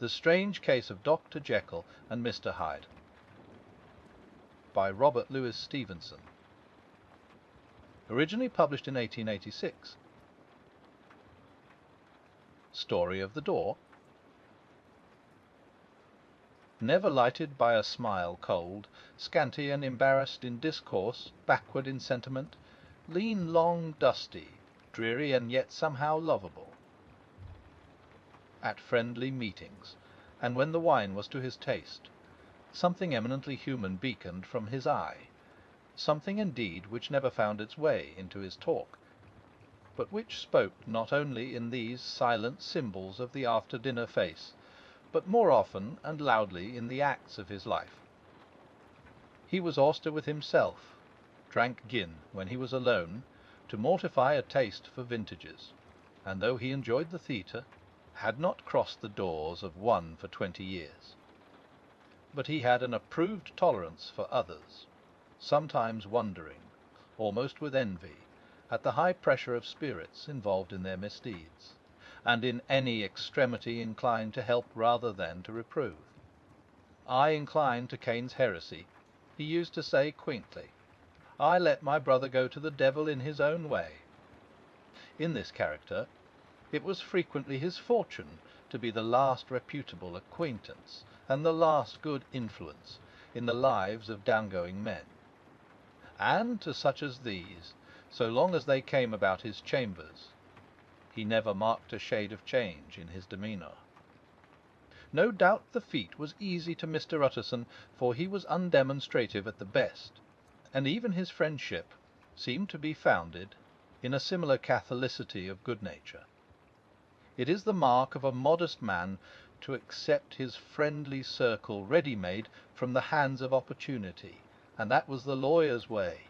The Strange Case of Dr. Jekyll and Mr. Hyde, by Robert Louis Stevenson. Originally published in 1886. Story of the door. Never lighted by a smile cold, scanty and embarrassed in discourse, backward in sentiment, lean, long, dusty, dreary and yet somehow lovable. At friendly meetings, and when the wine was to his taste, something eminently human beaconed from his eye, something indeed which never found its way into his talk, but which spoke not only in these silent symbols of the after-dinner face, but more often and loudly in the acts of his life. He was austere with himself, drank gin when he was alone, to mortify a taste for vintages, and though he enjoyed the theatre, had not crossed the doors of one for 20 years. But he had an approved tolerance for others, sometimes wondering, almost with envy, at the high pressure of spirits involved in their misdeeds, and in any extremity inclined to help rather than to reprove. I incline to Cain's heresy, he used to say quaintly. I let my brother go to the devil in his own way. In this character, it was frequently his fortune to be the last reputable acquaintance and the last good influence in the lives of downgoing men. And to such as these, so long as they came about his chambers, he never marked a shade of change in his demeanour. No doubt the feat was easy to Mr. Utterson, for he was undemonstrative at the best, and even his friendship seemed to be founded in a similar catholicity of good nature. It is the mark of a modest man to accept his friendly circle ready-made from the hands of opportunity, and that was the lawyer's way.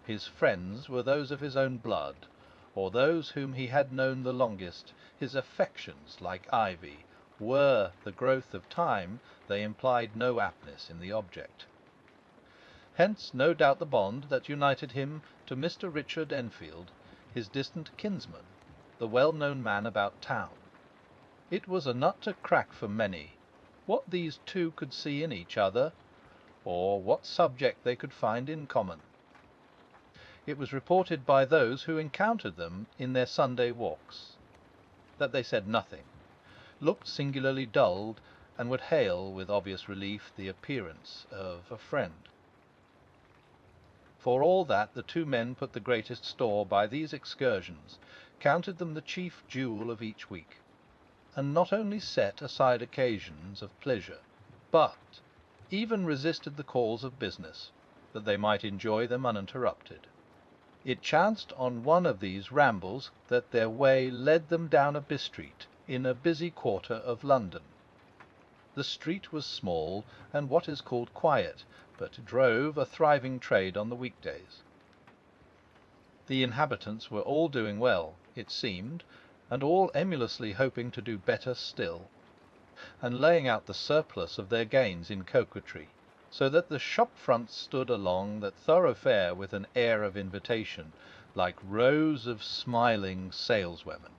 His friends were those of his own blood, or those whom he had known the longest. His affections, like ivy, were the growth of time, they implied no aptness in the object. Hence no doubt the bond that united him to Mr. Richard Enfield, his distant kinsman, the well-known man about town. It was a nut to crack for many, what these two could see in each other, or what subject they could find in common. It was reported by those who encountered them in their Sunday walks, that they said nothing, looked singularly dulled, and would hail with obvious relief the appearance of a friend. For all that the two men put the greatest store by these excursions, counted them the chief jewel of each week, and not only set aside occasions of pleasure, but even resisted the calls of business, that they might enjoy them uninterrupted. It chanced on one of these rambles that their way led them down a by-street in a busy quarter of London. The street was small and what is called quiet, but drove a thriving trade on the weekdays. The inhabitants were all doing well, it seemed, and all emulously hoping to do better still, and laying out the surplus of their gains in coquetry, so that the shop-fronts stood along that thoroughfare with an air of invitation, like rows of smiling saleswomen.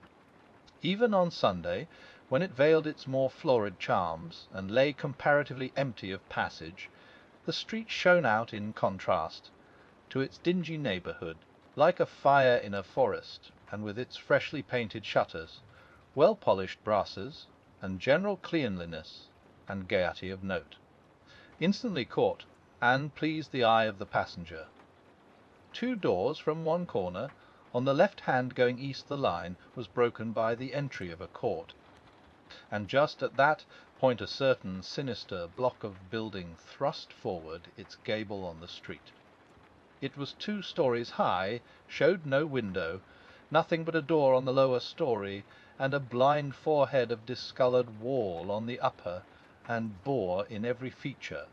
Even on Sunday, when it veiled its more florid charms, and lay comparatively empty of passage, the street shone out in contrast to its dingy neighbourhood, like a fire in a forest, and with its freshly painted shutters, well-polished brasses, and general cleanliness and gaiety of note, instantly caught and pleased the eye of the passenger. 2 doors from one corner, on the left hand going east the line, was broken by the entry of a court, and just at that point a certain sinister block of building thrust forward its gable on the street. It was 2 stories high, showed no window, nothing but a door on the lower story, and a blind forehead of discoloured wall on the upper, and bore in every feature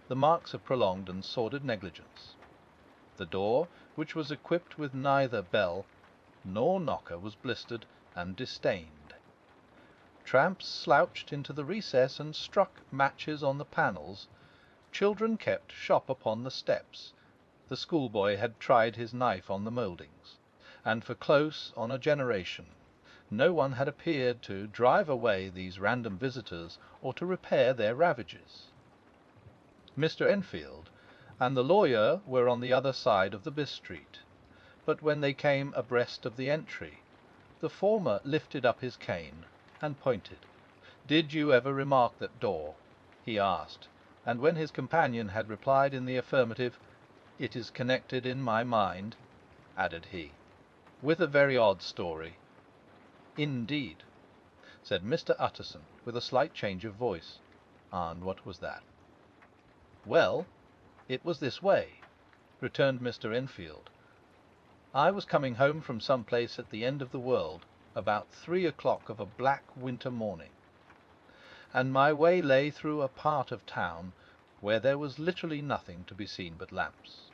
the marks of prolonged and sordid negligence. The door, which was equipped with neither bell nor knocker, was blistered and disdained. Tramps slouched into the recess and struck matches on the panels. Children kept shop upon the steps. The schoolboy had tried his knife on the mouldings, and for close on a generation no one had appeared to drive away these random visitors or to repair their ravages. Mr. Enfield and the lawyer were on the other side of the bis-street, but when they came abreast of the entry, the former lifted up his cane and pointed. "Did you ever remark that door?" he asked, and when his companion had replied in the affirmative, "It is connected in my mind," added he, "with a very odd story." "Indeed," said Mr. Utterson, with a slight change of voice. "And what was that?" "Well, it was this way," returned Mr. Enfield. "I was coming home from some place at the end of the world about 3 o'clock of a black winter morning, and my way lay through a part of town where there was literally nothing to be seen but lamps.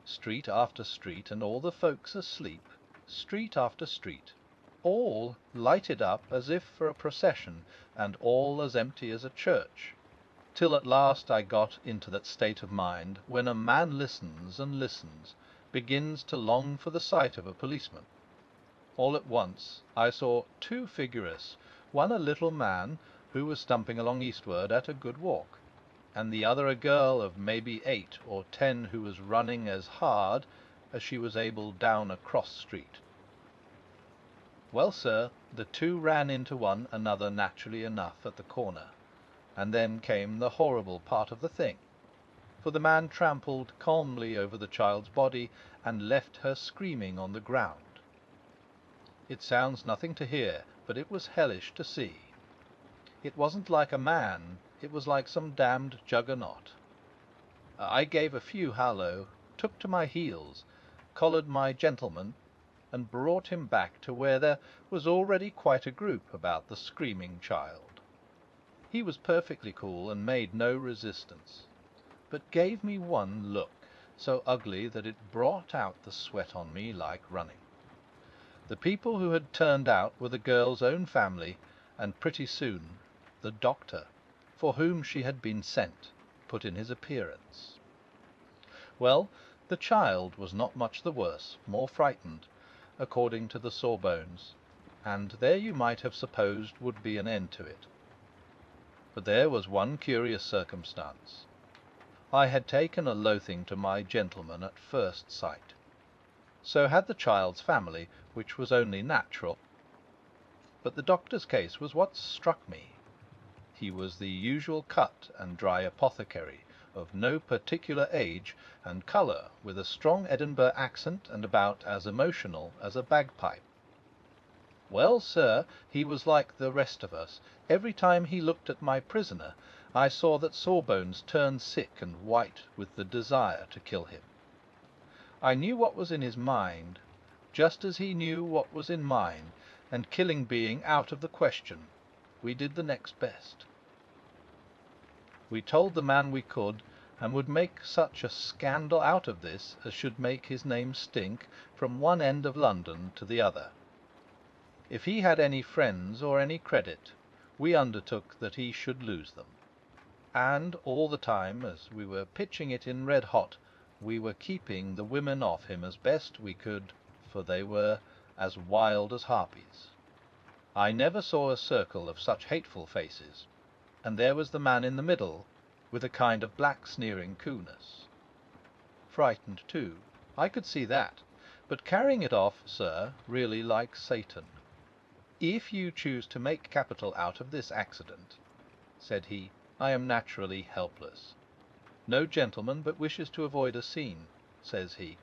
Street after street, and all the folks asleep. Street after street, all lighted up as if for a procession, and all as empty as a church, till at last I got into that state of mind when a man listens and listens, begins to long for the sight of a policeman. All at once I saw two figures, one a little man who was stumping along eastward at a good walk, and the other a girl of maybe 8 or 10 who was running as hard as she was able down a cross street. Well, sir, the two ran into one another naturally enough at the corner, and then came the horrible part of the thing, for the man trampled calmly over the child's body and left her screaming on the ground. It sounds nothing to hear, but it was hellish to see. It wasn't like a man, it was like some damned juggernaut. I gave a few hallo, took to my heels, collared my gentleman, and brought him back to where there was already quite a group about the screaming child. He was perfectly cool and made no resistance, but gave me one look so ugly that it brought out the sweat on me like running. The people who had turned out were the girl's own family, and pretty soon the doctor, for whom she had been sent, put in his appearance. Well, the child was not much the worse, more frightened, according to the sawbones, and there you might have supposed would be an end to it. But there was one curious circumstance. I had taken a loathing to my gentleman at first sight. So had the child's family, which was only natural. But the doctor's case was what struck me. He was the usual cut and dry apothecary, of no particular age and colour, with a strong Edinburgh accent, and about as emotional as a bagpipe. Well, sir, he was like the rest of us. Every time he looked at my prisoner, I saw that Sawbones turned sick and white with the desire to kill him. I knew what was in his mind, just as he knew what was in mine, and killing being out of the question, we did the next best. We told the man we could, and would make such a scandal out of this as should make his name stink from one end of London to the other. If he had any friends or any credit, we undertook that he should lose them. And all the time, as we were pitching it in red hot, we were keeping the women off him as best we could, for they were as wild as harpies. I never saw a circle of such hateful faces, and there was the man in the middle, with a kind of black sneering coolness. Frightened too, I could see that, but carrying it off, sir, really like Satan. "If you choose to make capital out of this accident," said he, "I am naturally helpless. No gentleman but wishes to avoid a scene," says he.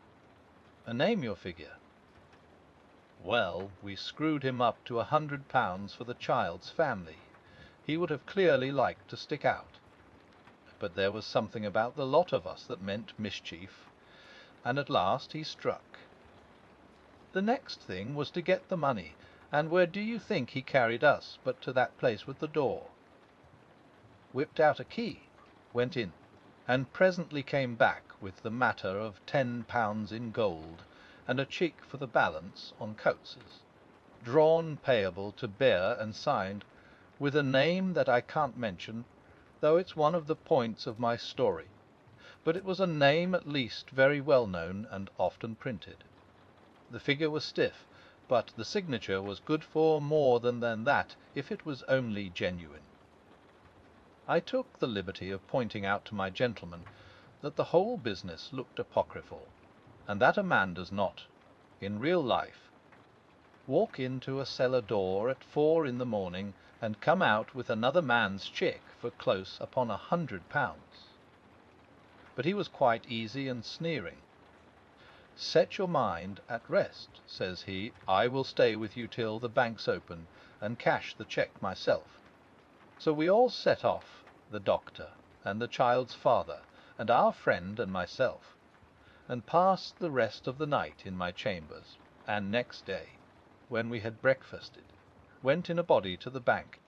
"Name your figure." Well, we screwed him up to £100 for the child's family. He would have clearly liked to stick out. But there was something about the lot of us that meant mischief, and at last he struck. The next thing was to get the money, and where do you think he carried us but to that place with the door? Whipped out a key, went in, and presently came back with the matter of £10 in gold, and a cheque for the balance on Coates's, drawn payable to bearer and signed, with a name that I can't mention, though it's one of the points of my story, but it was a name at least very well known and often printed. The figure was stiff, but the signature was good for more than that if it was only genuine. I took the liberty of pointing out to my gentleman that the whole business looked apocryphal, and that a man does not, in real life, walk into a cellar door at 4 in the morning and come out with another man's cheque for close upon £100. But he was quite easy and sneering. "Set your mind at rest," says he. "I will stay with you till the banks open, and cash the cheque myself." So we all set off, the doctor, and the child's father, and our friend, and myself, and passed the rest of the night in my chambers, and next day, when we had breakfasted, went in a body to the bank.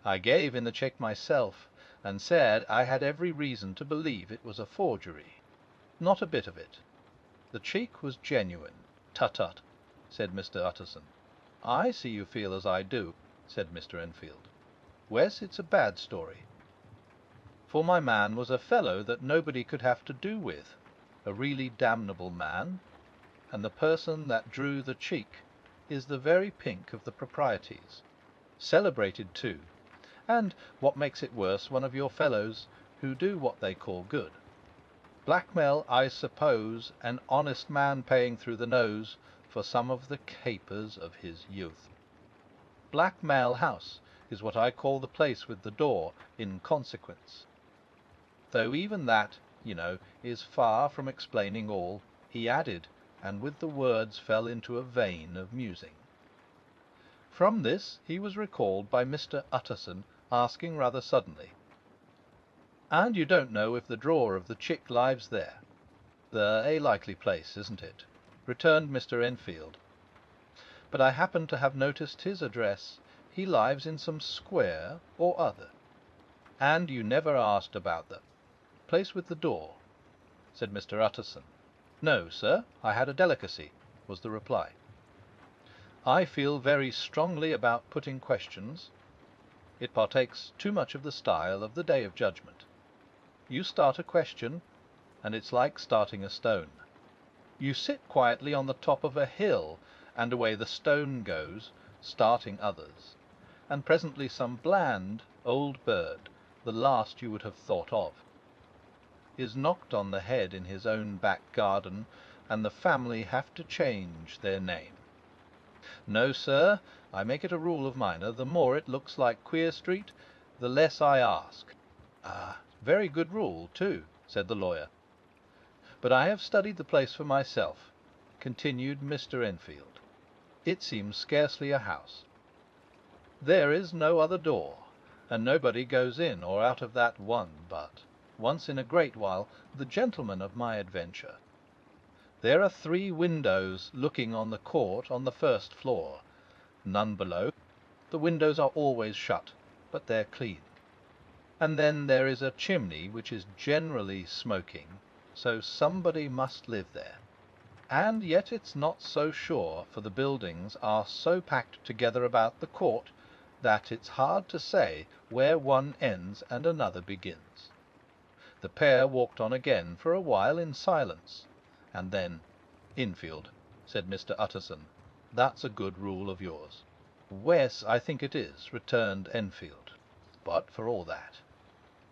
I gave in the cheque myself, and said I had every reason to believe it was a forgery. Not a bit of it. The cheque was genuine. "Tut, tut," said Mr. Utterson. "I see you feel as I do," said Mr. Enfield. "Wes, it's a bad story. For my man was a fellow that nobody could have to do with, a really damnable man, and the person that drew the cheek is the very pink of the proprieties. Celebrated too, and, what makes it worse, one of your fellows who do what they call good. Blackmail, I suppose, an honest man paying through the nose for some of the capers of his youth. Blackmail House is what I call the place with the door, in consequence. Though even that, you know, is far from explaining all," he added, and with the words fell into a vein of musing. From this he was recalled by Mr. Utterson asking rather suddenly, "And you don't know if the drawer of the chick lives there?" "A likely place, isn't it?" returned Mr. Enfield. "But I happen to have noticed his address. He lives in some square or other." "And you never asked about the place with the door?" said Mr. Utterson. "No, sir, I had a delicacy," was the reply. "I feel very strongly about putting questions. It partakes too much of the style of the Day of Judgment. You start a question, and it's like starting a stone. You sit quietly on the top of a hill, and away the stone goes, starting others, and presently some bland old bird, the last you would have thought of, is knocked on the head in his own back garden, and the family have to change their name. No, sir, I make it a rule of mine, the more it looks like Queer Street, the less I ask." "Ah, very good rule, too," said the lawyer. "But I have studied the place for myself," continued Mr. Enfield. "It seems scarcely a house. There is no other door, and nobody goes in or out of that one but, once in a great while, the gentleman of my adventure. There are 3 windows looking on the court on the first floor, none below. The windows are always shut, but they're clean. And then there is a chimney which is generally smoking, so somebody must live there. And yet it's not so sure, for the buildings are so packed together about the court that it's hard to say where one ends and another begins." The pair walked on again for a while in silence, and then, "Enfield," said Mr. Utterson, "that's a good rule of yours." "Wes, I think it is," returned Enfield. "But for all that,"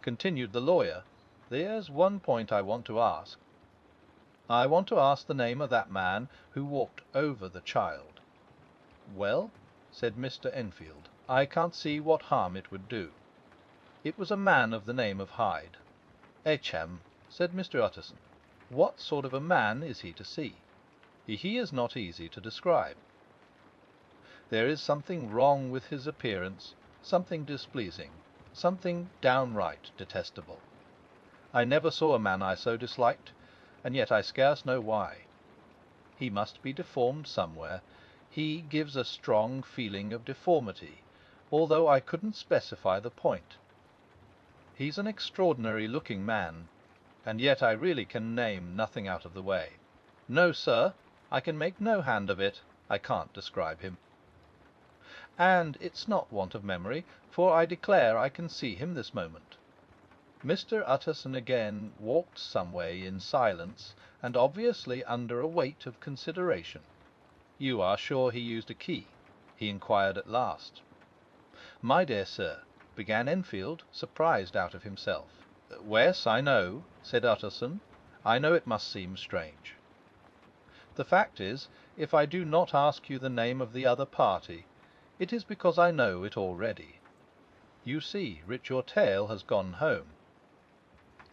continued the lawyer, "there's one point I want to ask. I want to ask the name of that man who walked over the child." "Well," said Mr. Enfield, "I can't see what harm it would do. It was a man of the name of Hyde." "Echam," said Mr. Utterson. "What sort of a man is he to see? He is not easy to describe. There is something wrong with his appearance, something displeasing, something downright detestable. I never saw a man I so disliked, and yet I scarce know why. He must be deformed somewhere. He gives a strong feeling of deformity, although I couldn't specify the point. He's an extraordinary-looking man, and yet I really can name nothing out of the way. No, sir, I can make no hand of it. I can't describe him. And it's not want of memory, for I declare I can see him this moment." Mr. Utterson again walked some way in silence, and obviously under a weight of consideration. "You are sure he used a key?" he inquired at last. "My dear sir," began Enfield, surprised out of himself. "Wes, I know," said Utterson. "I know it must seem strange. The fact is, if I do not ask you the name of the other party, it is because I know it already. You see, Richard Tale has gone home.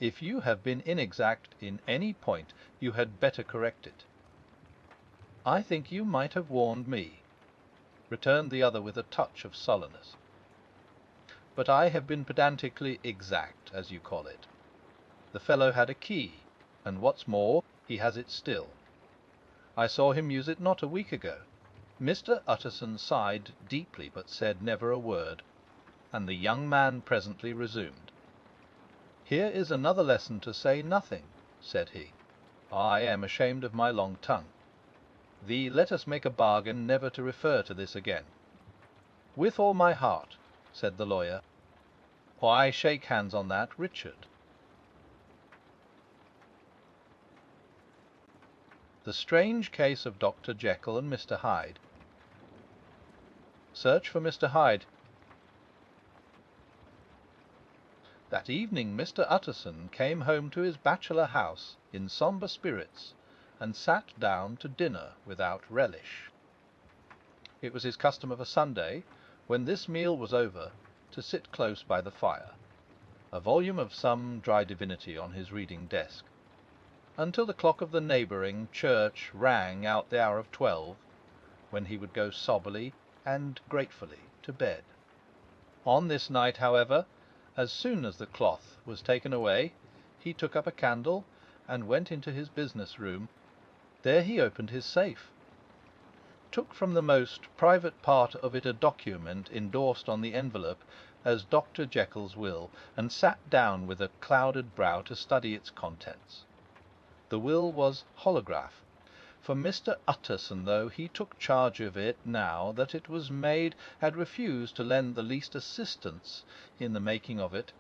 If you have been inexact in any point, you had better correct it." "I think you might have warned me," returned the other with a touch of sullenness. "But I have been pedantically exact, as you call it. The fellow had a key, and what's more, he has it still. I saw him use it not a week ago." Mr. Utterson sighed deeply, but said never a word, and the young man presently resumed. "Here is another lesson to say nothing," said he. "I am ashamed of my long tongue. Let us make a bargain never to refer to this again." "With all my heart," said the lawyer. "Why shake hands on that, Richard?" The strange case of Dr. Jekyll and Mr. Hyde. Search for Mr. Hyde. That evening Mr. Utterson came home to his bachelor house in sombre spirits, and sat down to dinner without relish. It was his custom of a Sunday, when this meal was over, to sit close by the fire, a volume of some dry divinity on his reading desk, until the clock of the neighbouring church rang out the hour of 12, when he would go soberly and gratefully to bed. On this night, however, as soon as the cloth was taken away, he took up a candle and went into his business room. There he opened his safe, took from the most private part of it a document endorsed on the envelope as Dr. Jekyll's will, and sat down with a clouded brow to study its contents. The will was holograph, for Mr. Utterson, though he took charge of it now that it was made, had refused to lend the least assistance in the making of it.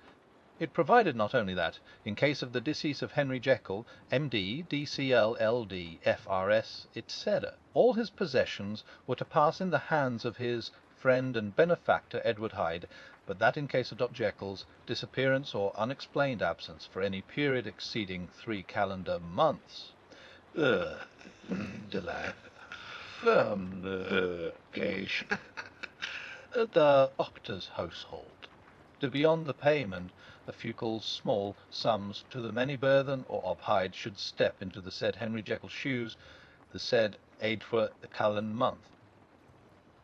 It provided not only that, in case of the decease of Henry Jekyll, M.D., D.C.L., L.D., F.R.S., etc., all his possessions were to pass in the hands of his friend and benefactor Edward Hyde, but that in case of Dr. Jekyll's disappearance or unexplained absence for any period exceeding 3 calendar months, the Octor's household, to be on the payment of few small sums to the many burthen or of Hyde should step into the said Henry Jekyll's shoes, the said 8 calend month.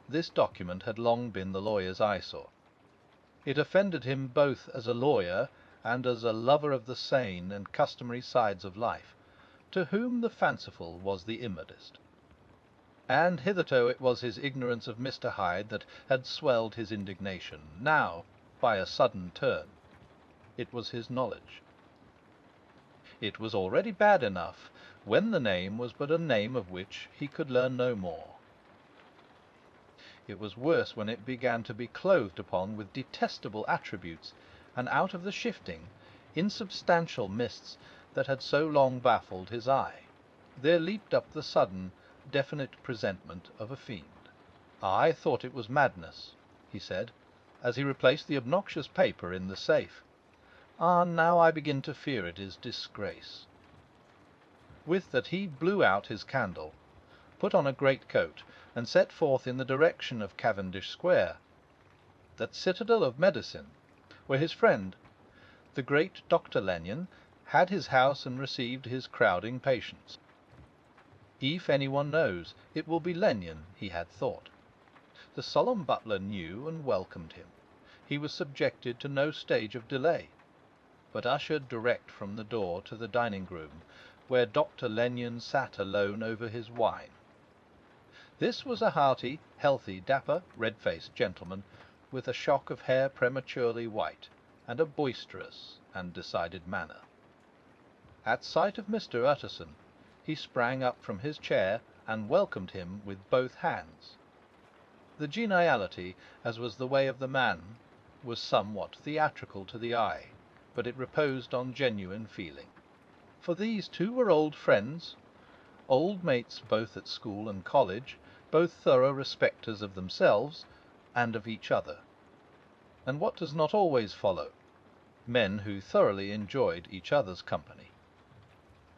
This document had long been the lawyer's eyesore. It offended him both as a lawyer and as a lover of the sane and customary sides of life, to whom the fanciful was the immodest. And hitherto it was his ignorance of Mr. Hyde that had swelled his indignation. Now, by a sudden turn, it was his knowledge. It was already bad enough when the name was but a name of which he could learn no more. It was worse when it began to be clothed upon with detestable attributes, and out of the shifting, insubstantial mists that had so long baffled his eye, there leaped up the sudden, definite presentment of a fiend. "I thought it was madness," he said, as he replaced the obnoxious paper in the safe. "Now I begin to fear it is disgrace." With that he blew out his candle, put on a greatcoat, and set forth in the direction of Cavendish Square, that citadel of medicine, where his friend, the great Dr. Lanyon, had his house and received his crowding patients. If anyone knows, it will be Lanyon, he had thought. The solemn butler knew and welcomed him. He was subjected to no stage of delay, but ushered direct from the door to the dining-room, where Dr. Lanyon sat alone over his wine. This was a hearty, healthy, dapper, red-faced gentleman, with a shock of hair prematurely white, and a boisterous and decided manner. At sight of Mr. Utterson, he sprang up from his chair and welcomed him with both hands. The geniality, as was the way of the man, was somewhat theatrical to the eye, but it reposed on genuine feeling. For these two were old friends, old mates both at school and college, both thorough respecters of themselves and of each other. And what does not always follow? Men who thoroughly enjoyed each other's company.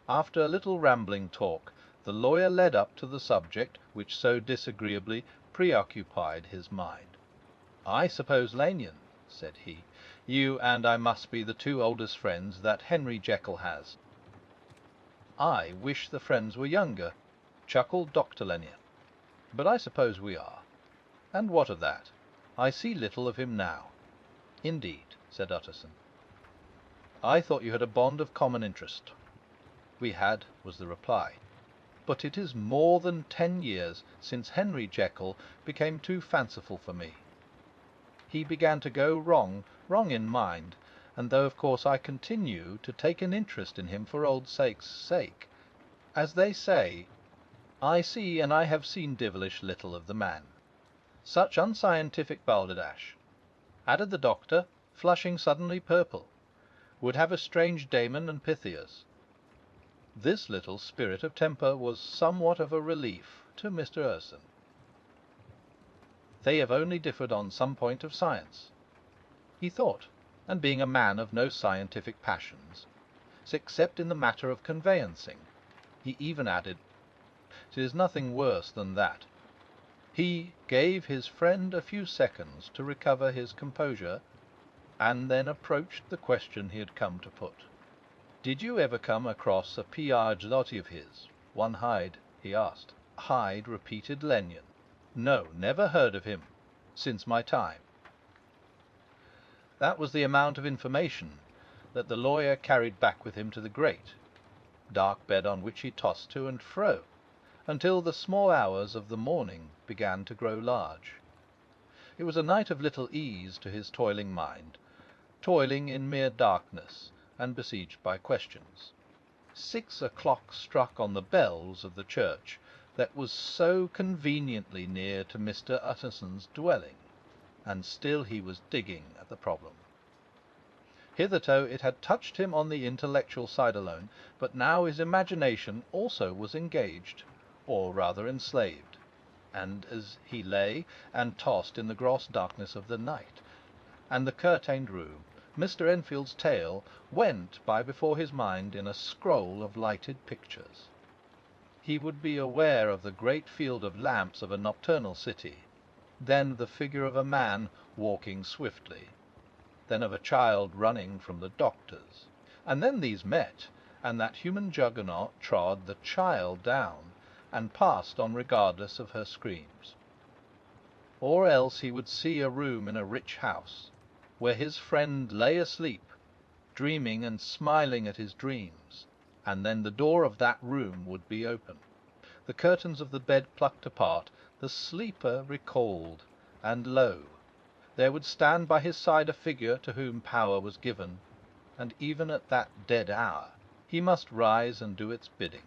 After a little rambling talk, the lawyer led up to the subject which so disagreeably preoccupied his mind. "I suppose, Lanyon," said he, "you and I must be the two oldest friends that Henry Jekyll has." "I wish the friends were younger," chuckled Dr. Lanyon. "But I suppose we are. And what of that? I see little of him now." "Indeed," said Utterson. "I thought you had a bond of common interest." "We had," was the reply. "But it is more than 10 years since Henry Jekyll became too fanciful for me. He began to go wrong in mind, and though of course I continue to take an interest in him for old sake's sake, as they say, I see and I have seen devilish little of the man. Such unscientific balderdash," added the doctor, flushing suddenly purple, "would have a strange Damon and Pythias." This little spirit of temper was somewhat of a relief to Mr. Utterson. They have only differed on some point of science, he thought, and being a man of no scientific passions, except in the matter of conveyancing, he even added, "It is nothing worse than that." He gave his friend a few seconds to recover his composure, and then approached the question he had come to put. "Did you ever come across a P.R. Lottie of his, one Hyde?" he asked. "Hyde," repeated Lanyon. "No, never heard of him, since my time." That was the amount of information that the lawyer carried back with him to the grate, dark bed on which he tossed to and fro, until the small hours of the morning began to grow large. It was a night of little ease to his toiling mind, toiling in mere darkness, and besieged by questions. 6 o'clock struck on the bells of the church that was so conveniently near to Mr. Utterson's dwelling, and still he was digging at the problem. Hitherto it had touched him on the intellectual side alone, but now his imagination also was engaged, or rather enslaved, and as he lay and tossed in the gross darkness of the night and the curtained room, Mr. Enfield's tale went by before his mind in a scroll of lighted pictures. He would be aware of the great field of lamps of a nocturnal city, then of the figure of a man walking swiftly, then of a child running from the doctor's, and then these met, and that human juggernaut trod the child down, and passed on regardless of her screams. Or else he would see a room in a rich house, where his friend lay asleep, dreaming and smiling at his dreams, and then the door of that room would be open, the curtains of the bed plucked apart, the sleeper recalled, and lo, there would stand by his side a figure to whom power was given, and even at that dead hour he must rise and do its bidding.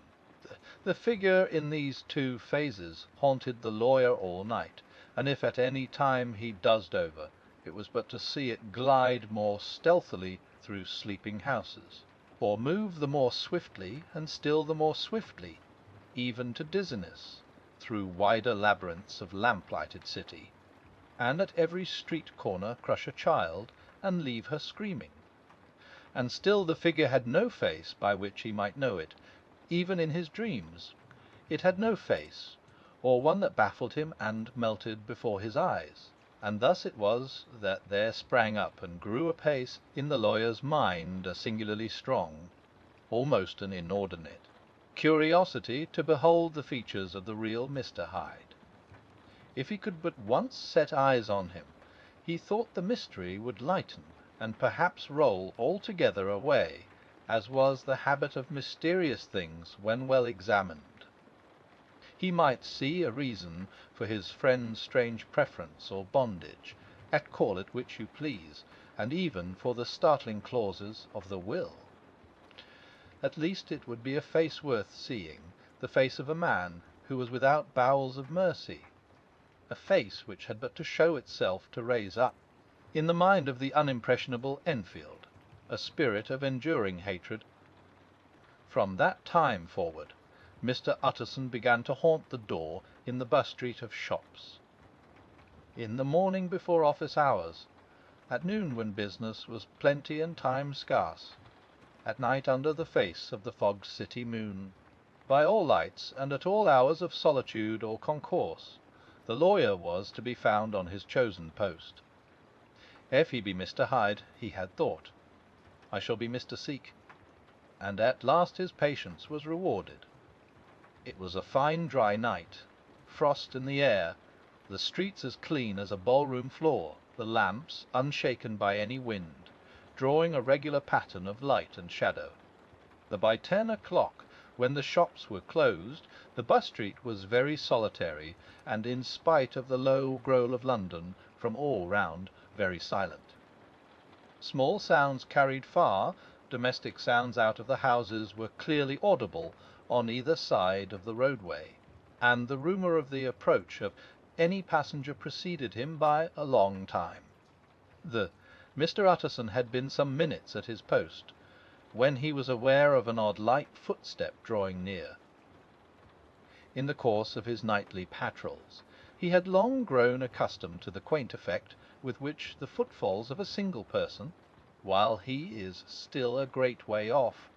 The figure in these two phases haunted the lawyer all night, and if at any time he dozed over, it was but to see it glide more stealthily through sleeping houses, or move the more swiftly and still the more swiftly, even to dizziness, through wider labyrinths of lamp-lighted city, and at every street corner crush a child and leave her screaming. And still the figure had no face by which he might know it, even in his dreams. It had no face, or one that baffled him and melted before his eyes. And thus it was that there sprang up and grew apace in the lawyer's mind a singularly strong, almost an inordinate, curiosity to behold the features of the real Mr. Hyde. If he could but once set eyes on him, he thought the mystery would lighten, and perhaps roll altogether away, as was the habit of mysterious things when well examined. He might see a reason for his friend's strange preference or bondage, call it which you please, and even for the startling clauses of the will. At least it would be a face worth seeing, the face of a man who was without bowels of mercy, a face which had but to show itself to raise up, in the mind of the unimpressionable Enfield, a spirit of enduring hatred. From that time forward, Mr. Utterson began to haunt the door in the bus-street of shops. In the morning before office hours, at noon when business was plenty and time scarce, at night under the face of the fogged city moon, by all lights and at all hours of solitude or concourse, the lawyer was to be found on his chosen post. If he be Mr. Hyde, he had thought, I shall be Mr. Seek. And at last his patience was rewarded. It was a fine dry night, frost in the air, the streets as clean as a ballroom floor, the lamps unshaken by any wind, drawing a regular pattern of light and shadow. By 10 o'clock, when the shops were closed, the bus-street was very solitary, and in spite of the low growl of London from all round, very silent. Small sounds carried far, domestic sounds out of the houses, were clearly audible on either side of the roadway, and the rumour of the approach of any passenger preceded him by a long time. Mr. Utterson had been some minutes at his post, when he was aware of an odd light footstep drawing near. In the course of his nightly patrols, he had long grown accustomed to the quaint effect with which the footfalls of a single person, while he is still a great way off,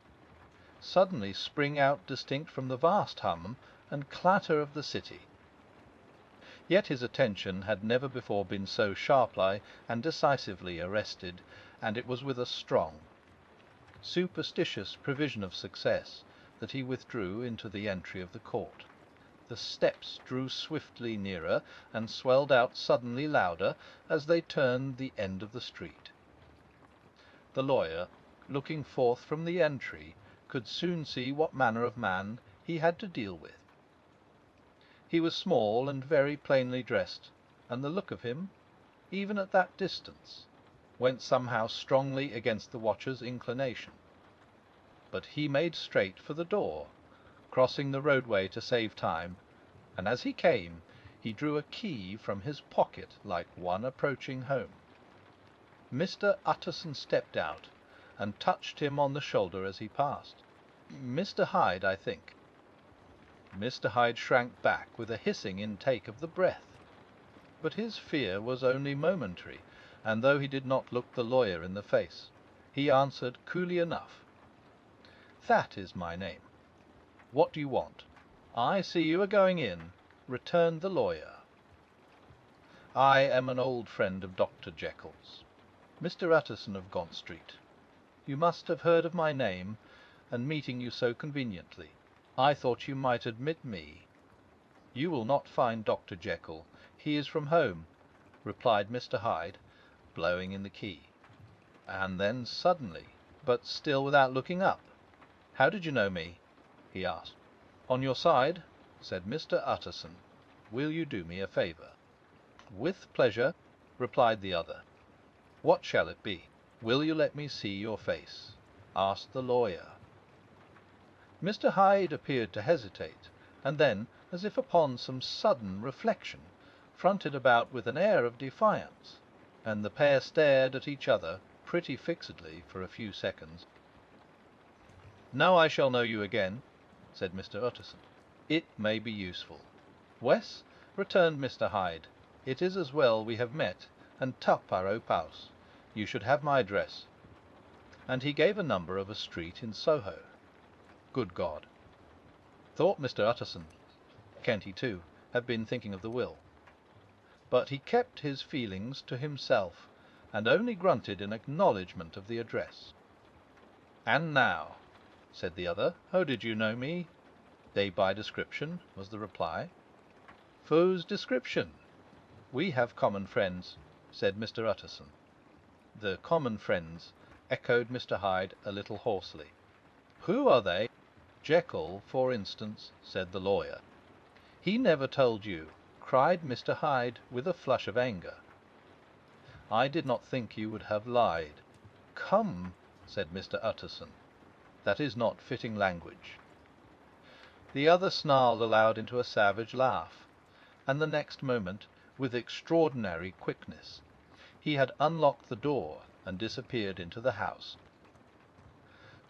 suddenly spring out distinct from the vast hum and clatter of the city. Yet his attention had never before been so sharply and decisively arrested, and it was with a strong, superstitious prevision of success that he withdrew into the entry of the court. The steps drew swiftly nearer, and swelled out suddenly louder as they turned the end of the street. The lawyer, looking forth from the entry, could soon see what manner of man he had to deal with. He was small and very plainly dressed, and the look of him, even at that distance, went somehow strongly against the watcher's inclination. But he made straight for the door, crossing the roadway to save time, and as he came, he drew a key from his pocket like one approaching home. Mr. Utterson stepped out, and touched him on the shoulder as he passed. "Mr. Hyde, I think." Mr. Hyde shrank back with a hissing intake of the breath. But his fear was only momentary, and though he did not look the lawyer in the face, he answered coolly enough, "That is my name. What do you want?" "I see you are going in," returned the lawyer. "I am an old friend of Dr. Jekyll's, Mr. Utterson of Gaunt Street. You must have heard of my name, and meeting you so conveniently, I thought you might admit me." "You will not find Dr. Jekyll. He is from home," replied Mr. Hyde, blowing in the key. And then suddenly, but still without looking up, "How did you know me?" he asked. "On your side," said Mr. Utterson. "Will you do me a favour?" "With pleasure," replied the other. "What shall it be?" "Will you let me see your face?" asked the lawyer. Mr. Hyde appeared to hesitate, and then, as if upon some sudden reflection, fronted about with an air of defiance, and the pair stared at each other pretty fixedly for a few seconds. "Now I shall know you again," said Mr. Utterson. "It may be useful." "Wes," returned Mr. Hyde, "it is as well we have met, and tup our paus. You should have my address." And he gave a number of a street in Soho. Good God! Thought Mr. Utterson, can't he too have been thinking of the will? But he kept his feelings to himself, and only grunted in acknowledgment of the address. "And now," said the other, "how did you know me?" "They by description," was the reply. "Whose description?" "We have common friends," said Mr. Utterson. "The common friends," echoed Mr. Hyde a little hoarsely. "Who are they?" "Jekyll, for instance," said the lawyer. "He never told you," cried Mr. Hyde with a flush of anger. "I did not think you would have lied." "Come," said Mr. Utterson, "that is not fitting language." The other snarled aloud into a savage laugh, and the next moment, with extraordinary quickness, he had unlocked the door and disappeared into the house.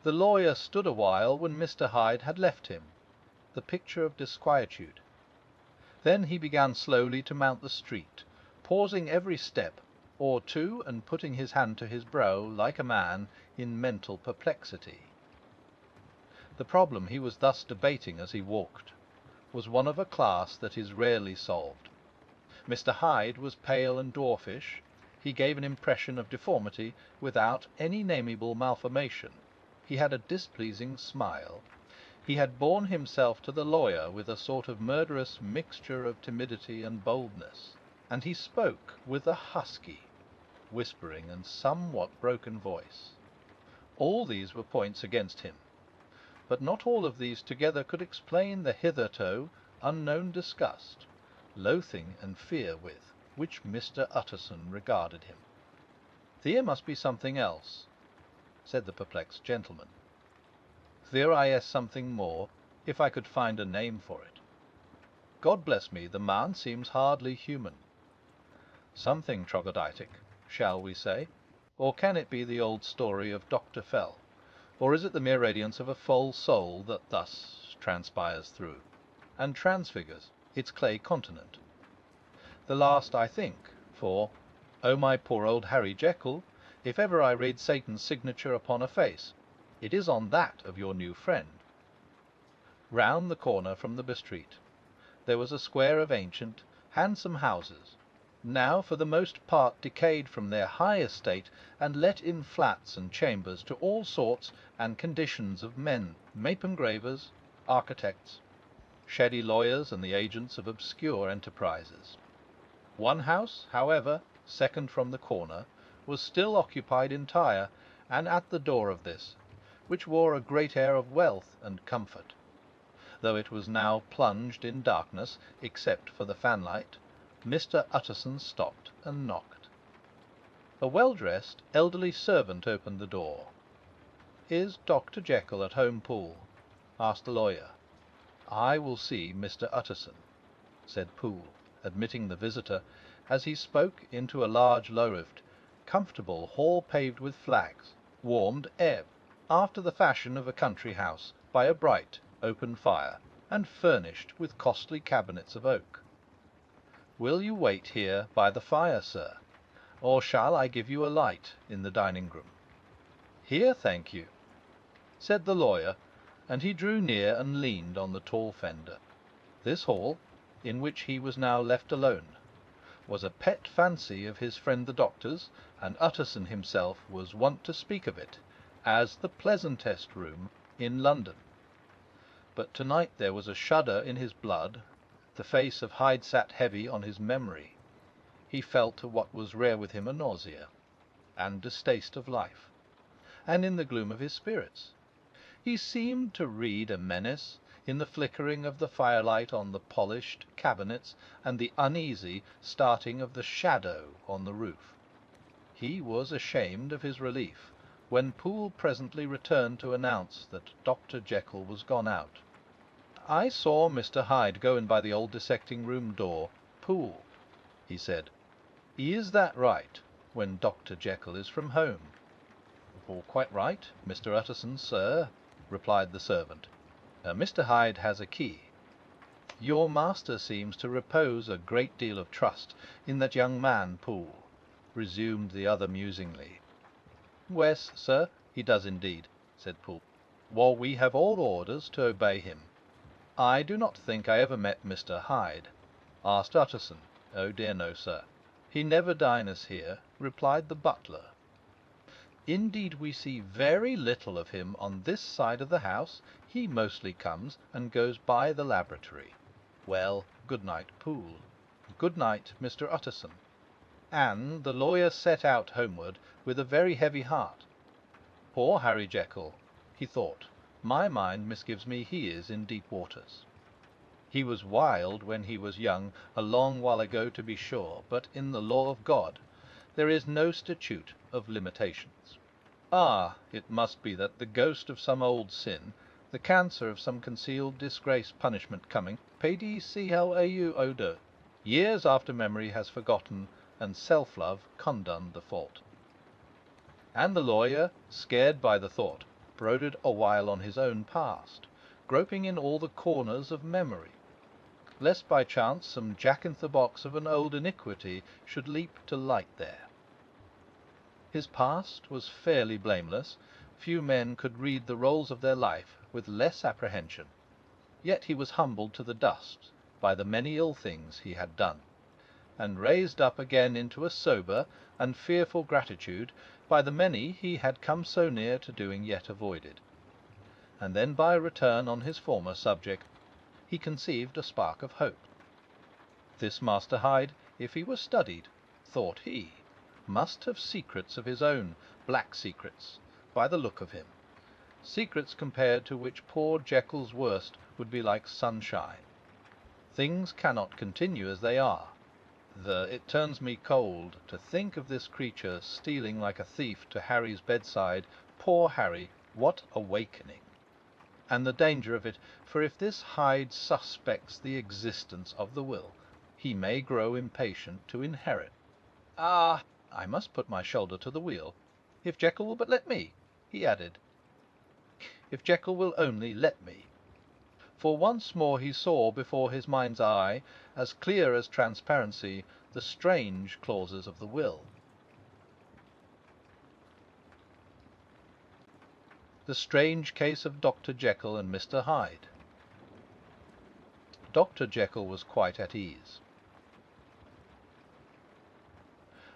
The lawyer stood a while when Mr. Hyde had left him. the picture of disquietude. Then he began slowly to mount the street, pausing every step or two and putting his hand to his brow like a man in mental perplexity. The problem he was thus debating as he walked was one of a class that is rarely solved. Mr. Hyde was pale and dwarfish. He gave an impression of deformity without any nameable malformation. He had a displeasing smile. He had borne himself to the lawyer with a sort of murderous mixture of timidity and boldness, and he spoke with a husky, whispering and somewhat broken voice. All these were points against him, but not all of these together could explain the hitherto unknown disgust, loathing and fear with which Mr. Utterson regarded him. "There must be something else," said the perplexed gentleman. "There is something more, if I could find a name for it. God bless me, the man seems hardly human. Something troglodytic, shall we say? Or can it be the old story of Dr. Fell? Or is it the mere radiance of a full soul that thus transpires through, and transfigures its clay continent? The last, I think, for, oh my poor old Harry Jekyll, if ever I read Satan's signature upon a face, it is on that of your new friend." Round the corner from the street there was a square of ancient, handsome houses, now for the most part decayed from their high estate and let in flats and chambers to all sorts and conditions of men, map engravers, architects, shady lawyers, and the agents of obscure enterprises. One house, however, second from the corner, was still occupied entire, and at the door of this, which wore a great air of wealth and comfort, though it was now plunged in darkness, except for the fanlight, Mr. Utterson stopped and knocked. A well-dressed, elderly servant opened the door. "Is Dr. Jekyll at home, Poole?" asked the lawyer. "I will see Mr. Utterson," said Poole, admitting the visitor, as he spoke, into a large low-roofed, comfortable hall paved with flags, warmed after the fashion of a country house by a bright open fire, and furnished with costly cabinets of oak. "Will you wait here by the fire, sir, or shall I give you a light in the dining-room?" "Here, thank you," said the lawyer, and he drew near and leaned on the tall fender. This hall, in which he was now left alone, was a pet fancy of his friend the doctor's, and Utterson himself was wont to speak of it as the pleasantest room in London. But tonight there was a shudder in his blood. The face of Hyde sat heavy on his memory. He felt what was rare with him, a nausea and distaste of life, and in the gloom of his spirits he seemed to read a menace in the flickering of the firelight on the polished cabinets and the uneasy starting of the shadow on the roof. He was ashamed of his relief when Poole presently returned to announce that Dr. Jekyll was gone out. "I saw Mr. Hyde go in by the old dissecting-room door, Poole," he said. "Is that right, when Dr. Jekyll is from home?" "Quite right, Mr. Utterson, sir," replied the servant. "Mr. Hyde has a key." "Your master seems to repose a great deal of trust in that young man, Poole," resumed the other musingly. "Wes, sir, he does indeed," said Poole. "Well, we have all orders to obey him." "I do not think I ever met Mr. Hyde," asked Utterson. "Oh dear no, sir. He never dines here," replied the butler. "Indeed, we see very little of him on this side of the house. He mostly comes and goes by the laboratory. Well, good night, Poole. Good night, Mr. Utterson." And the lawyer set out homeward with a very heavy heart. "Poor Harry Jekyll," he thought. "My mind misgives me he is in deep waters. He was wild when he was young, a long while ago to be sure, but in the law of God there is no statute of limitations. Ah, it must be that the ghost of some old sin, the cancer of some concealed disgrace punishment coming, PDCLAU, years after memory has forgotten and self-love condoned the fault." And the lawyer, scared by the thought, brooded a while on his own past, groping in all the corners of memory, lest by chance some jack-in-the-box of an old iniquity should leap to light there. His past was fairly blameless. Few men could read the rolls of their life with less apprehension. Yet he was humbled to the dust by the many ill things he had done, and raised up again into a sober and fearful gratitude by the many he had come so near to doing yet avoided. And then by a return on his former subject, he conceived a spark of hope. This Master Hyde, if he were studied, thought he, must have secrets of his own, black secrets, by the look of him, secrets compared to which poor Jekyll's worst would be like sunshine. Things cannot continue as they are. It turns me cold to think of this creature stealing like a thief to Harry's bedside. Poor Harry, what awakening! And the danger of it, for if this Hyde suspects the existence of the will, he may grow impatient to inherit. Ah, I must put my shoulder to the wheel. If Jekyll will but let me, he added. If Jekyll will only let me. For once more he saw before his mind's eye, as clear as transparency, the strange clauses of the will. The strange case of Dr. Jekyll and Mr. Hyde. Dr. Jekyll was quite at ease.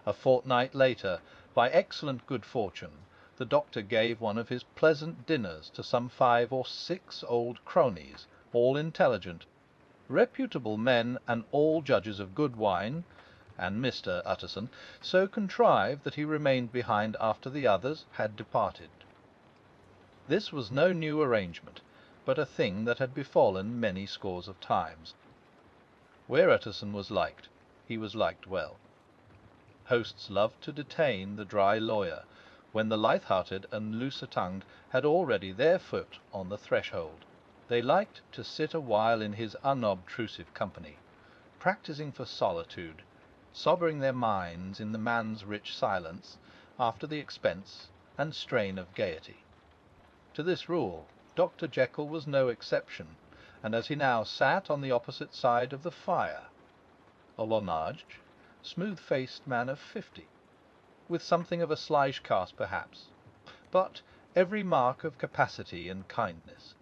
A fortnight later, by excellent good fortune, the doctor gave one of his pleasant dinners to some 5 or 6 old cronies, all intelligent, reputable men, and all judges of good wine, and Mr. Utterson so contrived that he remained behind after the others had departed. This was no new arrangement, but a thing that had befallen many scores of times. Where Utterson was liked, he was liked well. Hosts loved to detain the dry lawyer, when the light-hearted and looser-tongued had already their foot on the threshold. They liked to sit a while in his unobtrusive company, practising for solitude, sobering their minds in the man's rich silence, after the expense and strain of gaiety. To this rule Dr. Jekyll was no exception, and as he now sat on the opposite side of the fire, a large, smooth-faced man of 50, with something of a sly cast perhaps, but every mark of capacity and kindness.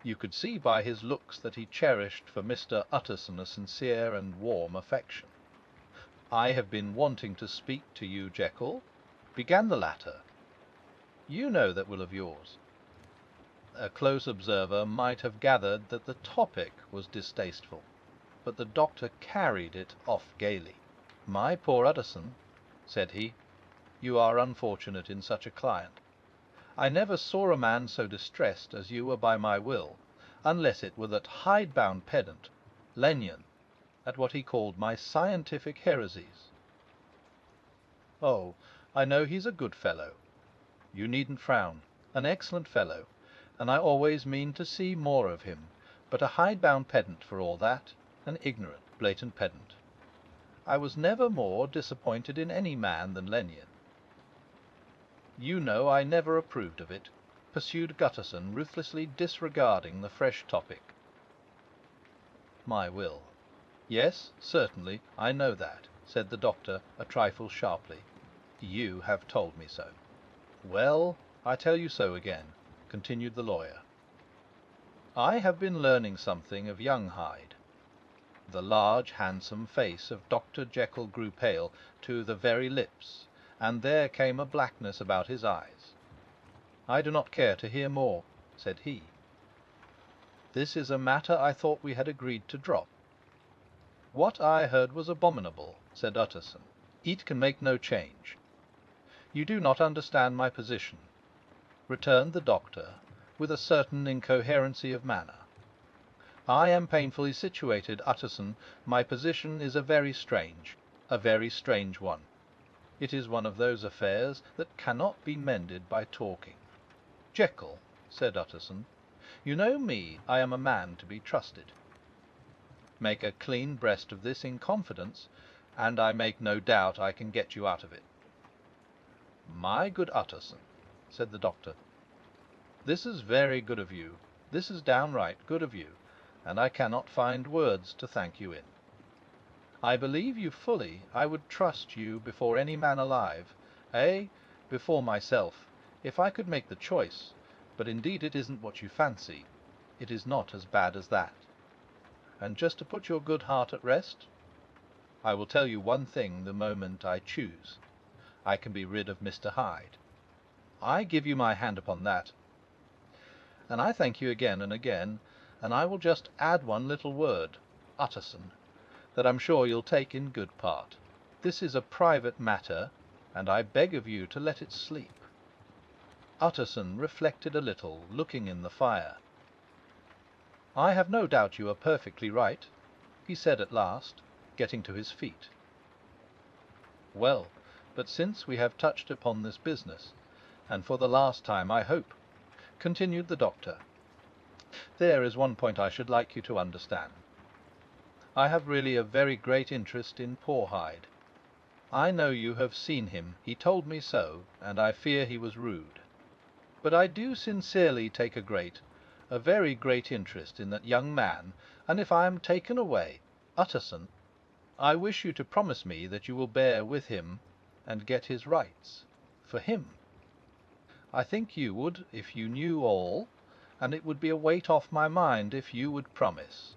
You could see by his looks that he cherished for Mr. Utterson a sincere and warm affection. "I have been wanting to speak to you, Jekyll," began the latter. "You know that will of yours." A close observer might have gathered that the topic was distasteful, but the doctor carried it off gaily. "My poor Utterson," said he, "you are unfortunate in such a client. I never saw a man so distressed as you were by my will, unless it were that hide-bound pedant, Lennion, at what he called my scientific heresies. Oh, I know he's a good fellow. You needn't frown. An excellent fellow, and I always mean to see more of him, but a hide-bound pedant for all that, an ignorant, blatant pedant. I was never more disappointed in any man than Lennion. You know I never approved of it," pursued Utterson, ruthlessly disregarding the fresh topic. "My will. Yes, certainly, I know that," said the doctor, a trifle sharply. "You have told me so." "Well, I tell you so again," continued the lawyer. "I have been learning something of young Hyde." The large, handsome face of Dr. Jekyll grew pale to the very lips, and there came a blackness about his eyes. "I do not care to hear more," said he. "This is a matter I thought we had agreed to drop." "What I heard was abominable," said Utterson. "It can make no change." "You do not understand my position," returned the doctor, with a certain incoherency of manner. "I am painfully situated, Utterson. My position is a very strange one. It is one of those affairs that cannot be mended by talking." "Jekyll," said Utterson, "you know me, I am a man to be trusted. Make a clean breast of this in confidence, and I make no doubt I can get you out of it." "My good Utterson," said the doctor, "this is very good of you. This is downright good of you, and I cannot find words to thank you in. I believe you fully. I would trust you before any man alive, ay, before myself, if I could make the choice. But indeed it isn't what you fancy. It is not as bad as that. And just to put your good heart at rest, I will tell you one thing the moment I choose. I can be rid of Mr. Hyde. I give you my hand upon that. And I thank you again and again, and I will just add one little word, Utterson, that I'm sure you'll take in good part. This is a private matter, and I beg of you to let it sleep. Utterson reflected a little, looking in the fire. I have no doubt you are perfectly right, he said at last, getting to his feet. Well, but since we have touched upon this business, and for the last time, I hope, continued the doctor, there is one point I should like you to understand. I have really a very great interest in poor Hyde. I know you have seen him. He told me so, and I fear he was rude. But I do sincerely take a very great interest in that young man, and if I am taken away, Utterson, I wish you to promise me that you will bear with him and get his rights for him. I think you would if you knew all, and it would be a weight off my mind if you would promise.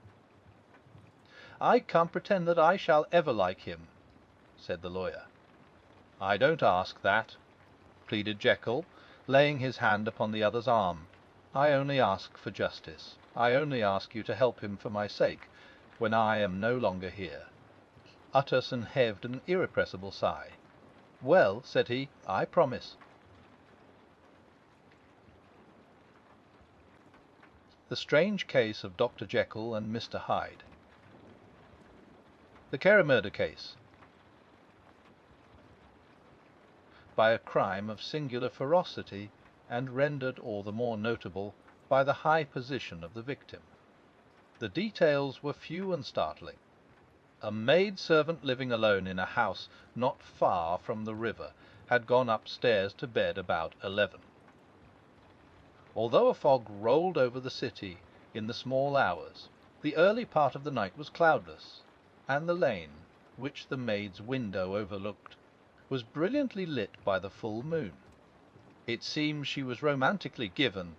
I can't pretend that I shall ever like him, said the lawyer. I don't ask that, pleaded Jekyll, laying his hand upon the other's arm. I only ask for justice. I only ask you to help him for my sake, when I am no longer here. Utterson heaved an irrepressible sigh. Well, said he, I promise. The strange case of Dr. Jekyll and Mr. Hyde. The Kerry murder case. By a crime of singular ferocity, and rendered all the more notable by the high position of the victim. The details were few and startling. A maid-servant living alone in a house not far from the river had gone upstairs to bed about 11. Although a fog rolled over the city in the small hours, the early part of the night was cloudless, and the lane, which the maid's window overlooked, was brilliantly lit by the full moon. It seems she was romantically given,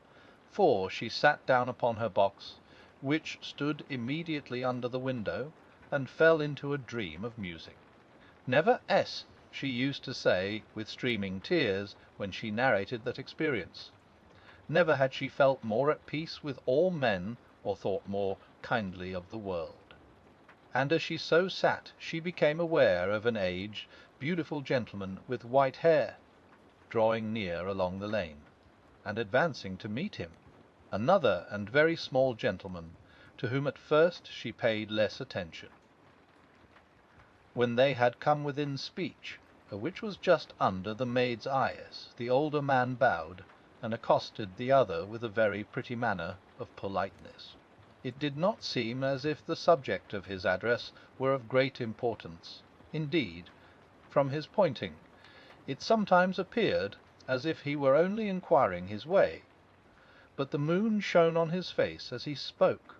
for she sat down upon her box, which stood immediately under the window, and fell into a dream of music. Never s, she used to say with streaming tears when she narrated that experience. Never had she felt more at peace with all men, or thought more kindly of the world. And as she so sat, she became aware of an aged, beautiful gentleman with white hair, drawing near along the lane, and advancing to meet him. Another and very small gentleman, to whom at first she paid less attention. When they had come within speech, which was just under the maid's eyes, the older man bowed, and accosted the other with a very pretty manner of politeness. It did not seem as if the subject of his address were of great importance. Indeed, from his pointing, it sometimes appeared as if he were only inquiring his way. But the moon shone on his face as he spoke,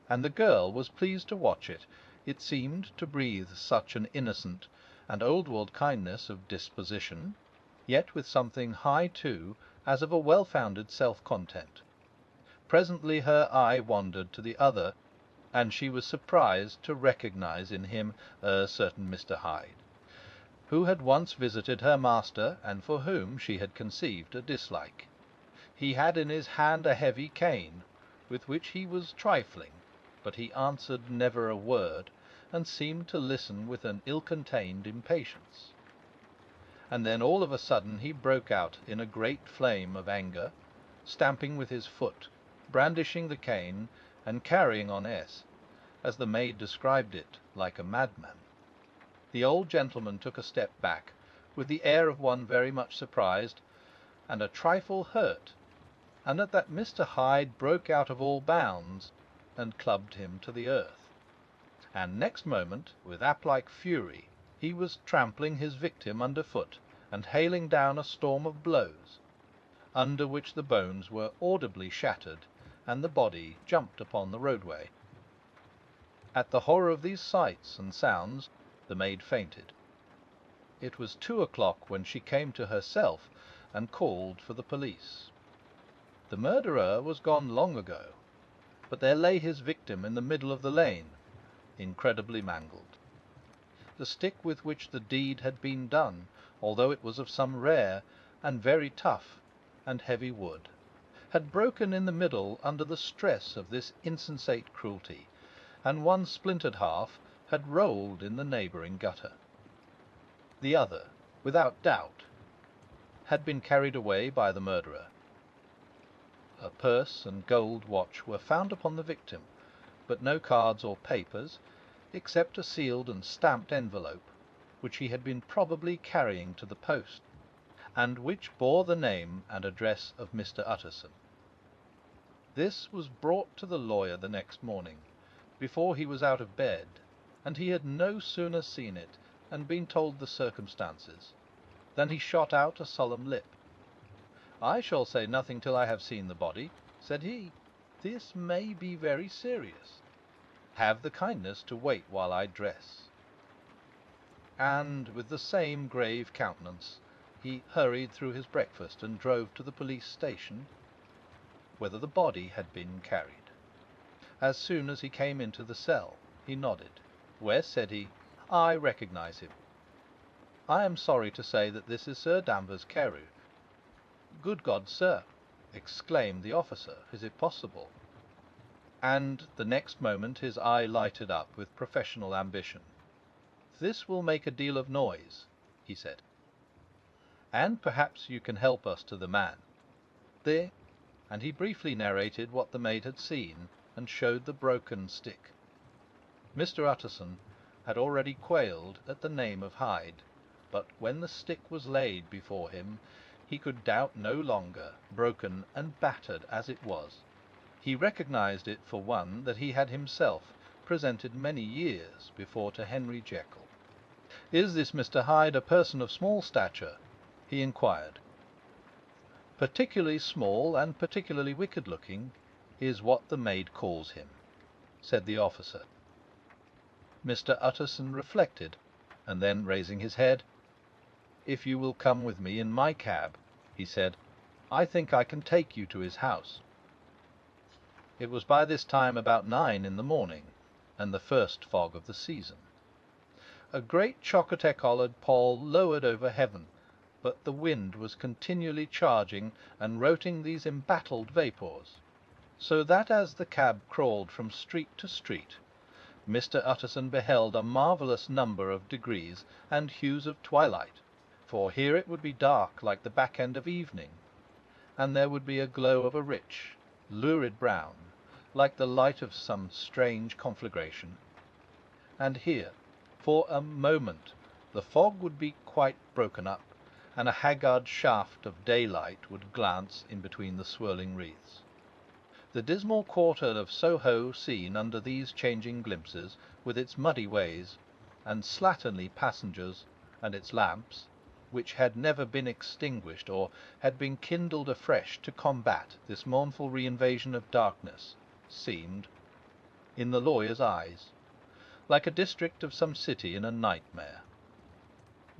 and the girl was pleased to watch it. It seemed to breathe such an innocent and old-world kindness of disposition, yet with something high too, as of a well-founded self-content. Presently her eye wandered to the other, and she was surprised to recognize in him a certain Mr. Hyde, who had once visited her master, and for whom she had conceived a dislike. He had in his hand a heavy cane, with which he was trifling, but he answered never a word, and seemed to listen with an ill-contained impatience. And then all of a sudden he broke out in a great flame of anger, stamping with his foot, brandishing the cane, and carrying on as the maid described it, like a madman. The old gentleman took a step back, with the air of one very much surprised, and a trifle hurt, and at that Mr. Hyde broke out of all bounds, and clubbed him to the earth. And next moment, with ape-like fury, he was trampling his victim under foot, and hailing down a storm of blows, under which the bones were audibly shattered, and the body jumped upon the roadway. At the horror of these sights and sounds, the maid fainted. It was 2 o'clock when she came to herself and called for the police. The murderer was gone long ago, but there lay his victim in the middle of the lane, incredibly mangled. The stick with which the deed had been done, although it was of some rare and very tough and heavy wood, had broken in the middle under the stress of this insensate cruelty, and one splintered half had rolled in the neighbouring gutter. The other, without doubt, had been carried away by the murderer. A purse and gold watch were found upon the victim, but no cards or papers, except a sealed and stamped envelope, which he had been probably carrying to the post, and which bore the name and address of Mr. Utterson. This was brought to the lawyer the next morning, before he was out of bed, and he had no sooner seen it and been told the circumstances, than he shot out a solemn lip. "I shall say nothing till I have seen the body," said he. "This may be very serious. Have the kindness to wait while I dress." And with the same grave countenance he hurried through his breakfast and drove to the police station, whither the body had been carried. As soon as he came into the cell, he nodded. "Wes," said he, "I recognize him. I am sorry to say that this is Sir Danvers Carew." "Good God, sir!" exclaimed the officer, "is it possible?" And the next moment his eye lighted up with professional ambition. "This will make a deal of noise," he said, "and perhaps you can help us to the man. There," and he briefly narrated what the maid had seen, and showed the broken stick. Mr. Utterson had already quailed at the name of Hyde, but when the stick was laid before him, he could doubt no longer, broken and battered as it was. He recognized it for one that he had himself presented many years before to Henry Jekyll. "Is this Mr. Hyde a person of small stature?" he inquired. "Particularly small and particularly wicked-looking is what the maid calls him," said the officer. Mr. Utterson reflected, and then, raising his head, "If you will come with me in my cab," he said, "I think I can take you to his house." It was by this time about 9 in the morning, and the first fog of the season. A great chocolate-coloured pall lowered over heaven, but the wind was continually charging and roting these embattled vapours, so that as the cab crawled from street to street, Mr. Utterson beheld a marvellous number of degrees and hues of twilight, for here it would be dark like the back end of evening, and there would be a glow of a rich, lurid brown, like the light of some strange conflagration. And here, for a moment, the fog would be quite broken up, and a haggard shaft of daylight would glance in between the swirling wreaths. The dismal quarter of Soho seen under these changing glimpses, with its muddy ways and slatternly passengers, and its lamps, which had never been extinguished or had been kindled afresh to combat this mournful reinvasion of darkness, seemed, in the lawyer's eyes, like a district of some city in a nightmare.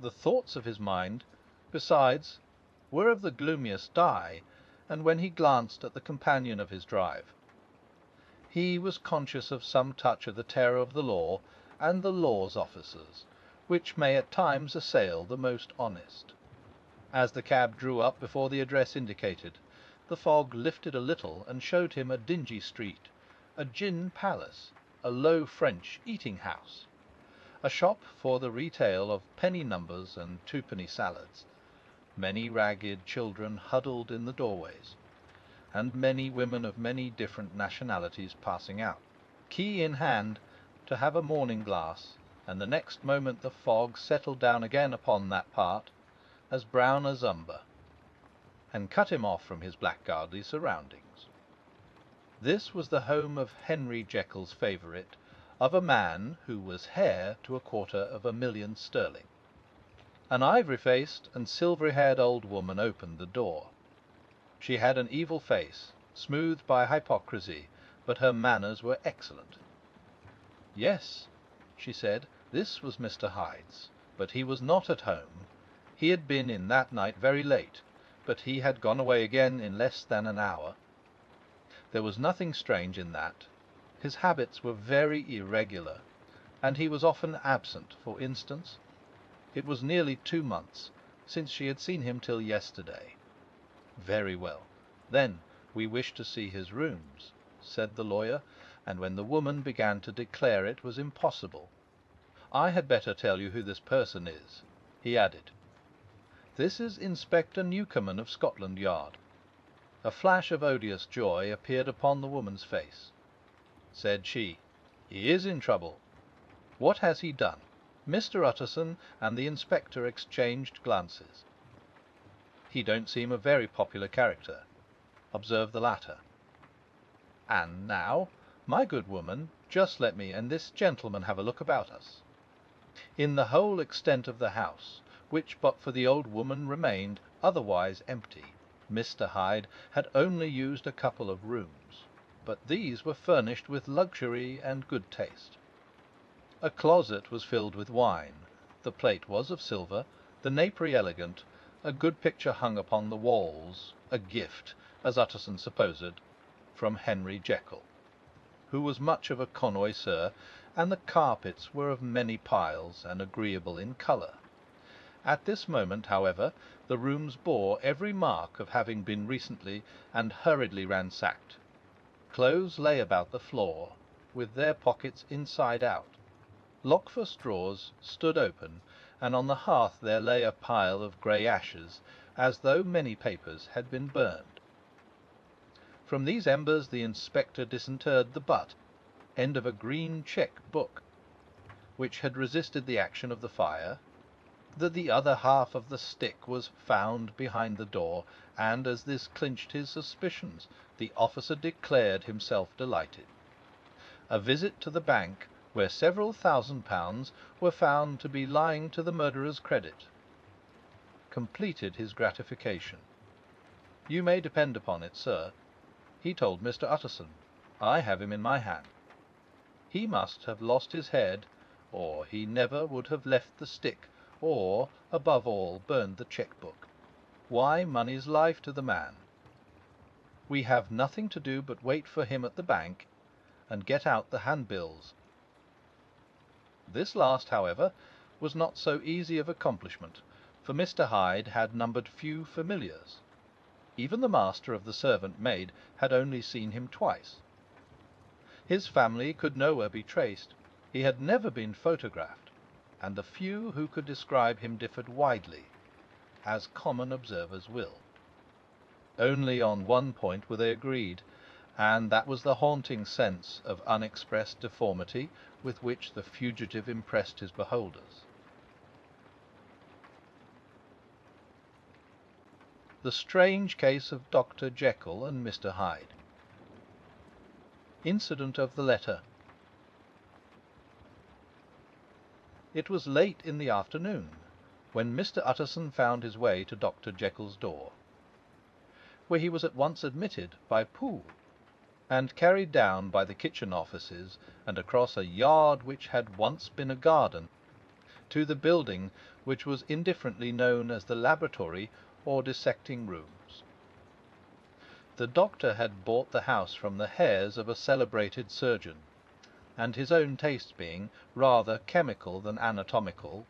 The thoughts of his mind, besides, were of the gloomiest dye, and when he glanced at the companion of his drive, he was conscious of some touch of the terror of the law and the law's officers, which may at times assail the most honest. As the cab drew up before the address indicated, the fog lifted a little and showed him a dingy street, a gin palace, a low French eating-house, a shop for the retail of penny numbers and twopenny salads, many ragged children huddled in the doorways, and many women of many different nationalities passing out, key in hand, to have a morning glass, and the next moment the fog settled down again upon that part, as brown as umber, and cut him off from his blackguardly surroundings. This was the home of Henry Jekyll's favourite, of a man who was heir to £250,000 sterling. An ivory-faced and silvery-haired old woman opened the door. She had an evil face, smoothed by hypocrisy, but her manners were excellent. Yes, she said, this was Mr. Hyde's, but he was not at home. He had been in that night very late, but he had gone away again in less than an hour. There was nothing strange in that. His habits were very irregular, and he was often absent. For instance, it was nearly 2 months since she had seen him till yesterday. Very well. Then we wish to see his rooms, said the lawyer, and when the woman began to declare it was impossible, I had better tell you who this person is, he added. This is Inspector Newcomen of Scotland Yard. A flash of odious joy appeared upon the woman's face. Said she, he is in trouble. What has he done? Mr. Utterson and the inspector exchanged glances. He don't seem a very popular character, observed the latter. And now, my good woman, just let me and this gentleman have a look about us. In the whole extent of the house, which but for the old woman remained otherwise empty, Mr. Hyde had only used a couple of rooms, but these were furnished with luxury and good taste. A closet was filled with wine, the plate was of silver, the napery elegant, a good picture hung upon the walls, a gift, as Utterson supposed, from Henry Jekyll, who was much of a connoisseur, and the carpets were of many piles and agreeable in colour. At this moment, however, the rooms bore every mark of having been recently and hurriedly ransacked. Clothes lay about the floor, with their pockets inside out. Lockfast drawers stood open, and on the hearth there lay a pile of grey ashes, as though many papers had been burned. From these embers the inspector disinterred the butt end of a green cheque book, which had resisted the action of the fire, that the other half of the stick was found behind the door, and as this clinched his suspicions, the officer declared himself delighted. A visit to the bank, where several £1,000 were found to be lying to the murderer's credit, completed his gratification. You may depend upon it, sir, he told Mr. Utterson, I have him in my hand. He must have lost his head, or he never would have left the stick, or, above all, burned the cheque-book. Why, money's life to the man. We have nothing to do but wait for him at the bank, and get out the handbills. This last, however, was not so easy of accomplishment, for Mr. Hyde had numbered few familiars. Even the master of the servant maid had only seen him twice. His family could nowhere be traced. He had never been photographed, and the few who could describe him differed widely, as common observers will. Only on one point were they agreed, and that was the haunting sense of unexpressed deformity with which the fugitive impressed his beholders. The strange case of Dr. Jekyll and Mr. Hyde. Incident of the letter. It was late in the afternoon when Mr. Utterson found his way to Dr. Jekyll's door, where he was at once admitted by Poole, and carried down by the kitchen offices and across a yard which had once been a garden, to the building which was indifferently known as the laboratory or dissecting rooms. The doctor had bought the house from the heirs of a celebrated surgeon, and his own tastes being rather chemical than anatomical,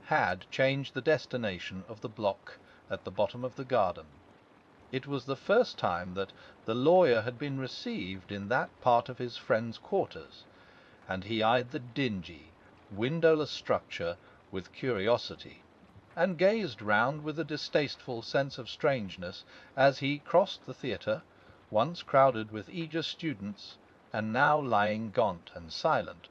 had changed the destination of the block at the bottom of the garden. It was the first time that the lawyer had been received in that part of his friend's quarters, and he eyed the dingy, windowless structure with curiosity, and gazed round with a distasteful sense of strangeness as he crossed the theatre, once crowded with eager students, and now lying gaunt and silent,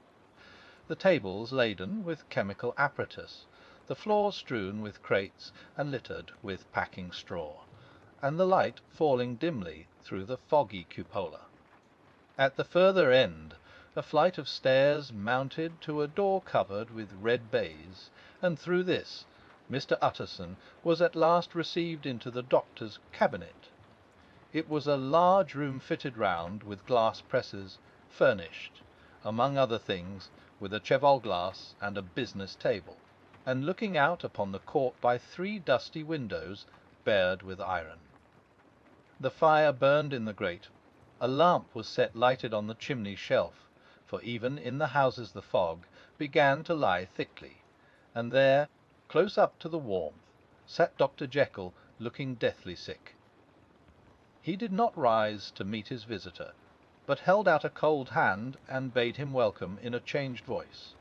the tables laden with chemical apparatus, the floor strewn with crates and littered with packing straw, and the light falling dimly through the foggy cupola. At the further end a flight of stairs mounted to a door covered with red baize, and through this Mr. Utterson was at last received into the doctor's cabinet. It was a large room fitted round with glass presses, furnished, among other things, with a cheval glass and a business table, and looking out upon the court by 3 dusty windows barred with iron. The fire burned in the grate. A lamp was set lighted on the chimney shelf, for even in the houses the fog began to lie thickly, and there, close up to the warmth, sat Dr. Jekyll, looking deathly sick. He did not rise to meet his visitor, but held out a cold hand and bade him welcome in a changed voice.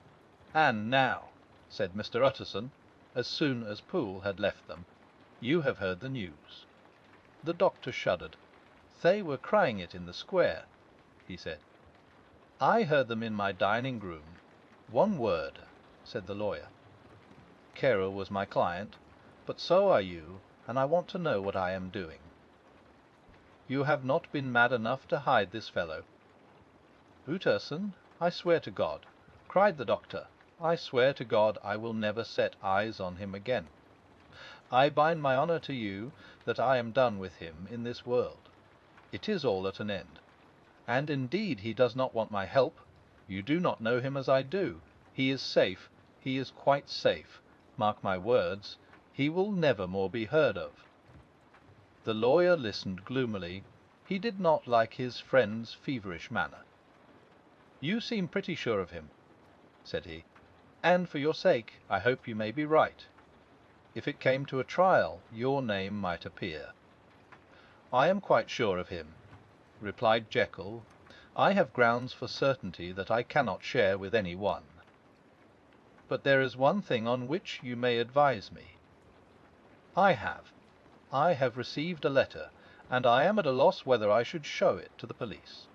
"And now," said Mr. Utterson, as soon as Poole had left them, "you have heard the news." The doctor shuddered. "They were crying it in the square," he said. "I heard them in my dining-room. One word," said the lawyer. "Carew was my client, but so are you, and I want to know what I am doing." "You have not been mad enough to hide this fellow?" "Utterson, I swear to God," cried the doctor, "I swear to God I will never set eyes on him again. I bind my honour to you that I am done with him in this world. It is all at an end. And indeed he does not want my help. You do not know him as I do. He is safe. He is quite safe. Mark my words, he will never more be heard of." The lawyer listened gloomily. He did not like his friend's feverish manner. "You seem pretty sure of him," said he, "and for your sake I hope you may be right. If it came to a trial, your name might appear." "I am quite sure of him," replied Jekyll. "I have grounds for certainty that I cannot share with any one. But there is one thing on which you may advise me. I have received a letter, and I am at a loss whether I should show it to the police.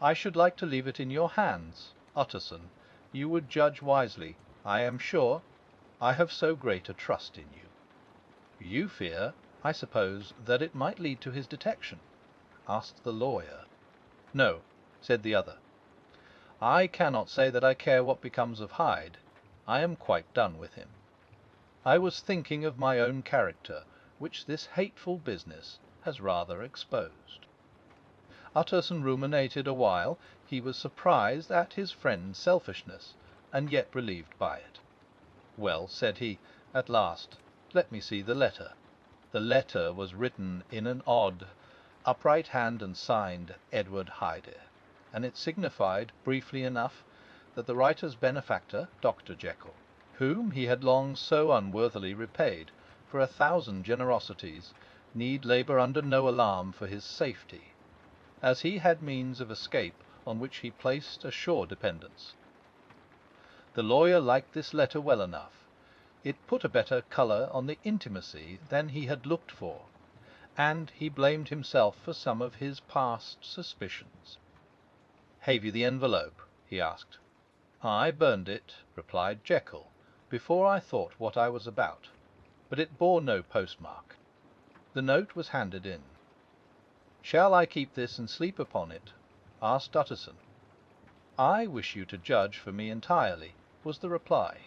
I should like to leave it in your hands, Utterson. You would judge wisely, I am sure. I have so great a trust in you." "You fear, I suppose, that it might lead to his detection?" asked the lawyer. "No," said the other. "I cannot say that I care what becomes of Hyde. I am quite done with him. I was thinking of my own character, which this hateful business has rather exposed." Utterson ruminated a while. He was surprised at his friend's selfishness, and yet relieved by it. "Well," said he, at last, "let me see the letter." The letter was written in an odd, upright hand and signed Edward Hyde, and it signified, briefly enough, that the writer's benefactor, Dr. Jekyll, whom he had long so unworthily repaid for 1,000 generosities, need labour under no alarm for his safety, as he had means of escape on which he placed a sure dependence. The lawyer liked this letter well enough. It put a better colour on the intimacy than he had looked for, and he blamed himself for some of his past suspicions. "Have you the envelope?" he asked. "I burned it," replied Jekyll, "before I thought what I was about, but it bore no postmark." The note was handed in. "Shall I keep this and sleep upon it?" asked Utterson. "I wish you to judge for me entirely," was the reply.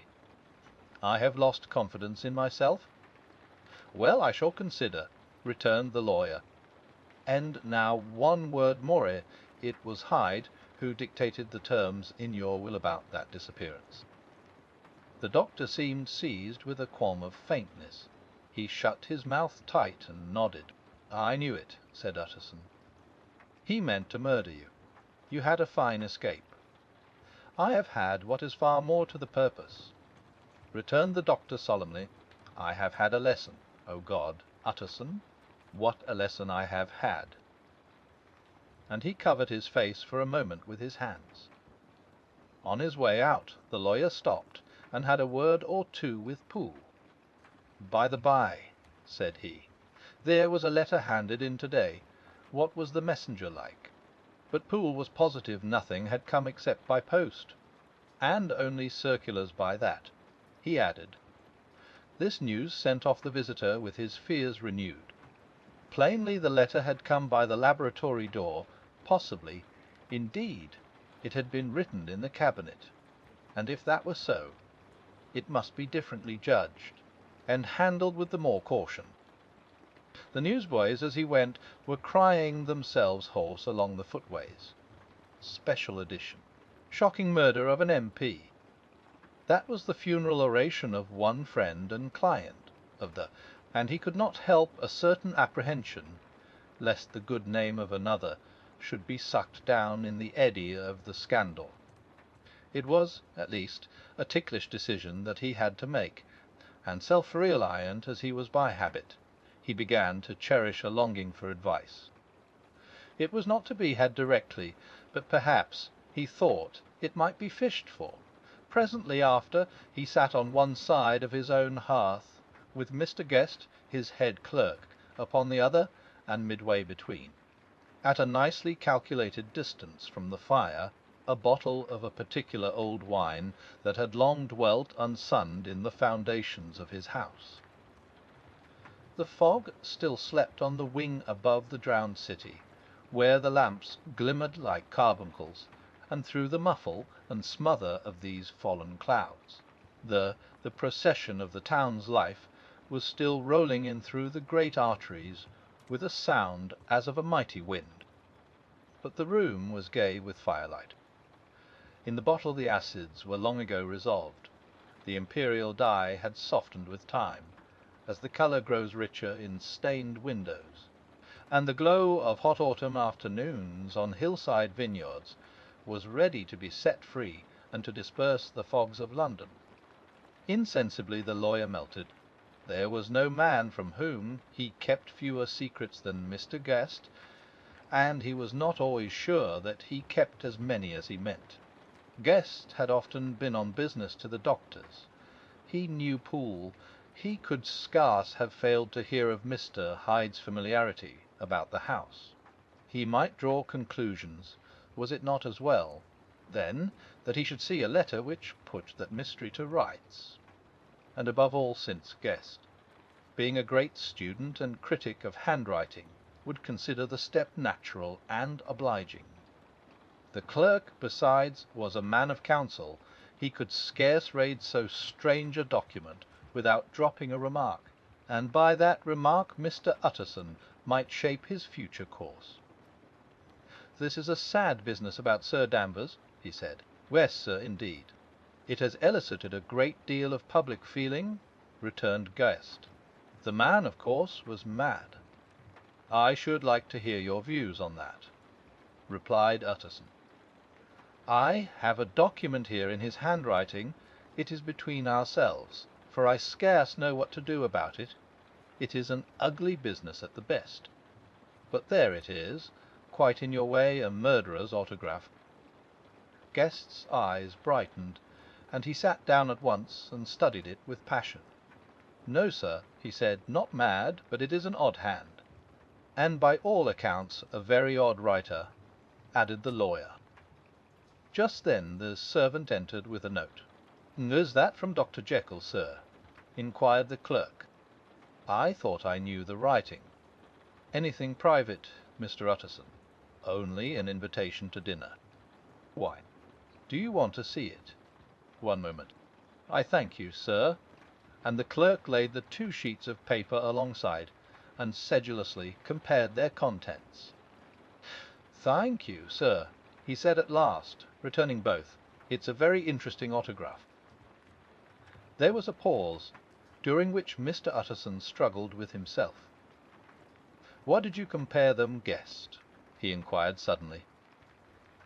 "I have lost confidence in myself?" "Well, I shall consider," returned the lawyer. "And now one word more. It was Hyde who dictated the terms in your will about that disappearance." The doctor seemed seized with a qualm of faintness. He shut his mouth tight and nodded. "I knew it," said Utterson. "He meant to murder you. You had a fine escape." "I have had what is far more to the purpose," returned the doctor solemnly. "I have had a lesson, O God, Utterson, what a lesson I have had!" And he covered his face for a moment with his hands. On his way out, the lawyer stopped and had a word or two with Poole. "By the by," said he, "there was a letter handed in today. What was the messenger like?" But Poole was positive nothing had come except by post, and only circulars by that. He added, "This news sent off the visitor with his fears renewed. Plainly the letter had come by the laboratory door. Possibly, indeed, it had been written in the cabinet, and if that were so, it must be differently judged, and handled with the more caution. The newsboys, as he went, were crying themselves hoarse along the footways. Special edition. Shocking murder of an MP. That was the funeral oration of one friend and client of the, and he could not help a certain apprehension lest the good name of another should be sucked down in the eddy of the scandal. It was, at least, a ticklish decision that he had to make, and self-reliant as he was by habit, he began to cherish a longing for advice. It was not to be had directly, but perhaps, he thought, it might be fished for. Presently after, he sat on one side of his own hearth, with Mr. Guest, his head clerk, upon the other, and midway between. At a nicely calculated distance from the fire, a bottle of a particular old wine that had long dwelt unsunned in the foundations of his house. The fog still slept on the wing above the drowned city, where the lamps glimmered like carbuncles, and through the muffle and smother of these fallen clouds, the procession of the town's life was still rolling in through the great arteries with a sound as of a mighty wind. But the room was gay with firelight. In the bottle the acids were long ago resolved. The imperial dye had softened with time, as the colour grows richer in stained windows, and the glow of hot autumn afternoons on hillside vineyards was ready to be set free and to disperse the fogs of London. Insensibly the lawyer melted. There was no man from whom he kept fewer secrets than Mr. Guest, and he was not always sure that he kept as many as he meant. Guest had often been on business to the doctor's. He knew Poole. He could scarce have failed to hear of Mr. Hyde's familiarity about the house. He might draw conclusions. Was it not as well, then, that he should see a letter which put that mystery to rights? And above all, since Guest, being a great student and critic of handwriting, would consider the step natural and obliging. The clerk, besides, was a man of counsel. He could scarce read so strange a document without dropping a remark, and by that remark Mr. Utterson might shape his future course. "This is a sad business about Sir Danvers," he said. "Yes, sir, indeed." "It has elicited a great deal of public feeling," returned Guest. "The man, of course, was mad." "I should like to hear your views on that," replied Utterson. "I have a document here in his handwriting. It is between ourselves, for I scarce know what to do about it. It is an ugly business at the best. But there it is, quite in your way, a murderer's autograph." Guest's eyes brightened, and he sat down at once and studied it with passion. "No, sir," he said, "not mad, but it is an odd hand." "And by all accounts a very odd writer," added the lawyer. Just then the servant entered with a note. "Is that from Dr. Jekyll, sir?" inquired the clerk. "I thought I knew the writing." "Anything private, Mr. Utterson?" "Only an invitation to dinner." "Why? Do you want to see it?" "One moment." "I thank you, sir." And the clerk laid the 2 sheets of paper alongside, and sedulously compared their contents. "Thank you, sir," he said at last, returning both. "It's a very interesting autograph." There was a pause, during which Mr. Utterson struggled with himself. "What did you compare them, Guest?" he inquired suddenly.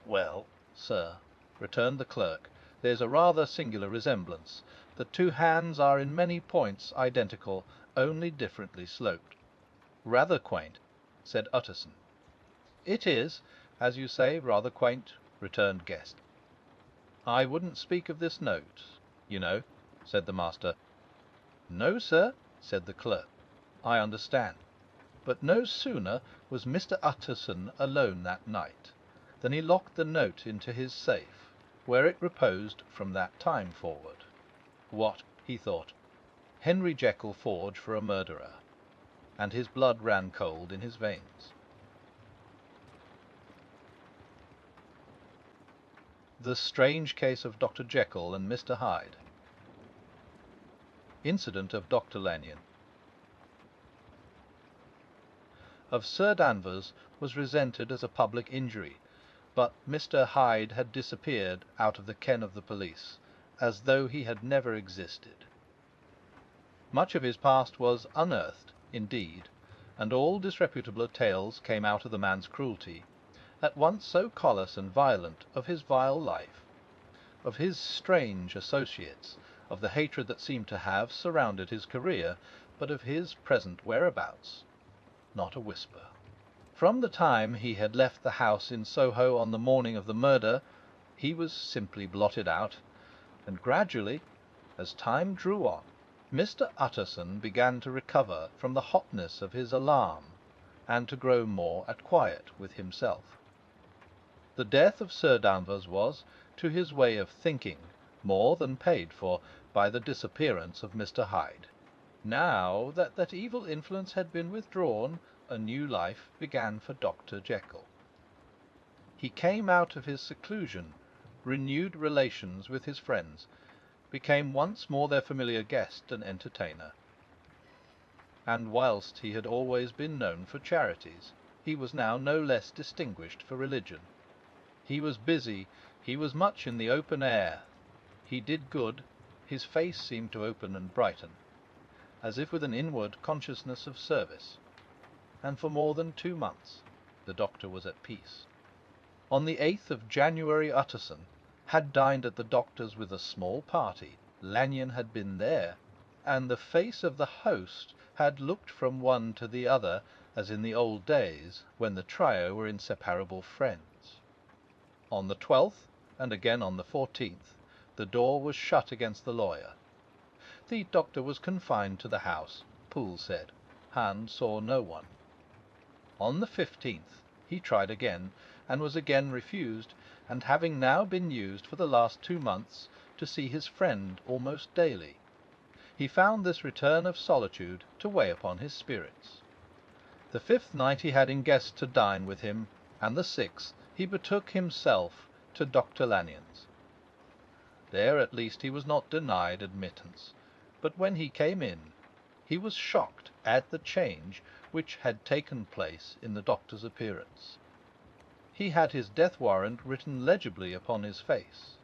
"Well, sir," returned the clerk, "there's a rather singular resemblance. The 2 hands are in many points identical, only differently sloped." "Rather quaint," said Utterson. "It is, as you say, rather quaint," returned Guest. "I wouldn't speak of this note, you know," said the master. "No, sir," said the clerk. "I understand." But no sooner was Mr. Utterson alone that night than he locked the note into his safe, where it reposed from that time forward. What, he thought, Henry Jekyll forge for a murderer? And his blood ran cold in his veins. The strange case of Dr. Jekyll and Mr. Hyde. Incident of Dr. Lanyon. of Sir Danvers was resented as a public injury, but Mr. Hyde had disappeared out of the ken of the police, as though he had never existed. Much of his past was unearthed, indeed, and all disreputable tales came out of the man's cruelty, at once so callous and violent, of his vile life, of his strange associates, of the hatred that seemed to have surrounded his career, but of his present whereabouts, not a whisper. From the time he had left the house in Soho on the morning of the murder, he was simply blotted out, and gradually, as time drew on, Mr. Utterson began to recover from the hotness of his alarm, and to grow more at quiet with himself. The death of Sir Danvers was, to his way of thinking, more than paid for by the disappearance of Mr. Hyde. Now that that evil influence had been withdrawn, a new life began for Dr. Jekyll. He came out of his seclusion, renewed relations with his friends, became once more their familiar guest and entertainer. And whilst he had always been known for charities, he was now no less distinguished for religion. He was busy, he was much in the open air, he did good, his face seemed to open and brighten, as if with an inward consciousness of service. And for more than 2 months the doctor was at peace. On the 8th of January Utterson had dined at the doctor's with a small party. Lanyon had been there, and the face of the host had looked from one to the other as in the old days when the trio were inseparable friends. On the 12th, and again on the 14th, the door was shut against the lawyer. The doctor was confined to the house, Poole said. Hand saw no one. On the 15th he tried again, and was again refused, and having now been used for the last 2 months to see his friend almost daily, he found this return of solitude to weigh upon his spirits. The 5th night he had in guests to dine with him, and the 6th he betook himself to Dr. Lanyon's. There at least he was not denied admittance, but when he came in, he was shocked at the change which had taken place in the doctor's appearance. He had his death warrant written legibly upon his face.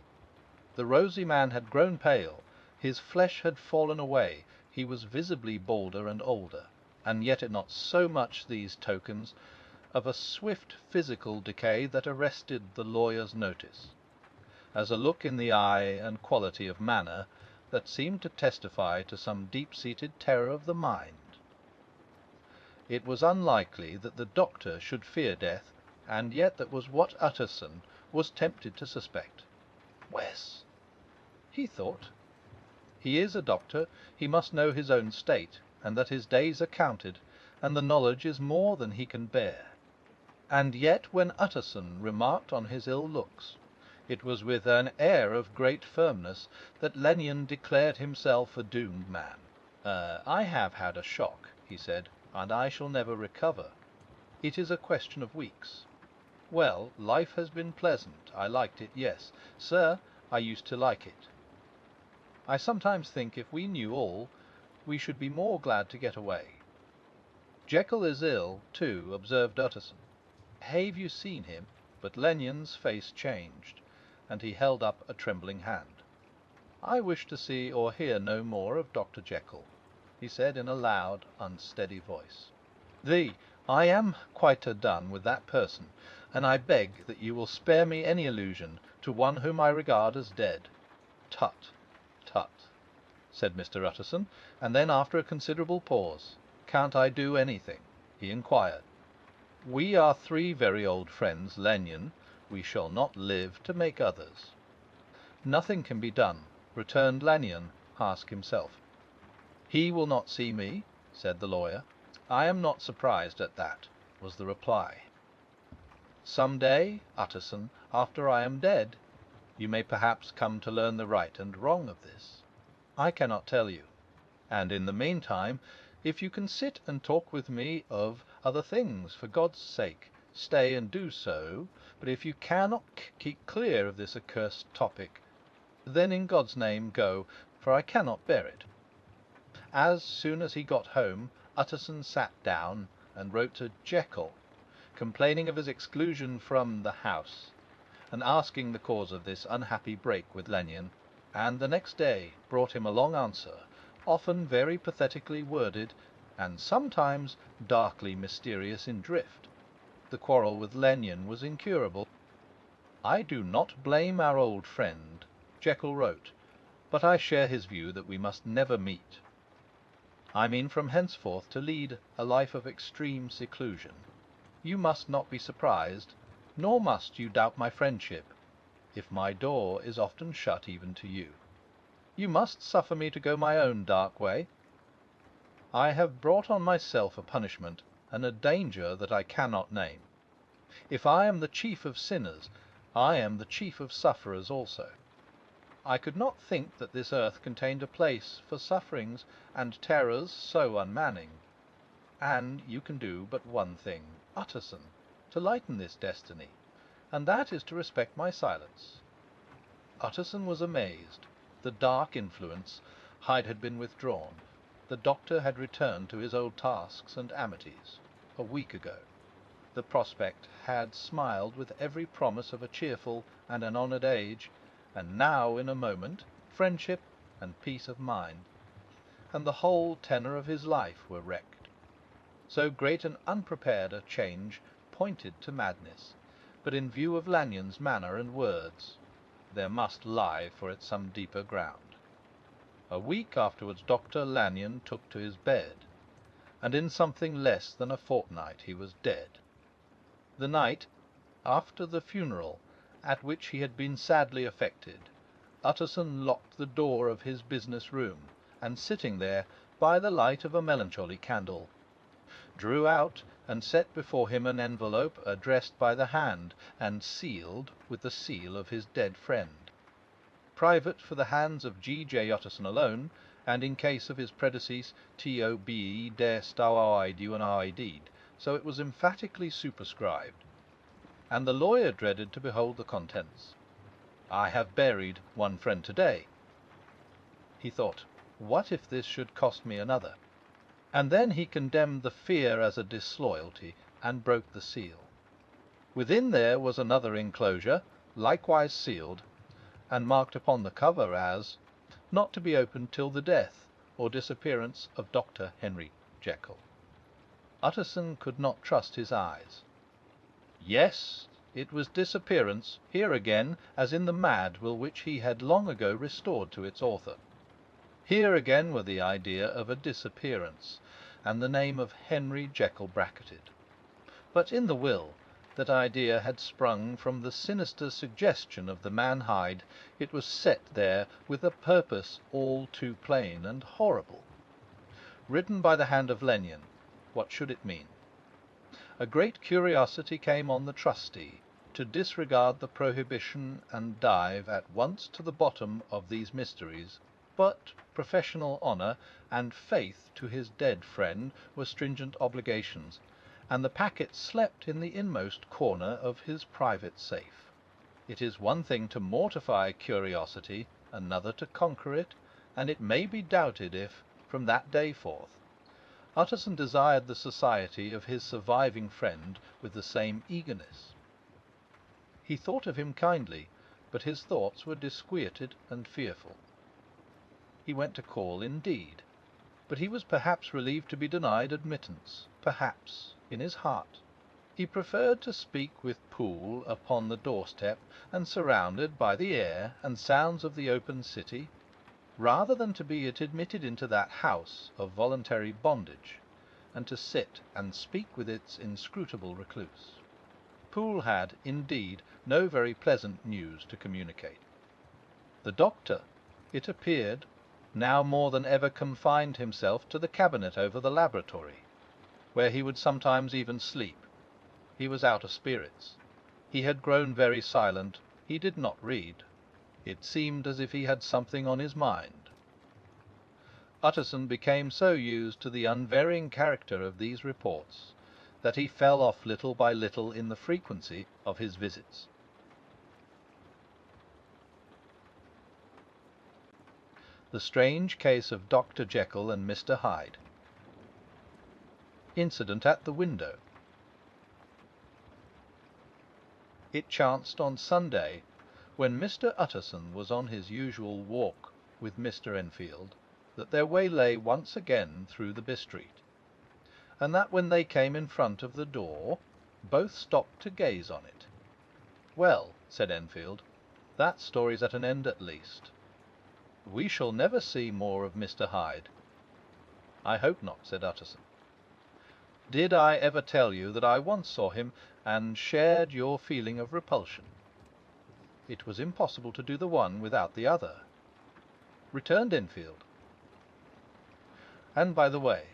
The rosy man had grown pale, his flesh had fallen away, he was visibly balder and older, and yet it not so much these tokens of a swift physical decay that arrested the lawyer's notice, as a look in the eye and quality of manner that seemed to testify to some deep-seated terror of the mind. It was unlikely that the doctor should fear death, and yet that was what Utterson was tempted to suspect. Wes, he thought. He is a doctor, he must know his own state, and that his days are counted, and the knowledge is more than he can bear. And yet when Utterson remarked on his ill looks, it was with an air of great firmness that Lanyon declared himself a doomed man. I have had a shock, he said, and I shall never recover. It is a question of weeks. Well, life has been pleasant. I liked it, yes. Sir, I used to like it. I sometimes think if we knew all, we should be more glad to get away. Jekyll is ill, too, observed Utterson. Have you seen him? But Lanyon's face changed, and he held up a trembling hand. I wish to see or hear no more of Dr. Jekyll, he said in a loud, unsteady voice. I am quite done with that person, and I beg that you will spare me any allusion to one whom I regard as dead. Tut, tut, said Mr. Utterson, and then after a considerable pause, can't I do anything? He inquired. We are 3 very old friends, Lanyon. We shall not live to make others. Nothing can be done, returned Lanyon, ask himself. He will not see me, said the lawyer. I am not surprised at that, was the reply. Some day, Utterson, after I am dead, you may perhaps come to learn the right and wrong of this. I cannot tell you. And in the meantime, if you can sit and talk with me of other things, for God's sake, stay and do so. But if you cannot keep clear of this accursed topic, then in God's name go, for I cannot bear it. As soon as he got home, Utterson sat down and wrote to Jekyll, complaining of his exclusion from the house, and asking the cause of this unhappy break with Lanyon, and the next day brought him a long answer, often very pathetically worded, and sometimes darkly mysterious in drift. The quarrel with Lanyon was incurable. "I do not blame our old friend," Jekyll wrote, "but I share his view that we must never meet. I mean from henceforth to lead a life of extreme seclusion. You must not be surprised, nor must you doubt my friendship, if my door is often shut even to you. You must suffer me to go my own dark way. I have brought on myself a punishment and a danger that I cannot name. If I am the chief of sinners, I am the chief of sufferers also. I could not think that this earth contained a place for sufferings and terrors so unmanning. And you can do but one thing, Utterson, to lighten this destiny, and that is to respect my silence." Utterson was amazed. The dark influence, Hyde had been withdrawn. The doctor had returned to his old tasks and amities a week ago. The prospect had smiled with every promise of a cheerful and an honoured age, and now in a moment friendship and peace of mind, and the whole tenor of his life were wrecked. So great and unprepared a change pointed to madness, but in view of Lanyon's manner and words, there must lie for it some deeper ground. A week afterwards Dr. Lanyon took to his bed, and in something less than a fortnight he was dead. The night after the funeral, at which he had been sadly affected, Utterson locked the door of his business room, and sitting there by the light of a melancholy candle, drew out and set before him an envelope addressed by the hand and sealed with the seal of his dead friend. Private for the hands of G.J. Utterson alone, and in case of his predecease T.O.B.E. der Stauide Unaidid, so it was emphatically superscribed, and the lawyer dreaded to behold the contents. "I have buried one friend today," he thought. "What if this should cost me another?" And then he condemned the fear as a disloyalty, and broke the seal. Within there was another enclosure, likewise sealed, and marked upon the cover as "Not to be opened till the death or disappearance of Dr. Henry Jekyll." Utterson could not trust his eyes. Yes, it was disappearance, here again, as in the mad will which he had long ago restored to its author. Here again were the idea of a disappearance, and the name of Henry Jekyll bracketed. But in the will, that idea had sprung from the sinister suggestion of the man Hyde. It was set there with a purpose all too plain and horrible. Written by the hand of Lanyon, what should it mean? A great curiosity came on the trustee to disregard the prohibition and dive at once to the bottom of these mysteries, but professional honour and faith to his dead friend were stringent obligations, and the packet slept in the inmost corner of his private safe. It is one thing to mortify curiosity, another to conquer it, and it may be doubted if, from that day forth, Utterson desired the society of his surviving friend with the same eagerness. He thought of him kindly, but his thoughts were disquieted and fearful. He went to call indeed, but he was perhaps relieved to be denied admittance, perhaps, in his heart. He preferred to speak with Poole upon the doorstep and surrounded by the air and sounds of the open city, rather than to be admitted into that house of voluntary bondage, and to sit and speak with its inscrutable recluse. Poole had, indeed, no very pleasant news to communicate. The doctor, it appeared, now more than ever confined himself to the cabinet over the laboratory, where he would sometimes even sleep. He was out of spirits. He had grown very silent. He did not read. It seemed as if he had something on his mind. Utterson became so used to the unvarying character of these reports that he fell off little by little in the frequency of his visits. The strange case of Dr. Jekyll and Mr. Hyde. Incident at the window. It chanced on Sunday, when Mr. Utterson was on his usual walk with Mr. Enfield, that their way lay once again through the by-street, and that when they came in front of the door, both stopped to gaze on it. "Well," said Enfield, "that story's at an end at least. We shall never see more of Mr. Hyde." "I hope not," said Utterson. "Did I ever tell you that I once saw him and shared your feeling of repulsion? It was impossible to do the one without the other," returned Enfield. "And by the way,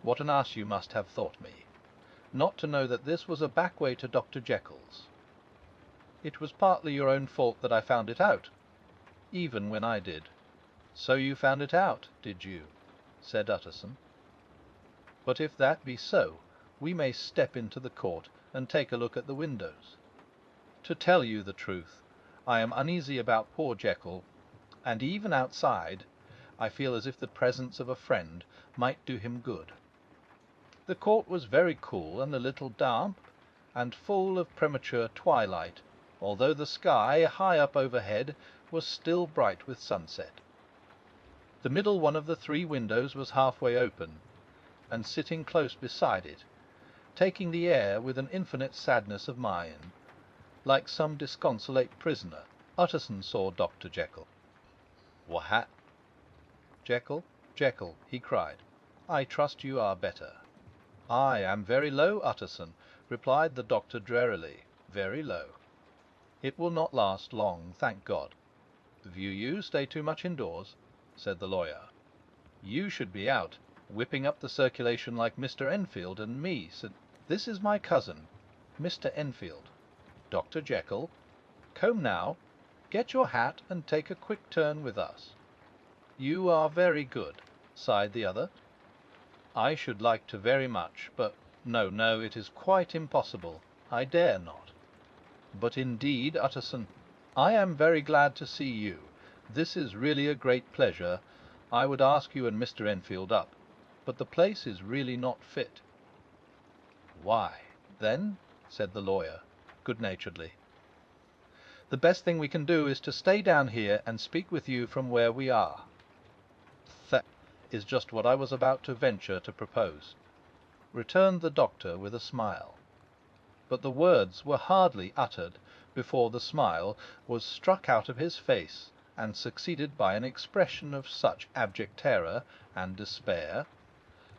what an ass you must have thought me, not to know that this was a back way to Dr. Jekyll's. It was partly your own fault that I found it out, even when I did." "So you found it out, did you?" said Utterson. "But if that be so, we may step into the court and take a look at the windows. To tell you the truth, I am uneasy about poor Jekyll, and even outside I feel as if the presence of a friend might do him good." The court was very cool and a little damp, and full of premature twilight, although the sky high up overhead was still bright with sunset. The middle one of the three windows was halfway open, and sitting close beside it, taking the air with an infinite sadness of mind, like some disconsolate prisoner, Utterson saw Dr. Jekyll. "What? Jekyll, Jekyll," he cried, "I trust you are better." "I am very low, Utterson," replied the doctor drearily, "very low. It will not last long, thank God." "View you stay too much indoors?" said the lawyer. "You should be out, whipping up the circulation like Mr. Enfield and me," said. "This is my cousin, Mr. Enfield. Dr. Jekyll, come now, get your hat and take a quick turn with us." "You are very good," sighed the other. "I should like to very much, but no, it is quite impossible. I dare not. But indeed, Utterson, I am very glad to see you. This is really a great pleasure. I would ask you and Mr. Enfield up, but the place is really not fit." "Why, then," said the lawyer, good-naturedly, "the best thing we can do is to stay down here and speak with you from where we are." "That is just what I was about to venture to propose," returned the doctor with a smile. But the words were hardly uttered before the smile was struck out of his face and succeeded by an expression of such abject terror and despair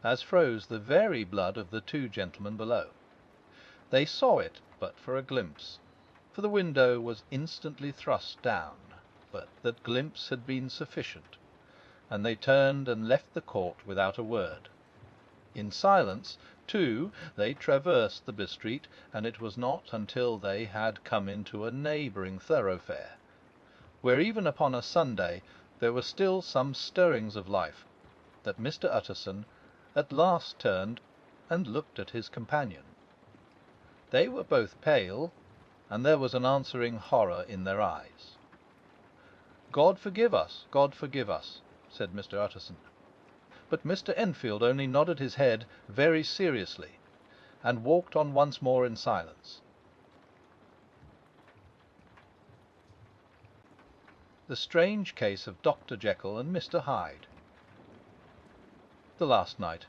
as froze the very blood of the two gentlemen below. They saw it but for a glimpse, for the window was instantly thrust down, but that glimpse had been sufficient, and they turned and left the court without a word. In silence, too, they traversed the by-street, and it was not until they had come into a neighbouring thoroughfare, where even upon a Sunday there were still some stirrings of life, that Mr. Utterson at last turned and looked at his companion. They were both pale, and there was an answering horror in their eyes. "God forgive us, God forgive us," said Mr. Utterson. But Mr. Enfield only nodded his head very seriously, and walked on once more in silence. The strange case of Dr. Jekyll and Mr. Hyde. The last night.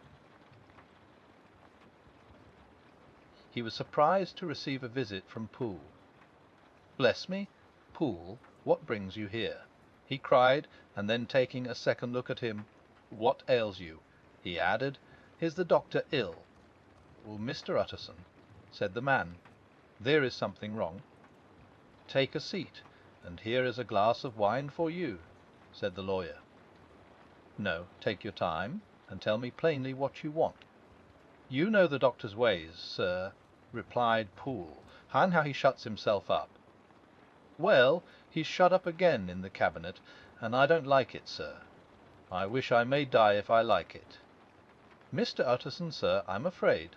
He was surprised to receive a visit from Poole. "Bless me, Poole, what brings you here?" he cried, and then taking a second look at him, "What ails you?" he added. "Is the doctor ill?" "Mr. Utterson," said the man, "there is something wrong." "Take a seat, and here is a glass of wine for you," said the lawyer. "No, take your time, and tell me plainly what you want." "You know the doctor's ways, sir," replied Poole, "and how he shuts himself up." "Well, he's shut up again in the cabinet, and I don't like it, sir. I wish I may die if I like it." "Mr. Utterson, sir, I'm afraid."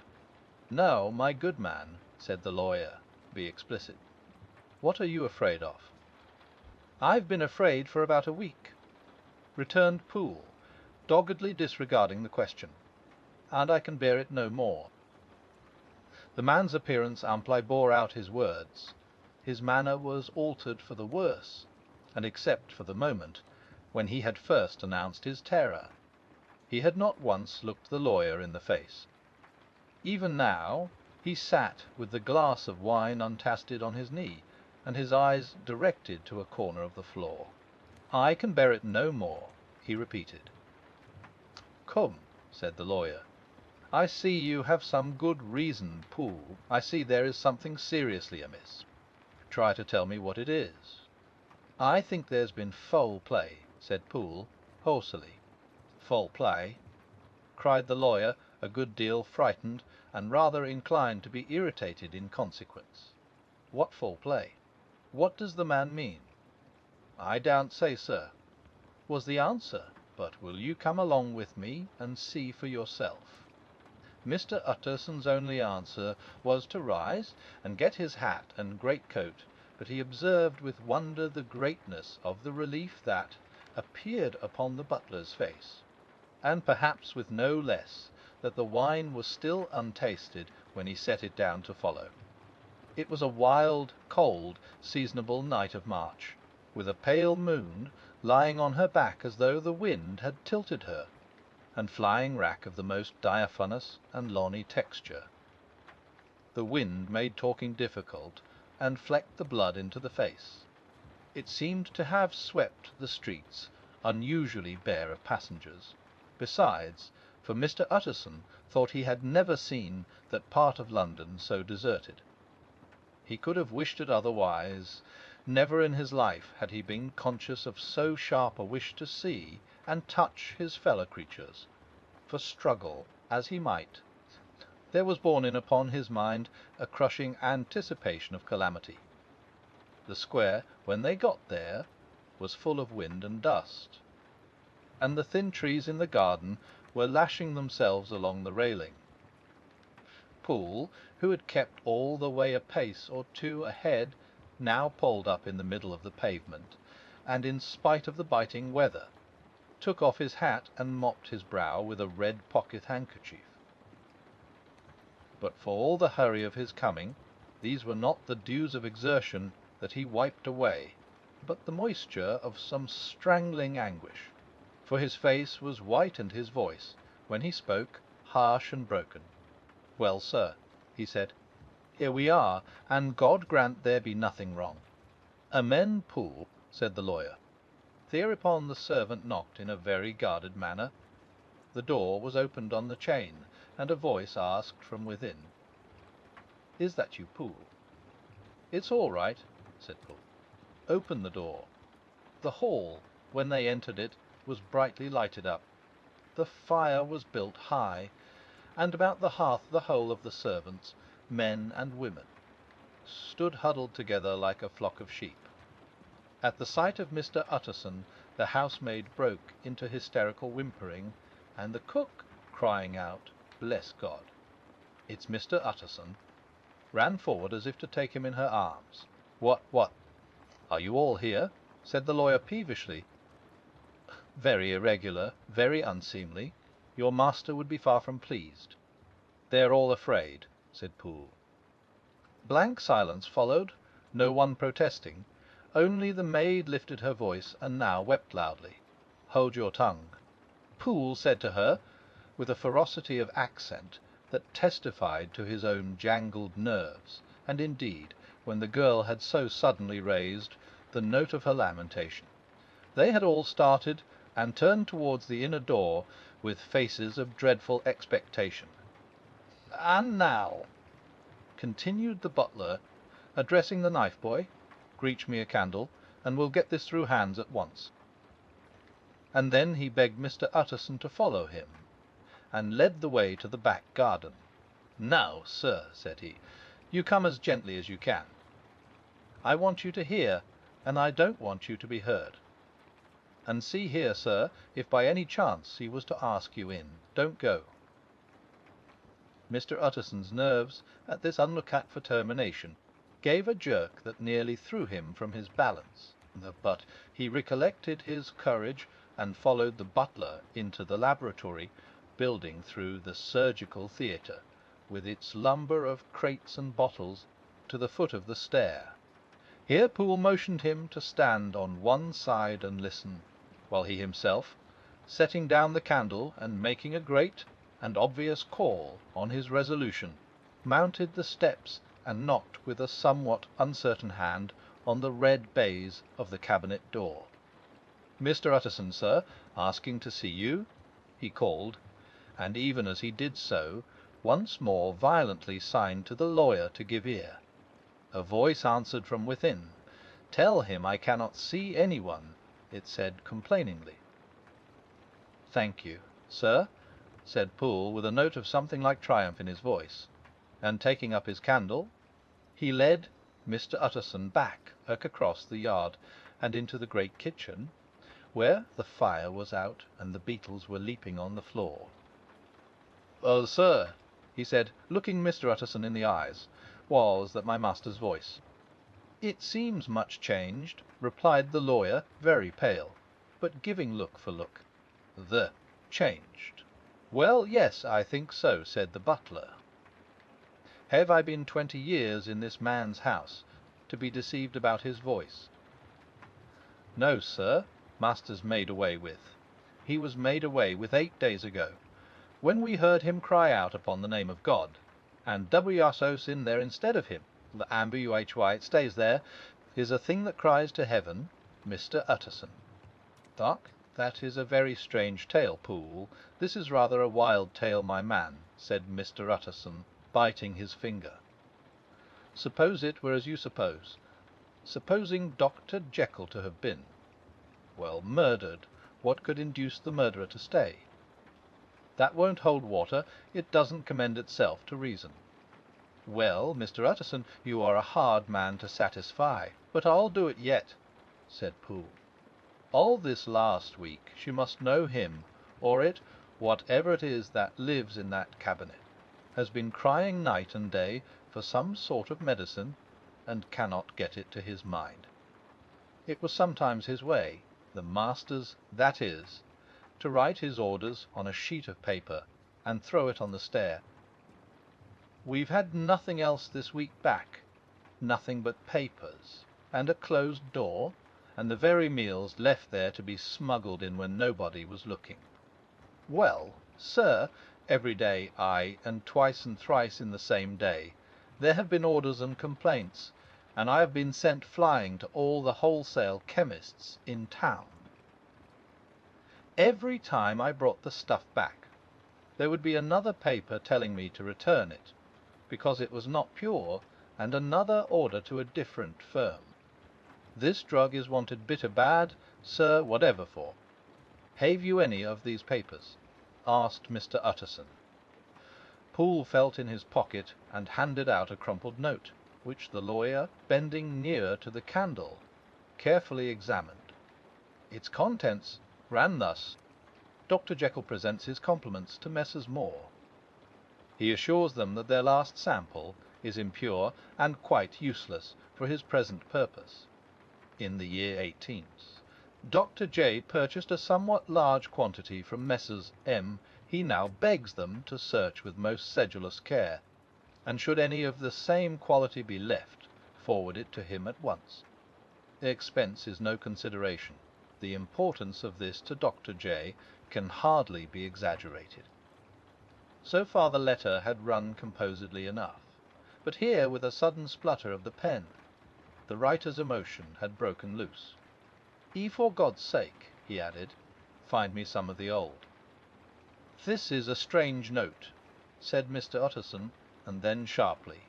"Now, my good man," said the lawyer, "be explicit. What are you afraid of?" "I've been afraid for about a week," returned Poole, doggedly disregarding the question. and I can bear it no more." The man's appearance amply bore out his words. His manner was altered for the worse, and except for the moment, when he had first announced his terror, he had not once looked the lawyer in the face. Even now he sat with the glass of wine untasted on his knee, and his eyes directed to a corner of the floor. "I can bear it no more," he repeated. "Come," said the lawyer, "I see you have some good reason, Poole. I see there is something seriously amiss. Try to tell me what it is." "I think there's been foul play," said Poole, hoarsely. "Foul play!" cried the lawyer, a good deal frightened, and rather inclined to be irritated in consequence. "What foul play? What does the man mean?" "I daren't say, sir," was the answer. "But will you come along with me and see for yourself?" Mr. Utterson's only answer was to rise and get his hat and greatcoat, but he observed with wonder the greatness of the relief that appeared upon the butler's face, and perhaps with no less that the wine was still untasted when he set it down to follow. It was a wild, cold, seasonable night of March, with a pale moon lying on her back as though the wind had tilted her, and flying wrack of the most diaphanous and lawny texture. The wind made talking difficult, and flecked the blood into the face. It seemed to have swept the streets, unusually bare of passengers. Besides, for Mr. Utterson thought he had never seen that part of London so deserted. He could have wished it otherwise. Never in his life had he been conscious of so sharp a wish to see and touch his fellow creatures, for struggle as he might, there was borne in upon his mind a crushing anticipation of calamity. The square, when they got there, was full of wind and dust, and the thin trees in the garden were lashing themselves along the railing. Poole, who had kept all the way a pace or two ahead, now pulled up in the middle of the pavement, and, in spite of the biting weather, took off his hat and mopped his brow with a red pocket-handkerchief. But for all the hurry of his coming, these were not the dews of exertion that he wiped away, but the moisture of some strangling anguish. For his face was white and his voice, when he spoke, harsh and broken. "Well, sir," he said, "here we are, and God grant there be nothing wrong." "Amen, Poole," said the lawyer. Thereupon the servant knocked in a very guarded manner. The door was opened on the chain, and a voice asked from within, "Is that you, Poole?" "It's all right," said Poole. "Open the door." The hall, when they entered it, was brightly lighted up. The fire was built high, and about the hearth the whole of the servants, men and women, stood huddled together like a flock of sheep. At the sight of Mr. Utterson, the housemaid broke into hysterical whimpering, and the cook, crying out, "Bless God, it's Mr. Utterson," ran forward as if to take him in her arms. What, are you all here?" said the lawyer peevishly. "Very irregular, very unseemly. Your master would be far from pleased." "They're all afraid," said Poole. Blank silence followed, no one protesting. Only the maid lifted her voice, and now wept loudly. "Hold your tongue," Poole said to her, with a ferocity of accent that testified to his own jangled nerves, and indeed, when the girl had so suddenly raised the note of her lamentation, they had all started and turned towards the inner door with faces of dreadful expectation. "And now," continued the butler, addressing the knife boy, "reach me a candle, and we'll get this through hands at once." And then he begged Mr. Utterson to follow him, and led the way to the back garden. "Now, sir," said he, "you come as gently as you can. I want you to hear, and I don't want you to be heard. And see here, sir, if by any chance he was to ask you in, don't go." Mr. Utterson's nerves, at this unlooked-for termination, gave a jerk that nearly threw him from his balance, but he recollected his courage and followed the butler into the laboratory, building through the surgical theatre, with its lumber of crates and bottles, to the foot of the stair. Here Poole motioned him to stand on one side and listen, while he himself, setting down the candle and making a great and obvious call on his resolution, mounted the steps and knocked with a somewhat uncertain hand on the red baize of the cabinet door. "Mr. Utterson, sir, asking to see you," he called, and even as he did so, once more violently signed to the lawyer to give ear. A voice answered from within. "Tell him I cannot see anyone," it said complainingly. "Thank you, sir," said Poole, with a note of something like triumph in his voice, and taking up his candle, he led Mr. Utterson back across the yard and into the great kitchen, where the fire was out and the beetles were leaping on the floor. "Sir," he said, looking Mr. Utterson in the eyes, was that my master's voice. "It seems much changed," replied the lawyer, very pale, but giving look for look. "The changed? Well, yes, I think so," said the butler. "Have I been 20 years in this man's house to be deceived about his voice?" "No, sir, master's made away with. He was made away with 8 days ago, when we heard him cry out upon the name of God, and WSOS in there instead of him. The ambuhy, it stays there, is a thing that cries to heaven, Mr. Utterson." "Doc, that is a very strange tale, Poole. This is rather a wild tale, my man," said Mr. Utterson, biting his finger. "Suppose it were as you suppose. Supposing Dr. Jekyll to have been, well, murdered, what could induce the murderer to stay? That won't hold water. It doesn't commend itself to reason." "Well, Mr. Utterson, you are a hard man to satisfy, but I'll do it yet," said Poole. "All this last week she must know him, or it, whatever it is that lives in that cabinet, has been crying night and day for some sort of medicine, and cannot get it to his mind. It was sometimes his way, the master's that is, to write his orders on a sheet of paper and throw it on the stair. We've had nothing else this week back, nothing but papers, and a closed door, and the very meals left there to be smuggled in when nobody was looking. Well, sir, every day, aye, and twice and thrice in the same day, there have been orders and complaints, and I have been sent flying to all the wholesale chemists in town. Every time I brought the stuff back, there would be another paper telling me to return it, because it was not pure, and another order to a different firm. This drug is wanted bitter bad, sir, whatever for. Have you any of these papers?" asked Mr. Utterson. Poole felt in his pocket and handed out a crumpled note, which the lawyer, bending nearer to the candle, carefully examined. Its contents ran thus: "Dr. Jekyll presents his compliments to Messrs. Moore. He assures them that their last sample is impure and quite useless for his present purpose. In the year 18, Dr. J. purchased a somewhat large quantity from Messrs. M. He now begs them to search with most sedulous care, and should any of the same quality be left, forward it to him at once. Expense is no consideration. The importance of this to Dr. J. can hardly be exaggerated." So far the letter had run composedly enough, but here, with a sudden splutter of the pen, the writer's emotion had broken loose. "For God's sake," he added, "find me some of the old." "This is a strange note," said Mr. Utterson, and then sharply,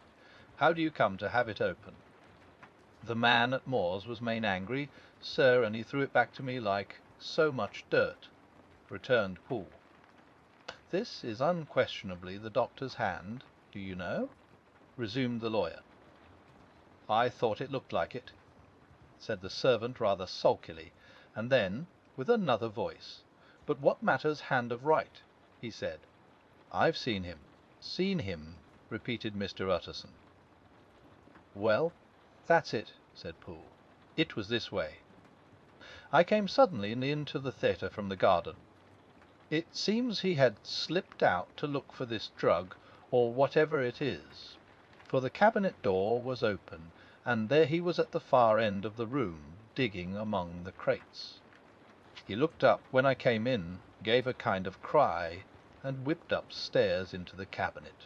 "How do you come to have it open?" "The man at Moore's was main angry, sir, and he threw it back to me like so much dirt," returned Poole. "This is unquestionably the doctor's hand, do you know?" resumed the lawyer. "I thought it looked like it," said the servant rather sulkily, and then, with another voice, "But what matters hand of right?" he said. "I've seen him." "Seen him," repeated Mr. Utterson. "Well, that's it," said Poole. "It was this way. I came suddenly into the theatre from the garden. It seems he had slipped out to look for this drug, or whatever it is, for the cabinet door was open, and there he was at the far end of the room, digging among the crates. He looked up when I came in, gave a kind of cry, and whipped upstairs into the cabinet.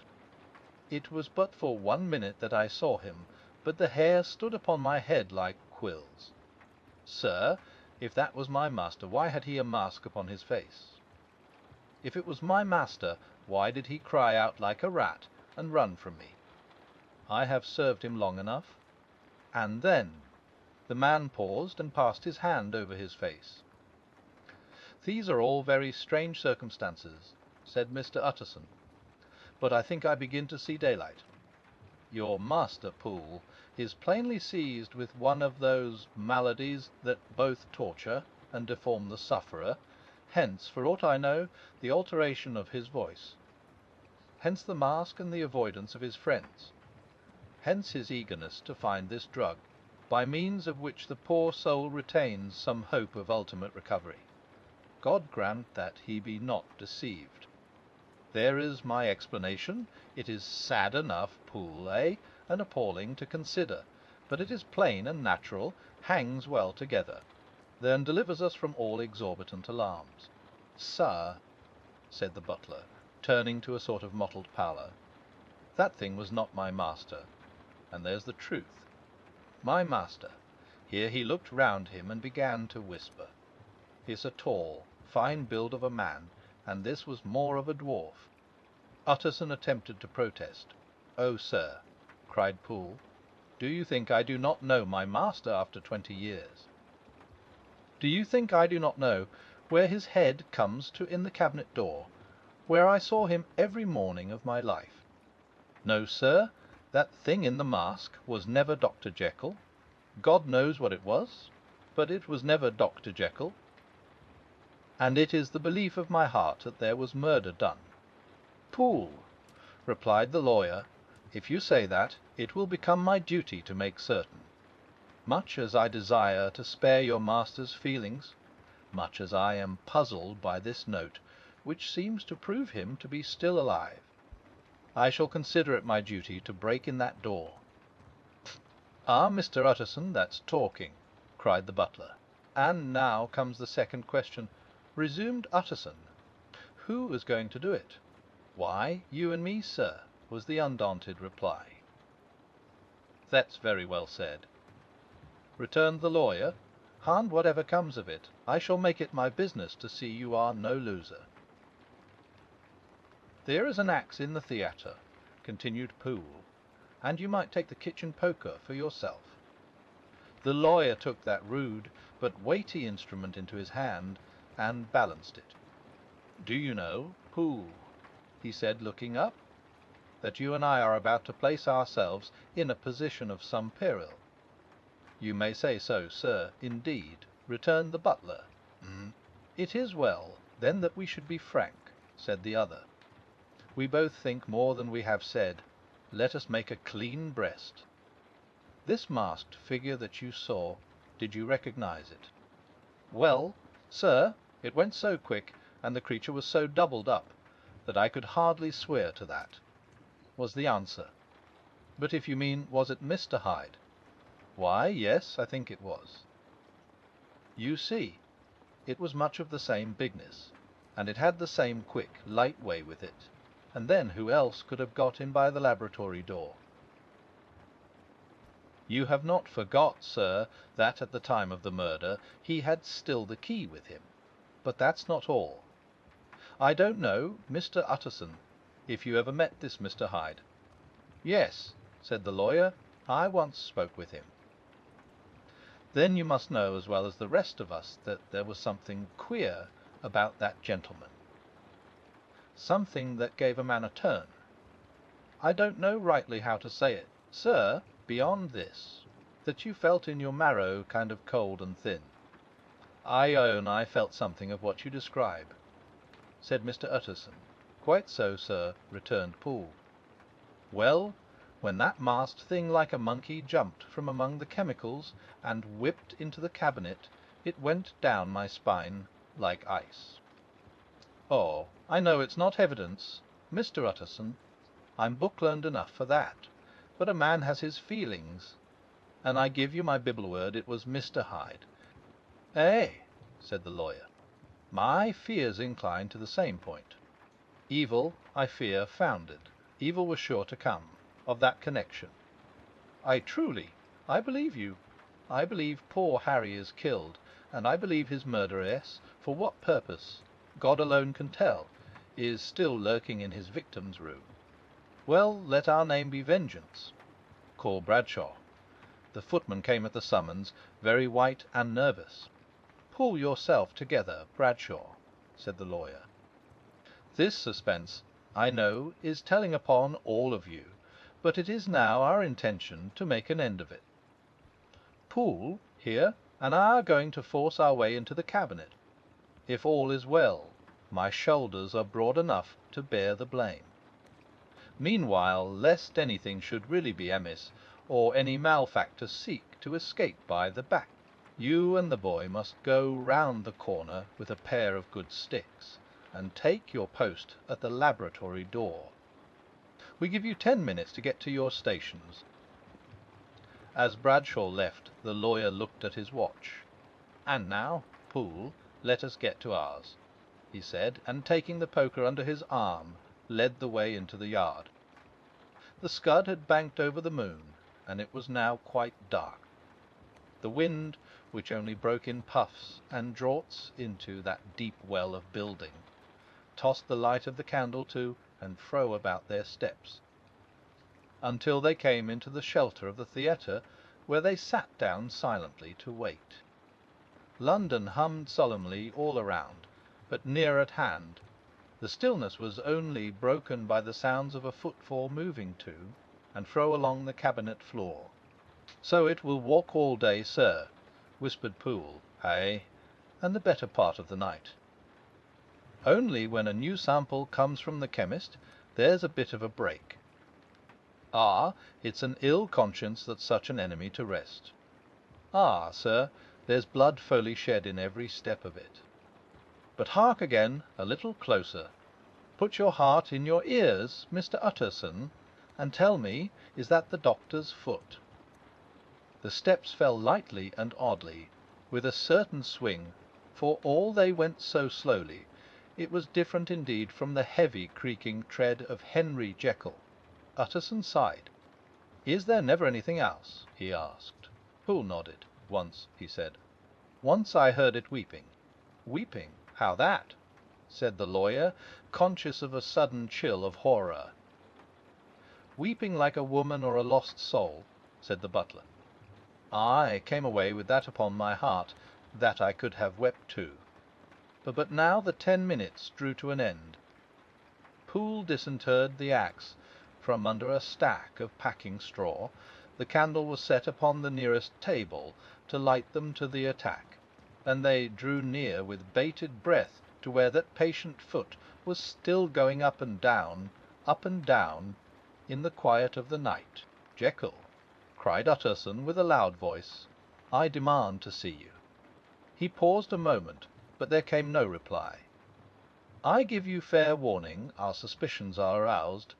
It was but for 1 minute that I saw him, but the hair stood upon my head like quills. Sir, if that was my master, why had he a mask upon his face? If it was my master, why did he cry out like a rat and run from me? I have served him long enough. And then the man paused and passed his hand over his face. These are all very strange circumstances, said Mr. Utterson, but I think I begin to see daylight. Your master, Poole, is plainly seized with one of those maladies that both torture and deform the sufferer. Hence, for aught I know, the alteration of his voice. Hence the mask and the avoidance of his friends. Hence his eagerness to find this drug, by means of which the poor soul retains some hope of ultimate recovery. God grant that he be not deceived. There is my explanation. It is sad enough, Poole, and appalling to consider, but it is plain and natural, hangs well together, then delivers us from all exorbitant alarms. Sir, said the butler, turning to a sort of mottled pallor, that thing was not my master, and there's the truth. My master, here he looked round him and began to whisper, is a tall, fine build of a man, and this was more of a dwarf. Utterson attempted to protest. Oh, sir, cried Poole, do you think I do not know my master after 20 years? Do you think I do not know where his head comes to in the cabinet door, where I saw him every morning of my life? No, sir, that thing in the mask was never Dr. Jekyll. God knows what it was, but it was never Dr. Jekyll. And it is the belief of my heart that there was murder done. Poole, replied the lawyer, if you say that, it will become my duty to make certain. Much as I desire to spare your master's feelings, much as I am puzzled by this note, which seems to prove him to be still alive, I shall consider it my duty to break in that door. Ah, Mr. Utterson, that's talking, cried the butler. And now comes the second question, resumed Utterson. Who is going to do it? Why, you and me, sir, was the undaunted reply. That's very well said, returned the lawyer. And whatever comes of it, I shall make it my business to see you are no loser. There is an axe in the theatre, continued Poole, and you might take the kitchen poker for yourself. The lawyer took that rude but weighty instrument into his hand and balanced it. Do you know, Poole, he said, looking up, that you and I are about to place ourselves in a position of some peril? You may say so, sir, indeed, returned the butler. It is well, then, that we should be frank, said the other. We both think more than we have said. Let us make a clean breast. This masked figure that you saw, did you recognize it? Well, sir, it went so quick, and the creature was so doubled up, that I could hardly swear to that, was the answer. But if you mean, was it Mr. Hyde? Why, yes, I think it was. You see, it was much of the same bigness, and it had the same quick, light way with it. And then who else could have got in by the laboratory door? You have not forgot, sir, that at the time of the murder he had still the key with him. But that's not all. I don't know, Mr. Utterson, if you ever met this Mr. Hyde. Yes, said the lawyer, I once spoke with him. Then you must know as well as the rest of us that there was something queer about that gentleman. Something that gave a man a turn. I don't know rightly how to say it, sir, beyond this, that you felt in your marrow kind of cold and thin. I own I felt something of what you describe, said Mr. Utterson. Quite so, sir, returned Poole. Well, when that masked thing like a monkey jumped from among the chemicals and whipped into the cabinet, it went down my spine like ice. "Oh, I know it's not evidence, Mr. Utterson. I'm book-learned enough for that. But a man has his feelings, and I give you my Bible word it was Mr. Hyde." "Eh?" said the lawyer. "My fears incline to the same point. Evil, I fear, founded. Evil was sure to come, of that connection. I believe you. I believe poor Harry is killed, and I believe his murderess, for what purpose, God alone can tell, is still lurking in his victim's room. Well, let our name be Vengeance. Call Bradshaw." The footman came at the summons, very white and nervous. "Pull yourself together, Bradshaw," said the lawyer. "This suspense, I know, is telling upon all of you, but it is now our intention to make an end of it. Poole, here, and I are going to force our way into the cabinet. If all is well, my shoulders are broad enough to bear the blame. Meanwhile, lest anything should really be amiss, or any malefactor seek to escape by the back, you and the boy must go round the corner with a pair of good sticks, and take your post at the laboratory door. We give you 10 minutes to get to your stations." As Bradshaw left, the lawyer looked at his watch. "And now, Poole, let us get to ours," he said, and taking the poker under his arm, led the way into the yard. The scud had banked over the moon, and it was now quite dark. The wind, which only broke in puffs and draughts into that deep well of building, tossed the light of the candle to and fro about their steps, until they came into the shelter of the theatre, where they sat down silently to wait. London hummed solemnly all around, but near at hand the stillness was only broken by the sounds of a footfall moving to and fro along the cabinet floor. "So it will walk all day, sir," whispered Poole. "Ay, and the better part of the night. Only when a new sample comes from the chemist, there's a bit of a break. Ah, it's an ill conscience that's such an enemy to rest. Ah, sir, there's blood folly shed in every step of it. But hark again, a little closer. Put your heart in your ears, Mr. Utterson, and tell me, is that the doctor's foot?" The steps fell lightly and oddly, with a certain swing, for all they went so slowly. It was different indeed from the heavy creaking tread of Henry Jekyll. Utterson sighed. "Is there never anything else?" he asked. Poole nodded. "Once," he said. "Once I heard it weeping." "Weeping? How that?" said the lawyer, conscious of a sudden chill of horror. "Weeping like a woman or a lost soul," said the butler. "I came away with that upon my heart, that I could have wept too. But now the 10 minutes drew to an end." Poole disinterred the axe from under a stack of packing straw. The candle was set upon the nearest table to light them to the attack, and they drew near with bated breath to where that patient foot was still going up and down, in the quiet of the night. "Jekyll," cried Utterson with a loud voice, "I demand to see you." He paused a moment, but there came no reply. "I give you fair warning, our suspicions are aroused,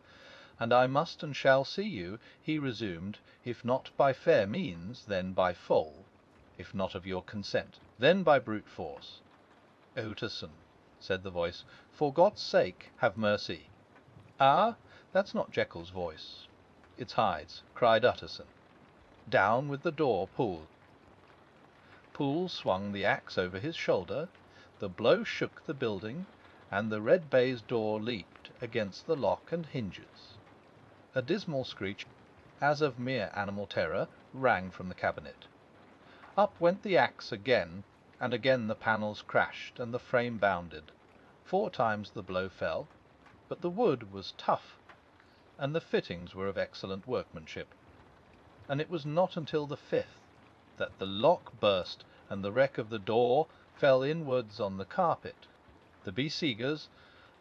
and I must and shall see you," he resumed, "if not by fair means, then by foul; if not of your consent, then by brute force." "Utterson," said the voice, "for God's sake, have mercy." "Ah, that's not Jekyll's voice, it's Hyde's," cried Utterson. "Down with the door, Poole." Poole swung the axe over his shoulder, the blow shook the building, and the red baize door leaped against the lock and hinges. A dismal screech, as of mere animal terror, rang from the cabinet. Up went the axe again, and again the panels crashed and the frame bounded. 4 times the blow fell, but the wood was tough, and the fittings were of excellent workmanship. And it was not until the 5th that the lock burst and the wreck of the door fell inwards on the carpet. The besiegers,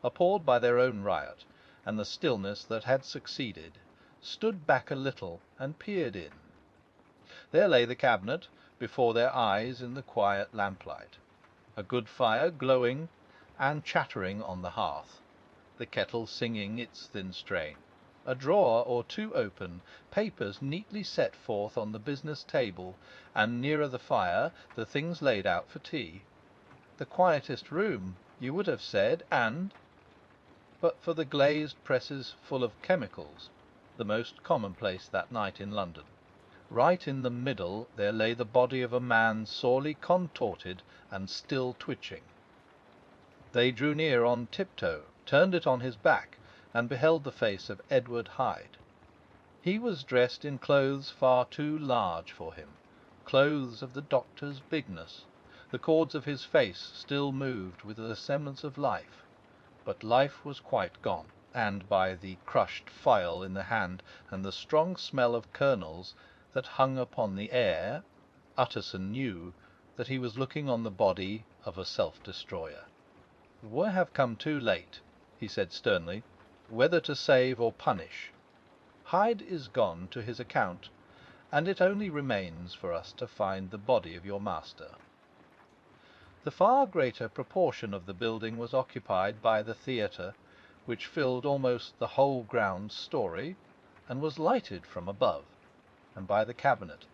appalled by their own riot and the stillness that had succeeded, stood back a little and peered in. There lay the cabinet before their eyes in the quiet lamplight, a good fire glowing, and chattering on the hearth, the kettle singing its thin strain, a drawer or two open, papers neatly set forth on the business table, and nearer the fire the things laid out for tea. The quietest room, you would have said, and, but for the glazed presses full of chemicals, the most commonplace that night in London. Right in the middle there lay the body of a man sorely contorted and still twitching. They drew near on tiptoe, turned it on his back, and beheld the face of Edward Hyde. He was dressed in clothes far too large for him, clothes of the doctor's bigness. The chords of his face still moved with a semblance of life, but life was quite gone, and by the crushed phial in the hand and the strong smell of kernels that hung upon the air, Utterson knew that he was looking on the body of a self-destroyer. "We have come too late," he said sternly, "whether to save or punish. Hyde is gone to his account, and it only remains for us to find the body of your master." The far greater proportion of the building was occupied by the theatre, which filled almost the whole ground story, and was lighted from above, and by the cabinet,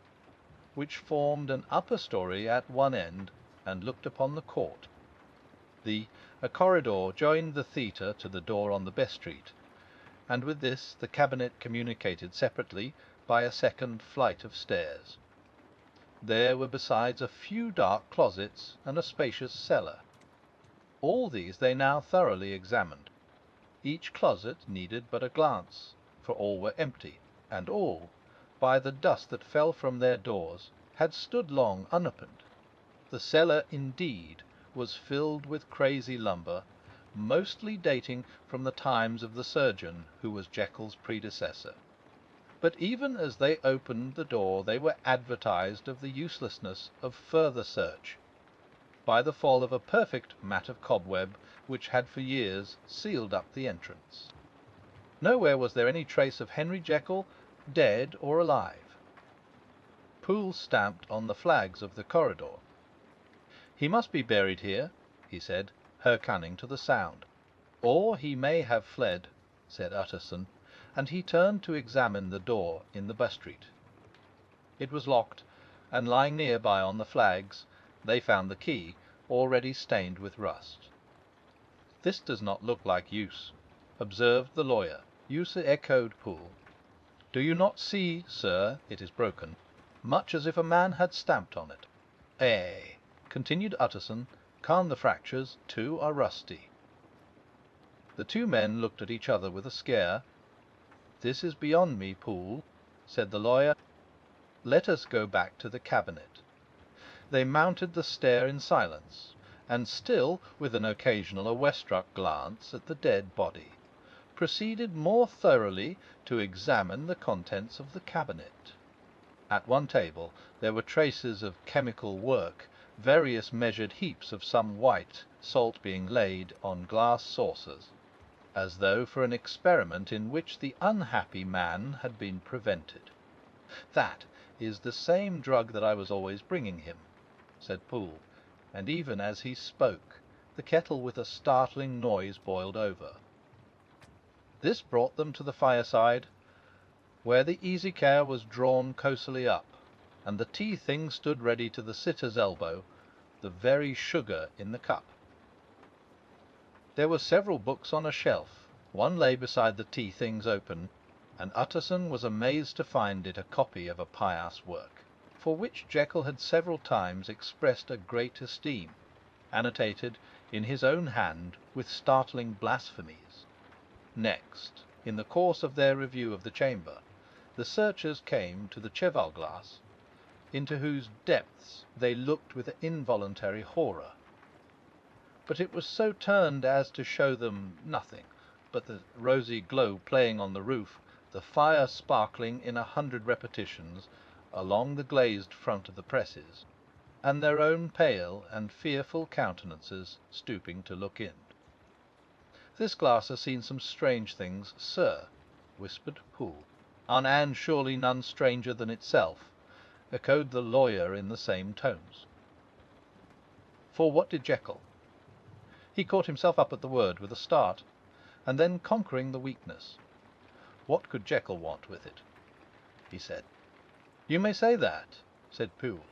which formed an upper story at one end and looked upon the court. A corridor joined the theatre to the door on the best street, and with this the cabinet communicated separately by a second flight of stairs. There were besides a few dark closets and a spacious cellar. All these they now thoroughly examined. Each closet needed but a glance, for all were empty, and all, by the dust that fell from their doors, had stood long unopened. The cellar, indeed, was filled with crazy lumber, mostly dating from the times of the surgeon who was Jekyll's predecessor. But even as they opened the door they were advertised of the uselessness of further search by the fall of a perfect mat of cobweb which had for years sealed up the entrance. Nowhere was there any trace of Henry Jekyll, dead or alive. Poole stamped on the flags of the corridor. "He must be buried here," he said, hearkening to the sound. "Or he may have fled," said Utterson, and he turned to examine the door in the bus-street. It was locked, and lying near by on the flags they found the key, already stained with rust. "This does not look like use," observed the lawyer. "Use," echoed Poole. "Do you not see, sir, it is broken, much as if a man had stamped on it? Ay," continued Utterson, "calm the fractures, too, are rusty." The two men looked at each other with a scare. "This is beyond me, Poole," said the lawyer. "Let us go back to the cabinet." They mounted the stair in silence, and still with an occasional awestruck glance at the dead body, proceeded more thoroughly to examine the contents of the cabinet. At one table there were traces of chemical work, various measured heaps of some white salt being laid on glass saucers, as though for an experiment in which the unhappy man had been prevented. "That is the same drug that I was always bringing him," said Poole, and even as he spoke the kettle with a startling noise boiled over. This brought them to the fireside, where the easy-chair was drawn cosily up, and the tea-thing stood ready to the sitter's elbow, the very sugar in the cup. There were several books on a shelf. One lay beside the tea-things open, and Utterson was amazed to find it a copy of a pious work, for which Jekyll had several times expressed a great esteem, annotated in his own hand with startling blasphemies. Next, in the course of their review of the chamber, the searchers came to the cheval glass, into whose depths they looked with involuntary horror. But it was so turned as to show them nothing but the rosy glow playing on the roof, the fire sparkling in 100 repetitions along the glazed front of the presses, and their own pale and fearful countenances stooping to look in. "This glass has seen some strange things, sir," whispered Poole. "And surely none stranger than itself," echoed the lawyer in the same tones. For what did Jekyll? He caught himself up at the word with a start, and then conquering the weakness. What could Jekyll want with it? He said. You may say that, said Poole.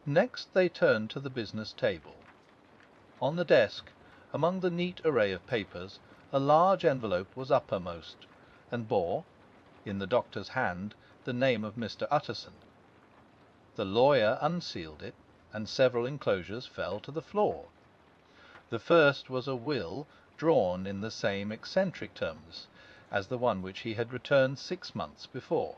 Next they turned to the business table. On the desk, among the neat array of papers, a large envelope was uppermost, and bore, in the doctor's hand, the name of Mr. Utterson. The lawyer unsealed it, and several enclosures fell to the floor. The first was a will drawn in the same eccentric terms as the one which he had returned 6 months before,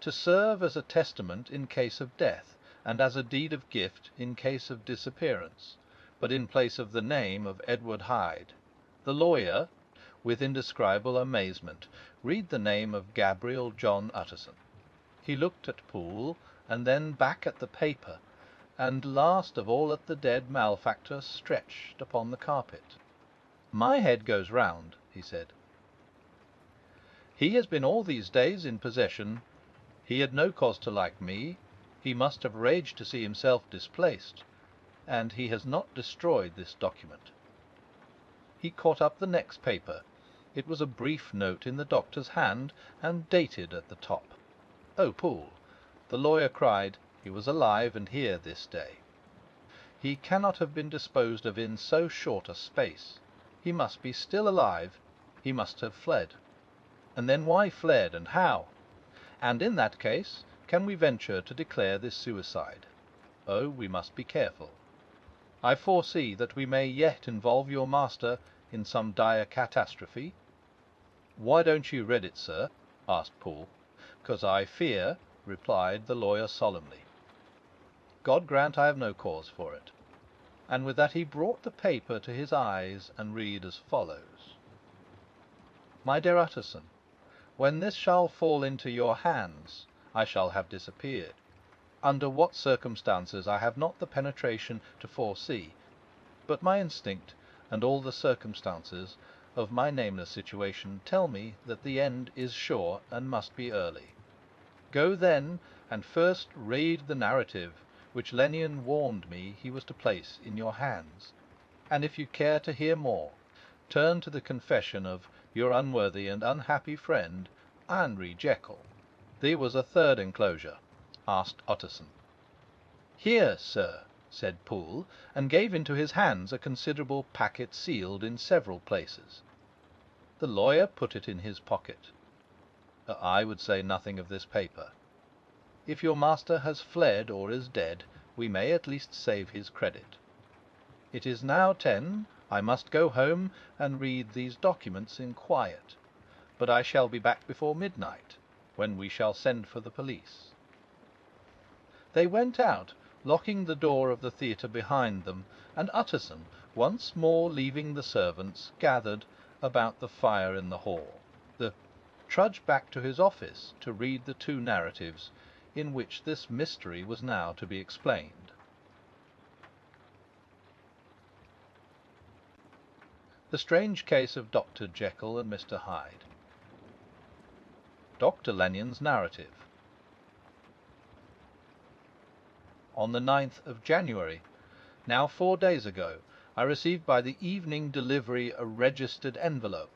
to serve as a testament in case of death, and as a deed of gift in case of disappearance, but in place of the name of Edward Hyde. The lawyer, with indescribable amazement, read the name of Gabriel John Utterson. He looked at Poole, and then back at the paper, and last of all at the dead malefactor stretched upon the carpet. My head goes round, he said. He has been all these days in possession. He had no cause to like me. He must have raged to see himself displaced, and he has not destroyed this document. He caught up the next paper. It was a brief note in the doctor's hand, and dated at the top. Oh, Poole, the lawyer cried, he was alive and here this day. He cannot have been disposed of in so short a space. He must be still alive. He must have fled. And then why fled, and how? And in that case, can we venture to declare this suicide? Oh, we must be careful. I foresee that we may yet involve your master in some dire catastrophe. Why don't you read it, sir? Asked Poole. 'Cause I fear, replied the lawyer solemnly. God grant I have no cause for it. And with that he brought the paper to his eyes, and read as follows. My dear Utterson, when this shall fall into your hands, I shall have disappeared. Under what circumstances I have not the penetration to foresee, but my instinct, and all the circumstances of my nameless situation, tell me that the end is sure and must be early. Go then, and first read the narrative which Lennion warned me he was to place in your hands, and if you care to hear more, turn to the confession of your unworthy and unhappy friend, Henry Jekyll. There was a third enclosure, asked Utterson. Here, sir, said Poole, and gave into his hands a considerable packet sealed in several places. The lawyer put it in his pocket. I would say nothing of this paper. If your master has fled or is dead, we may at least save his credit. It is now 10. I must go home and read these documents in quiet, but I shall be back before midnight, when we shall send for the police. They went out, locking the door of the theatre behind them, and Utterson, once more leaving the servants gathered about the fire in the hall, trudged back to his office to read the 2 narratives in which this mystery was now to be explained. The strange case of Dr. Jekyll and Mr. Hyde. Dr. Lennion's narrative. On the 9th of January, now 4 days ago, I received by the evening delivery a registered envelope,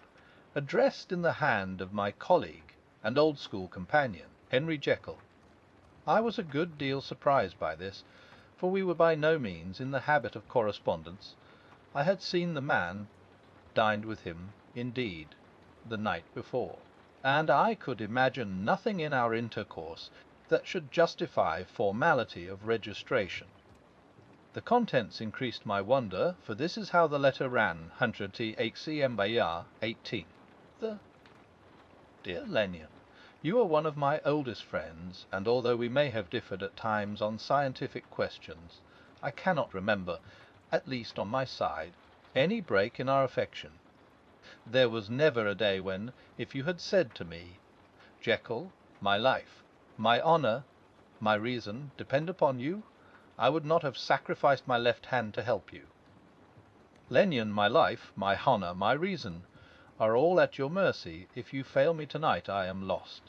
addressed in the hand of my colleague and old school companion, Henry Jekyll. I was a good deal surprised by this, for we were by no means in the habit of correspondence. I had seen the man, dined with him, indeed, the night before, and I could imagine nothing in our intercourse that should justify formality of registration. The contents increased my wonder, for this is how the letter ran: 100 HCM 18. Dear Lennion, you are one of my oldest friends, and although we may have differed at times on scientific questions, I cannot remember, at least on my side, any break in our affection. There was never a day when, if you had said to me, Jekyll, my life, my honour, my reason depend upon you, I would not have sacrificed my left hand to help you. Lennion, my life, my honour, my reason, are all at your mercy. If you fail me tonight, I am lost.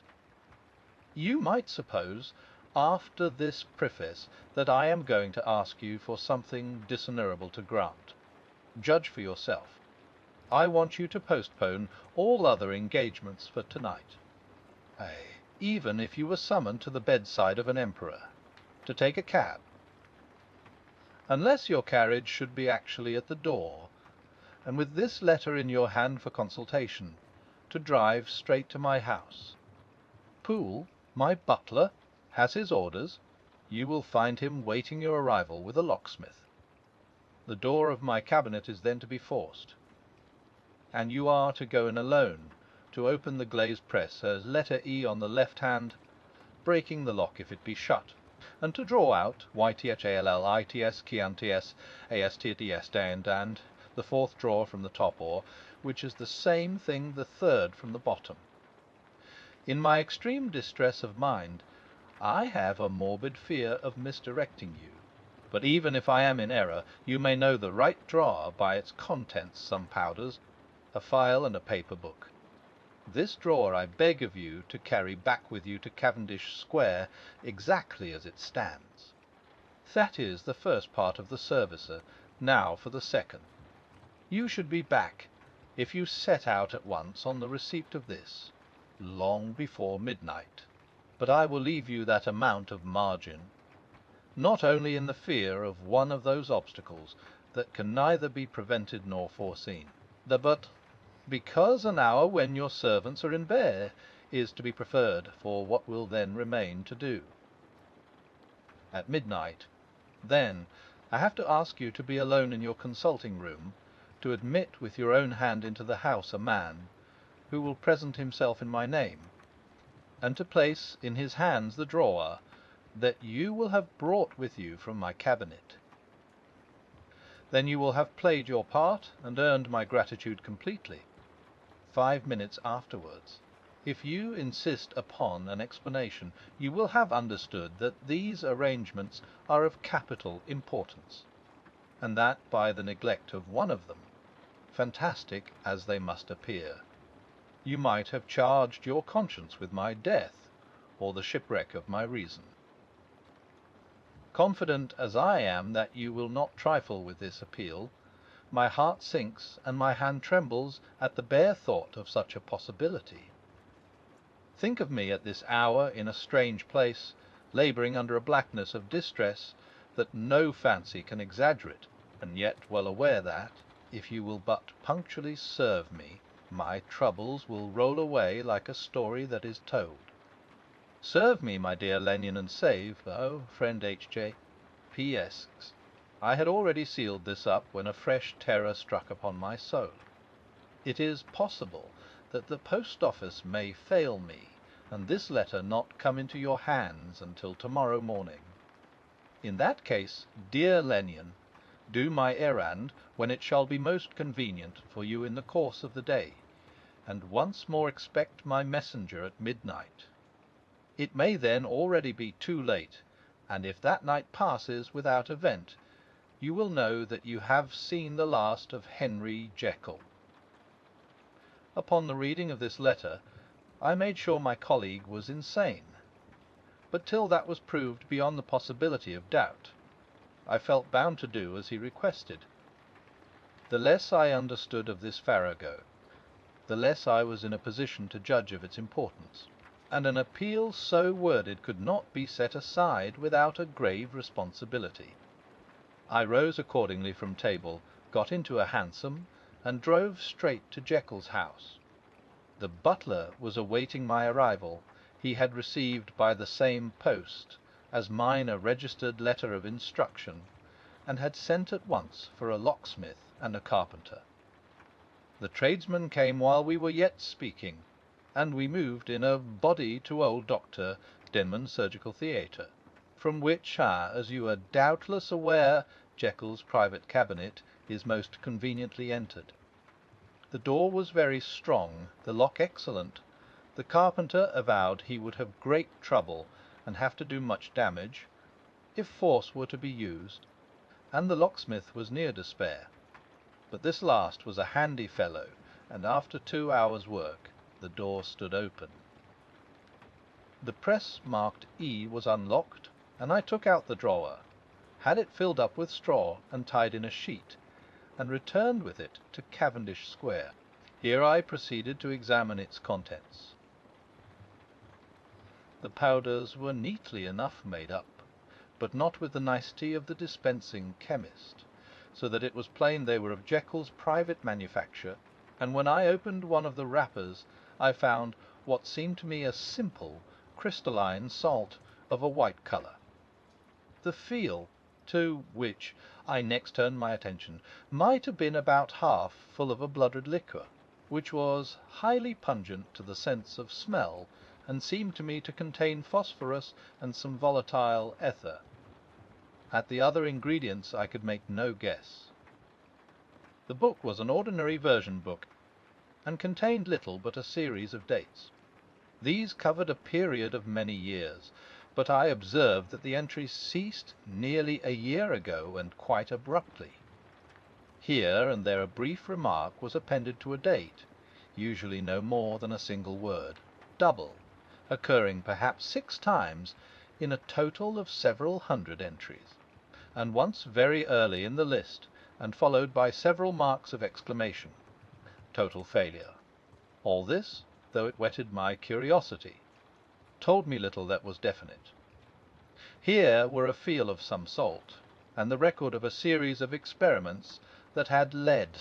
You might suppose, after this preface, that I am going to ask you for something dishonourable to grant. Judge for yourself. I want you to postpone all other engagements for tonight. Ay, even if you were summoned to the bedside of an emperor, to take a cab. Unless your carriage should be actually at the door, and with this letter in your hand for consultation, to drive straight to my house. Poole, my butler, has his orders. You will find him waiting your arrival with a locksmith. The door of my cabinet is then to be forced, and you are to go in alone, to open the glazed press as letter E on the left hand, breaking the lock if it be shut, and to draw out YTHALLITS Chiantis ASTTS and the fourth drawer from the top oar, which is the same thing the third from the bottom. In my extreme distress of mind, I have a morbid fear of misdirecting you, but even if I am in error, you may know the right drawer by its contents: some powders, a file, and a paper book. This drawer I beg of you to carry back with you to Cavendish Square exactly as it stands. That is the first part of the service. Now for the second. You should be back, if you set out at once on the receipt of this, long before midnight. But I will leave you that amount of margin, not only in the fear of one of those obstacles that can neither be prevented nor foreseen, but because an hour when your servants are in bed is to be preferred for what will then remain to do. At midnight, then, I have to ask you to be alone in your consulting room, to admit with your own hand into the house a man, who will present himself in my name, and to place in his hands the drawer that you will have brought with you from my cabinet. Then you will have played your part and earned my gratitude completely. 5 minutes afterwards, if you insist upon an explanation, you will have understood that these arrangements are of capital importance, and that by the neglect of one of them, fantastic as they must appear, you might have charged your conscience with my death, or the shipwreck of my reason. Confident as I am that you will not trifle with this appeal, my heart sinks and my hand trembles at the bare thought of such a possibility. Think of me at this hour in a strange place, labouring under a blackness of distress that no fancy can exaggerate, and yet well aware that, if you will but punctually serve me, my troubles will roll away like a story that is told. Serve me, my dear Lennion, and save, oh, friend H.J. P.S. I had already sealed this up when a fresh terror struck upon my soul. It is possible that the post office may fail me, and this letter not come into your hands until tomorrow morning. In that case, dear Lennion, do my errand when it shall be most convenient for you in the course of the day, and once more expect my messenger at midnight. It may then already be too late, and if that night passes without event, you will know that you have seen the last of Henry Jekyll. Upon the reading of this letter, I made sure my colleague was insane, but till that was proved beyond the possibility of doubt, I felt bound to do as he requested. The less I understood of this farrago, the less I was in a position to judge of its importance, and an appeal so worded could not be set aside without a grave responsibility. I rose accordingly from table, got into a hansom, and drove straight to Jekyll's house. The butler was awaiting my arrival. He had received by the same post as mine a registered letter of instruction, and had sent at once for a locksmith and a carpenter. The tradesmen came while we were yet speaking, and we moved in a body to old Dr. Denman's surgical theatre, from which, as you are doubtless aware, Jekyll's private cabinet is most conveniently entered. The door was very strong, the lock excellent. The carpenter avowed he would have great trouble and have to do much damage, if force were to be used, and the locksmith was near despair. But this last was a handy fellow, and after 2 hours' work the door stood open. The press marked E was unlocked, and I took out the drawer, had it filled up with straw and tied in a sheet, and returned with it to Cavendish Square. Here I proceeded to examine its contents. The powders were neatly enough made up, but not with the nicety of the dispensing chemist, so that it was plain they were of Jekyll's private manufacture, and when I opened one of the wrappers I found what seemed to me a simple, crystalline salt of a white colour. The feel, to which I next turned my attention, might have been about half full of a blooded liquor, which was highly pungent to the sense of smell, and seemed to me to contain phosphorus and some volatile ether. At the other ingredients I could make no guess. The book was an ordinary version book, and contained little but a series of dates. These covered a period of many years, but I observed that the entries ceased nearly a year ago, and quite abruptly. Here and there a brief remark was appended to a date, usually no more than a single word, double, occurring perhaps 6 times in a total of several hundred entries, and once very early in the list, and followed by several marks of exclamation. Total failure. All this, though it whetted my curiosity, told me little that was definite. Here were a feel of some salt, and the record of a series of experiments that had led,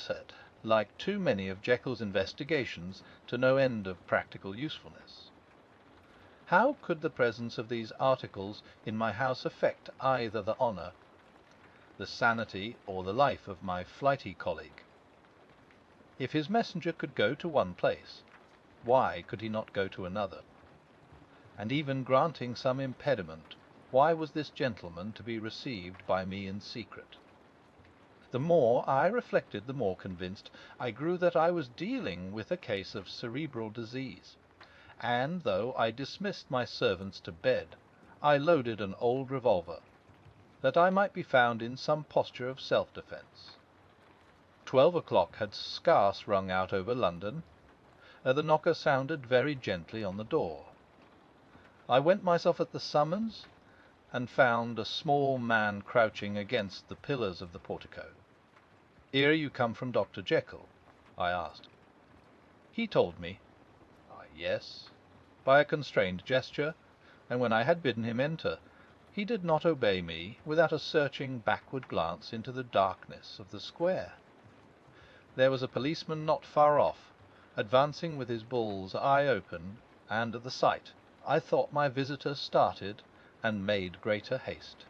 like too many of Jekyll's investigations, to no end of practical usefulness. How could the presence of these articles in my house affect either the honour, the sanity, or the life of my flighty colleague? If his messenger could go to one place, why could he not go to another? And even granting some impediment, why was this gentleman to be received by me in secret? The more I reflected, the more convinced I grew that I was dealing with a case of cerebral disease, and though I dismissed my servants to bed, I loaded an old revolver, that I might be found in some posture of self-defence. 12 o'clock had scarce rung out over London. The knocker sounded very gently on the door. I went myself at the summons, and found a small man crouching against the pillars of the portico. "Here you come from Dr. Jekyll?" I asked. He told me. Yes, by a constrained gesture, and when I had bidden him enter, he did not obey me without a searching backward glance into the darkness of the square. There was a policeman not far off, advancing with his bull's eye open, and at the sight I thought my visitor started and made greater haste.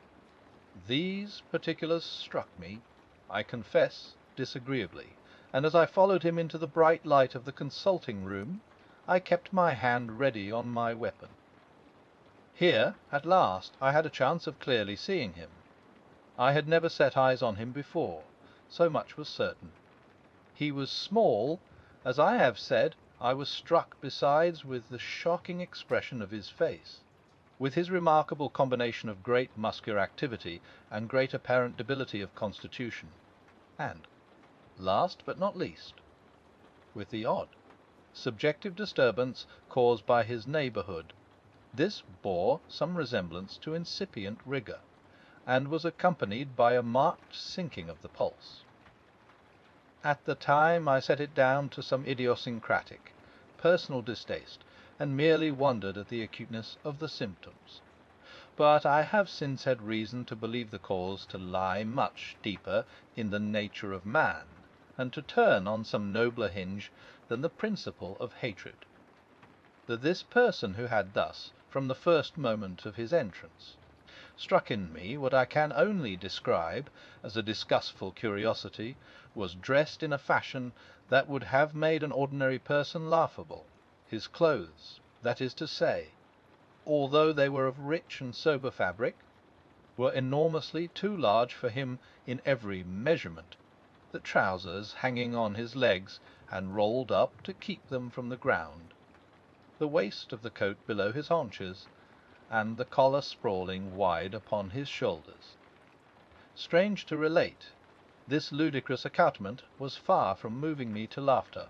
These particulars struck me, I confess, disagreeably, and as I followed him into the bright light of the consulting room, I kept my hand ready on my weapon. Here, at last, I had a chance of clearly seeing him. I had never set eyes on him before, so much was certain. He was small, as I have said. I was struck, besides, with the shocking expression of his face, with his remarkable combination of great muscular activity and great apparent debility of constitution, and, last but not least, with the odd, subjective disturbance caused by his neighbourhood. This bore some resemblance to incipient rigour, and was accompanied by a marked sinking of the pulse. At the time I set it down to some idiosyncratic, personal distaste, and merely wondered at the acuteness of the symptoms. But I have since had reason to believe the cause to lie much deeper in the nature of man, and to turn on some nobler hinge than the principle of hatred. That this person who had thus, from the first moment of his entrance, struck in me what I can only describe as a disgustful curiosity, was dressed in a fashion that would have made an ordinary person laughable. His clothes, that is to say, although they were of rich and sober fabric, were enormously too large for him in every measurement, the trousers hanging on his legs and rolled up to keep them from the ground, the waist of the coat below his haunches, and the collar sprawling wide upon his shoulders. Strange to relate, this ludicrous accoutrement was far from moving me to laughter,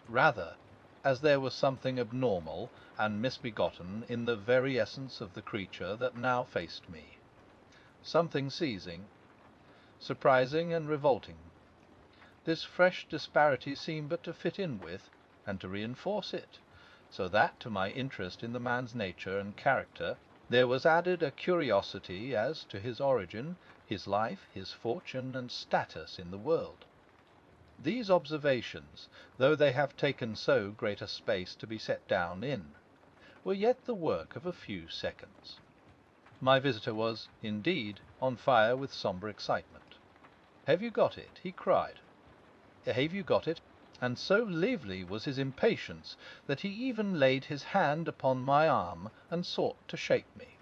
rather as there was something abnormal and misbegotten in the very essence of the creature that now faced me, something seizing, surprising, and revolting. this fresh disparity seemed but to fit in with, and to reinforce it, so that to my interest in the man's nature and character there was added a curiosity as to his origin, his life, his fortune, and status in the world. These observations, though they have taken so great a space to be set down in, were yet the work of a few seconds. My visitor was, indeed, on fire with sombre excitement. "Have you got it?" he cried. "Have you got it?" And so lively was his impatience that he even laid his hand upon my arm and sought to shake me.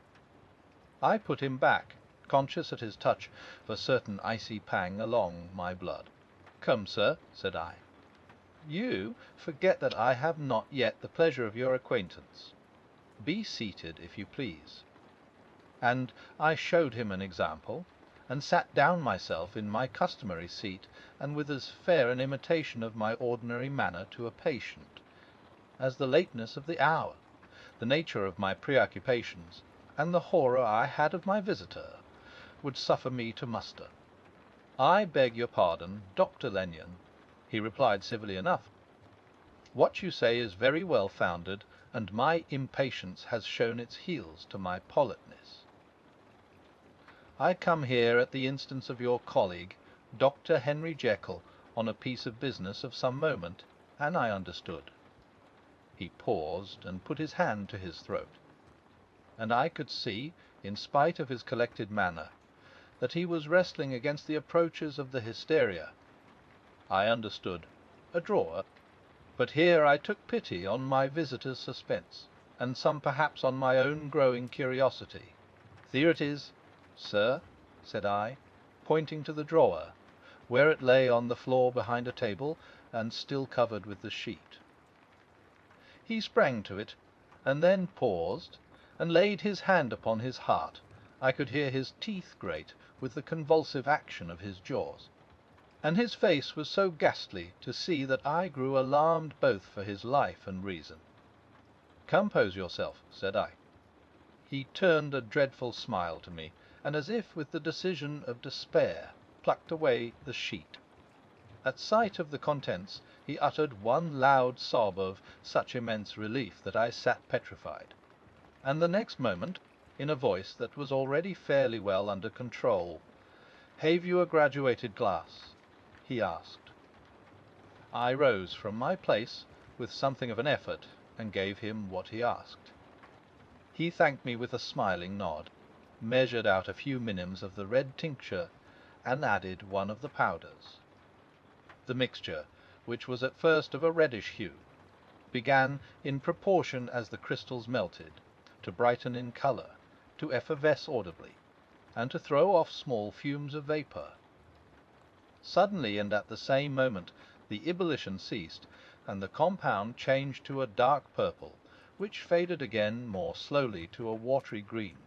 I put him back, conscious at his touch of a certain icy pang along my blood. "Come, sir," said I. "You forget that I have not yet the pleasure of your acquaintance. Be seated, if you please." And I showed him an example, and sat down myself in my customary seat, and with as fair an imitation of my ordinary manner to a patient, as the lateness of the hour, the nature of my preoccupations, and the horror I had of my visitor, would suffer me to muster. "I beg your pardon, Dr. Lenyon," he replied civilly enough. "What you say is very well founded, and my impatience has shown its heels to my politeness. I come here at the instance of your colleague, Dr. Henry Jekyll, on a piece of business of some moment, and I understood." He paused and put his hand to his throat, and I could see, in spite of his collected manner, that he was wrestling against the approaches of the hysteria. I understood. A drawer. But here I took pity on my visitor's suspense, and some perhaps on my own growing curiosity. "Here it is, sir," said I, pointing to the drawer, where it lay on the floor behind a table, and still covered with the sheet. He sprang to it, and then paused, and laid his hand upon his heart. I could hear his teeth grate with the convulsive action of his jaws, and his face was so ghastly to see that I grew alarmed both for his life and reason. "Compose yourself," said I. He turned a dreadful smile to me, and as if with the decision of despair plucked away the sheet. At sight of the contents he uttered one loud sob of such immense relief that I sat petrified, and the next moment, in a voice that was already fairly well under control, "Have you a graduated glass?" he asked. I rose from my place with something of an effort and gave him what he asked. He thanked me with a smiling nod, measured out a few minims of the red tincture, and added one of the powders. The mixture, which was at first of a reddish hue, began, in proportion as the crystals melted, to brighten in colour, to effervesce audibly, and to throw off small fumes of vapour. Suddenly, and at the same moment, the ebullition ceased, and the compound changed to a dark purple, which faded again more slowly to a watery green.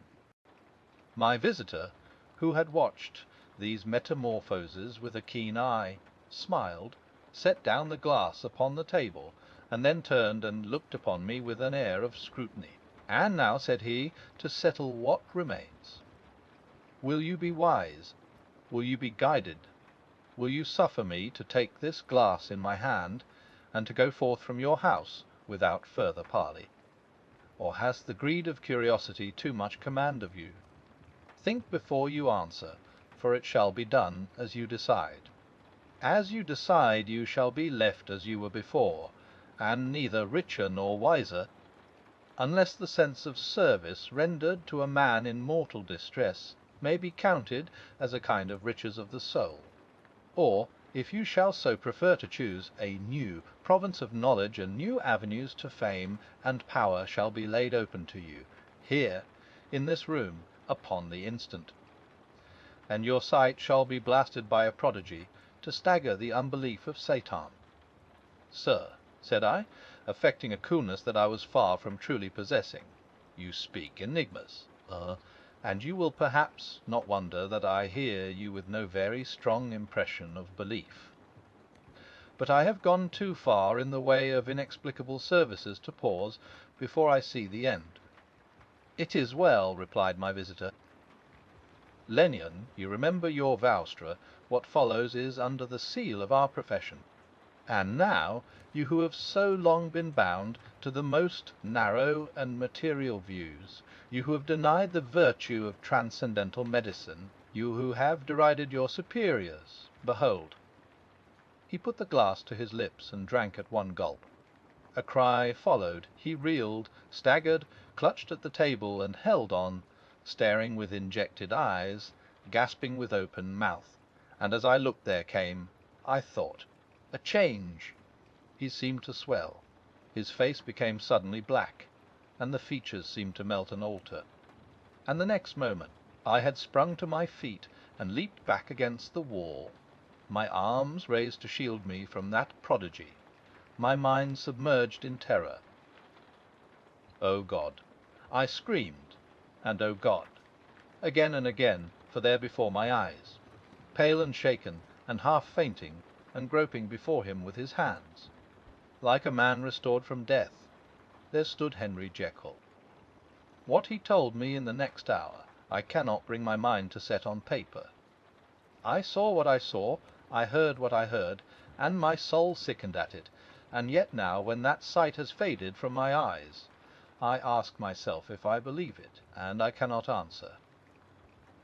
My visitor, who had watched these metamorphoses with a keen eye, smiled, set down the glass upon the table, and then turned and looked upon me with an air of scrutiny. "And now," said he, "to settle what remains. Will you be wise? Will you be guided? Will you suffer me to take this glass in my hand, and to go forth from your house without further parley? Or has the greed of curiosity too much command of you? Think before you answer, for it shall be done as you decide. As you decide, you shall be left as you were before, and neither richer nor wiser, unless the sense of service rendered to a man in mortal distress may be counted as a kind of riches of the soul. Or, if you shall so prefer to choose, a new province of knowledge and new avenues to fame and power shall be laid open to you, here, in this room, upon the instant. And your sight shall be blasted by a prodigy, to stagger the unbelief of Satan." "Sir," said I, affecting a coolness that I was far from truly possessing, "you speak enigmas. And you will perhaps not wonder that I hear you with no very strong impression of belief. But I have gone too far in the way of inexplicable services to pause before I see the end." "It is well," replied my visitor. Lennion, you remember your Voustra, what follows is under the seal of our profession. And now, you who have so long been bound to the most narrow and material views, you who have denied the virtue of transcendental medicine, you who have derided your superiors, behold." He put the glass to his lips and drank at one gulp. A cry followed. He reeled, staggered, clutched at the table, and held on, staring with injected eyes, gasping with open mouth. And as I looked there came, I thought, a change. He seemed to swell. His face became suddenly black, and the features seemed to melt and alter. And the next moment I had sprung to my feet and leaped back against the wall, my arms raised to shield me from that prodigy, my mind submerged in terror. O God! I screamed, and O God! Again and again, for there before my eyes, pale and shaken, and half fainting, and groping before him with his hands, like a man restored from death, there stood Henry Jekyll. What he told me in the next hour I cannot bring my mind to set on paper. I saw what I saw, I heard what I heard, and my soul sickened at it, and yet now, when that sight has faded from my eyes, I ask myself if I believe it, and I cannot answer.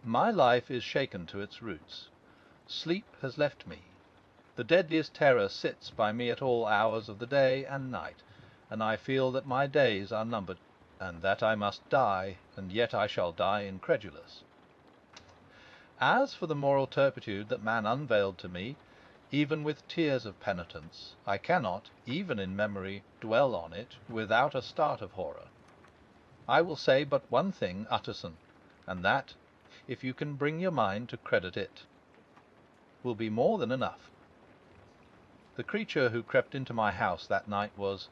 My life is shaken to its roots. Sleep has left me. The deadliest terror sits by me at all hours of the day and night, and I feel that my days are numbered, and that I must die, and yet I shall die incredulous. As for the moral turpitude that man unveiled to me, even with tears of penitence, I cannot, even in memory, dwell on it without a start of horror. I will say but one thing, Utterson, and that, if you can bring your mind to credit it, will be more than enough. The creature who crept into my house that night was,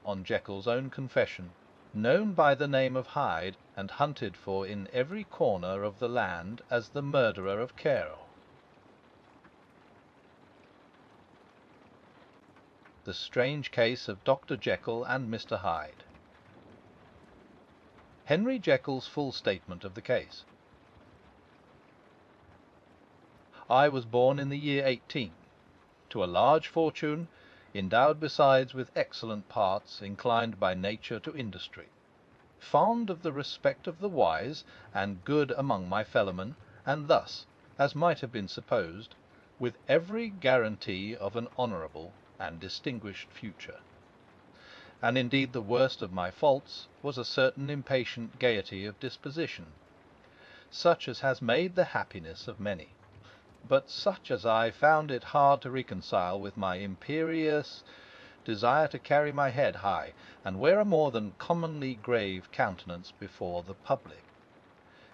on Jekyll's own confession, known by the name of Hyde, and hunted for in every corner of the land as the murderer of Carroll. The strange case of Dr. Jekyll and Mr. Hyde. Henry Jekyll's full statement of the case. I was born in the year 18, to a large fortune, endowed besides with excellent parts, inclined by nature to industry, fond of the respect of the wise, and good among my fellowmen, and thus, as might have been supposed, with every guarantee of an honourable and distinguished future. And indeed the worst of my faults was a certain impatient gaiety of disposition, such as has made the happiness of many, but such as I found it hard to reconcile with my imperious desire to carry my head high, and wear a more than commonly grave countenance before the public.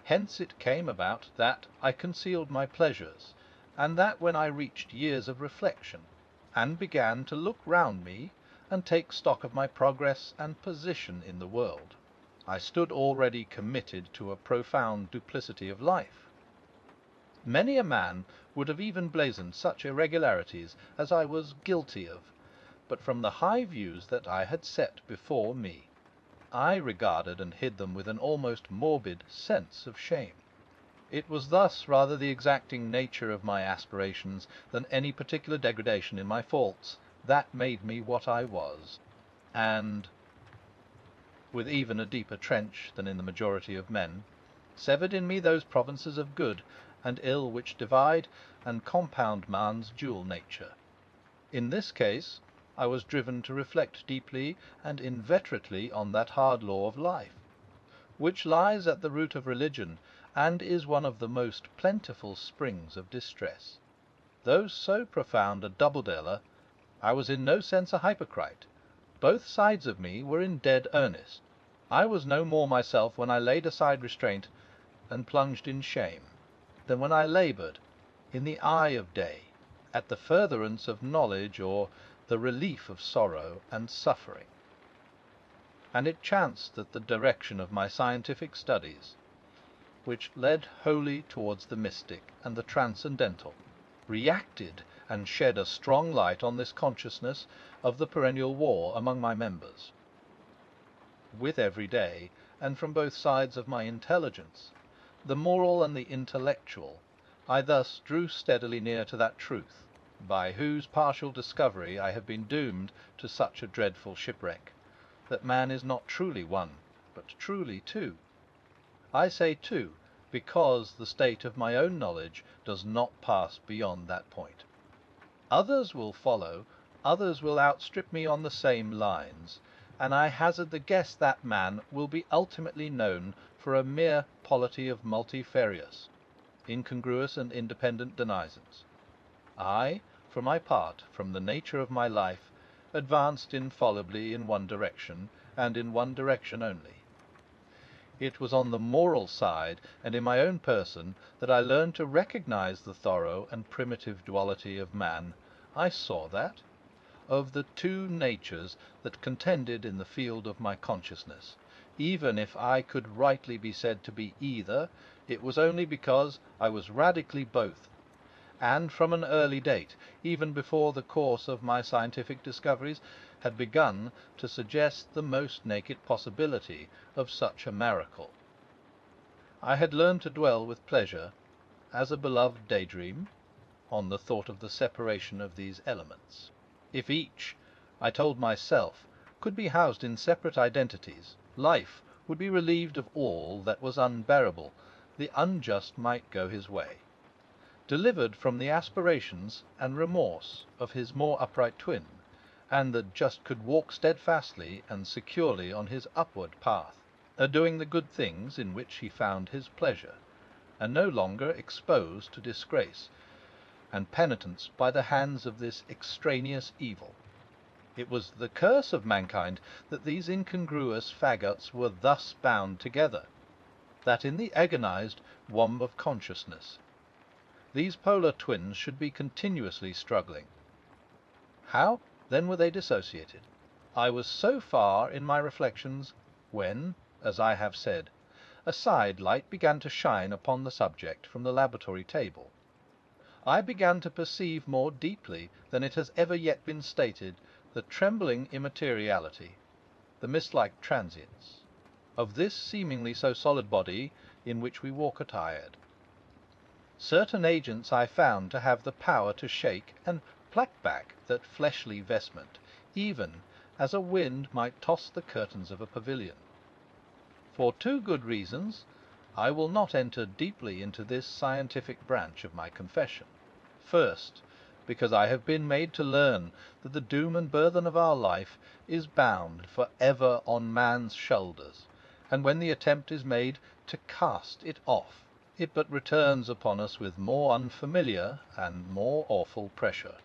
Hence it came about that I concealed my pleasures, and that when I reached years of reflection, and began to look round me, and take stock of my progress and position in the world, I stood already committed to a profound duplicity of life. Many a man would have even blazoned such irregularities as I was guilty of, but from the high views that I had set before me, I regarded and hid them with an almost morbid sense of shame. It was thus rather the exacting nature of my aspirations than any particular degradation in my faults that made me what I was, and, with even a deeper trench than in the majority of men, severed in me those provinces of good and ill which divide and compound man's dual nature. In this case I was driven to reflect deeply and inveterately on that hard law of life, which lies at the root of religion, and is one of the most plentiful springs of distress. Though so profound a double-dealer, I was in no sense a hypocrite. Both sides of me were in dead earnest. I was no more myself when I laid aside restraint and plunged in shame, than when I laboured, in the eye of day, at the furtherance of knowledge or the relief of sorrow and suffering. And it chanced that the direction of my scientific studies, which led wholly towards the mystic and the transcendental, reacted and shed a strong light on this consciousness of the perennial war among my members. With every day, and from both sides of my intelligence, the moral and the intellectual, I thus drew steadily near to that truth, by whose partial discovery I have been doomed to such a dreadful shipwreck, that man is not truly one, but truly two. I say two, because the state of my own knowledge does not pass beyond that point. Others will follow, others will outstrip me on the same lines, and I hazard the guess that man will be ultimately known for a mere polity of multifarious, incongruous and independent denizance. I, for my part, from the nature of my life, advanced infallibly in one direction, and in one direction only. It was on the moral side, and in my own person, that I learned to recognize the thorough and primitive duality of man. I saw that, of the two natures that contended in the field of my consciousness, even if I could rightly be said to be either, it was only because I was radically both, and from an early date, even before the course of my scientific discoveries had begun to suggest the most naked possibility of such a miracle. I had learned to dwell with pleasure, as a beloved daydream, on the thought of the separation of these elements. If each, I told myself, could be housed in separate identities, life would be relieved of all that was unbearable, the unjust might go his way, delivered from the aspirations and remorse of his more upright twin, and the just could walk steadfastly and securely on his upward path, doing the good things in which he found his pleasure, and no longer exposed to disgrace and penitence by the hands of this extraneous evil. It was the curse of mankind that these incongruous faggots were thus bound together, that in the agonized womb of consciousness these polar twins should be continuously struggling. How, then, were they dissociated? I was so far in my reflections when, as I have said, a side light began to shine upon the subject from the laboratory table. I began to perceive more deeply than it has ever yet been stated the trembling immateriality, the mist-like transience, of this seemingly so solid body in which we walk attired. Certain agents I found to have the power to shake and pluck back that fleshly vestment, even as a wind might toss the curtains of a pavilion. For two good reasons, I will not enter deeply into this scientific branch of my confession. First, because I have been made to learn that the doom and burthen of our life is bound for ever on man's shoulders, and when the attempt is made to cast it off, it but returns upon us with more unfamiliar and more awful pressure.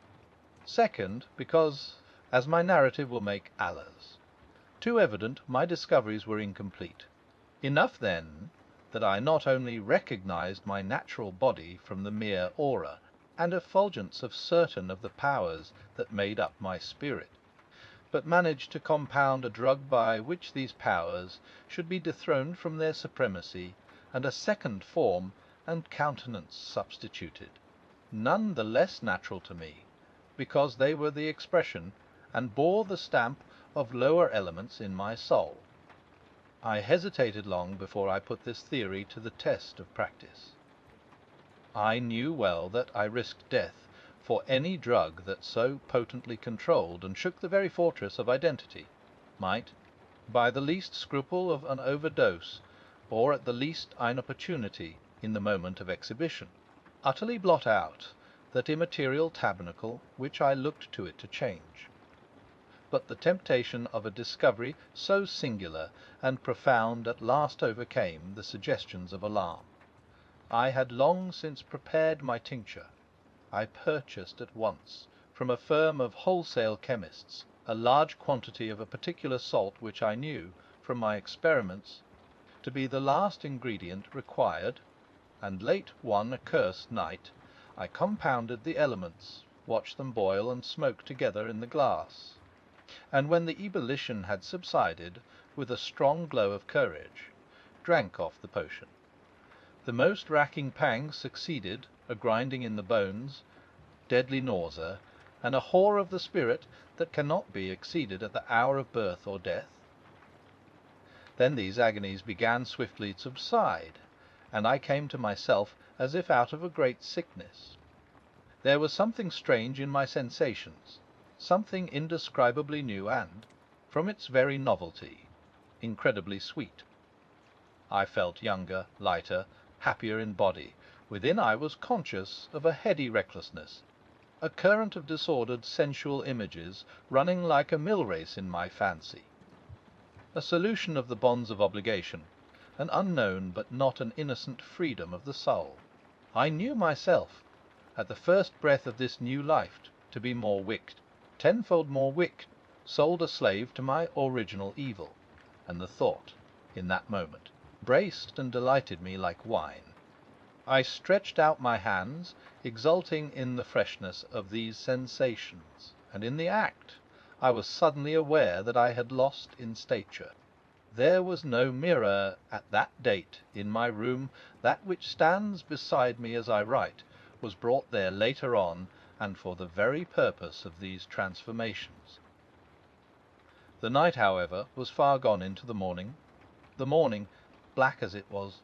Second, because, as my narrative will make Allah's, too evident my discoveries were incomplete. Enough, then, that I not only recognized my natural body from the mere aura and effulgence of certain of the powers that made up my spirit, but managed to compound a drug by which these powers should be dethroned from their supremacy, and a second form and countenance substituted, none the less natural to me, because they were the expression and bore the stamp of lower elements in my soul. I hesitated long before I put this theory to the test of practice. I knew well that I risked death for any drug that so potently controlled and shook the very fortress of identity, might, by the least scruple of an overdose, or at the least inopportunity in the moment of exhibition, utterly blot out that immaterial tabernacle which I looked to it to change. But the temptation of a discovery so singular and profound at last overcame the suggestions of alarm. I had long since prepared my tincture. I purchased at once, from a firm of wholesale chemists, a large quantity of a particular salt which I knew, from my experiments, to be the last ingredient required, and late one accursed night I compounded the elements, watched them boil and smoke together in the glass, and when the ebullition had subsided, with a strong glow of courage, drank off the potion. The most racking pangs succeeded, a grinding in the bones, deadly nausea, and a horror of the spirit that cannot be exceeded at the hour of birth or death. Then these agonies began swiftly to subside, and I came to myself as if out of a great sickness. There was something strange in my sensations, something indescribably new and, from its very novelty, incredibly sweet. I felt younger, lighter, happier in body. Within I was conscious of a heady recklessness, a current of disordered sensual images running like a mill race in my fancy, a solution of the bonds of obligation, an unknown but not an innocent freedom of the soul. I knew myself, at the first breath of this new life, to be more wicked, tenfold more wicked, sold a slave to my original evil, and the thought, in that moment, braced and delighted me like wine. I stretched out my hands, exulting in the freshness of these sensations, and in the act I was suddenly aware that I had lost in stature. There was no mirror at that date in my room. That which stands beside me as I write was brought there later on, and for the very purpose of these transformations. The night, however, was far gone into the morning. The morning, black as it was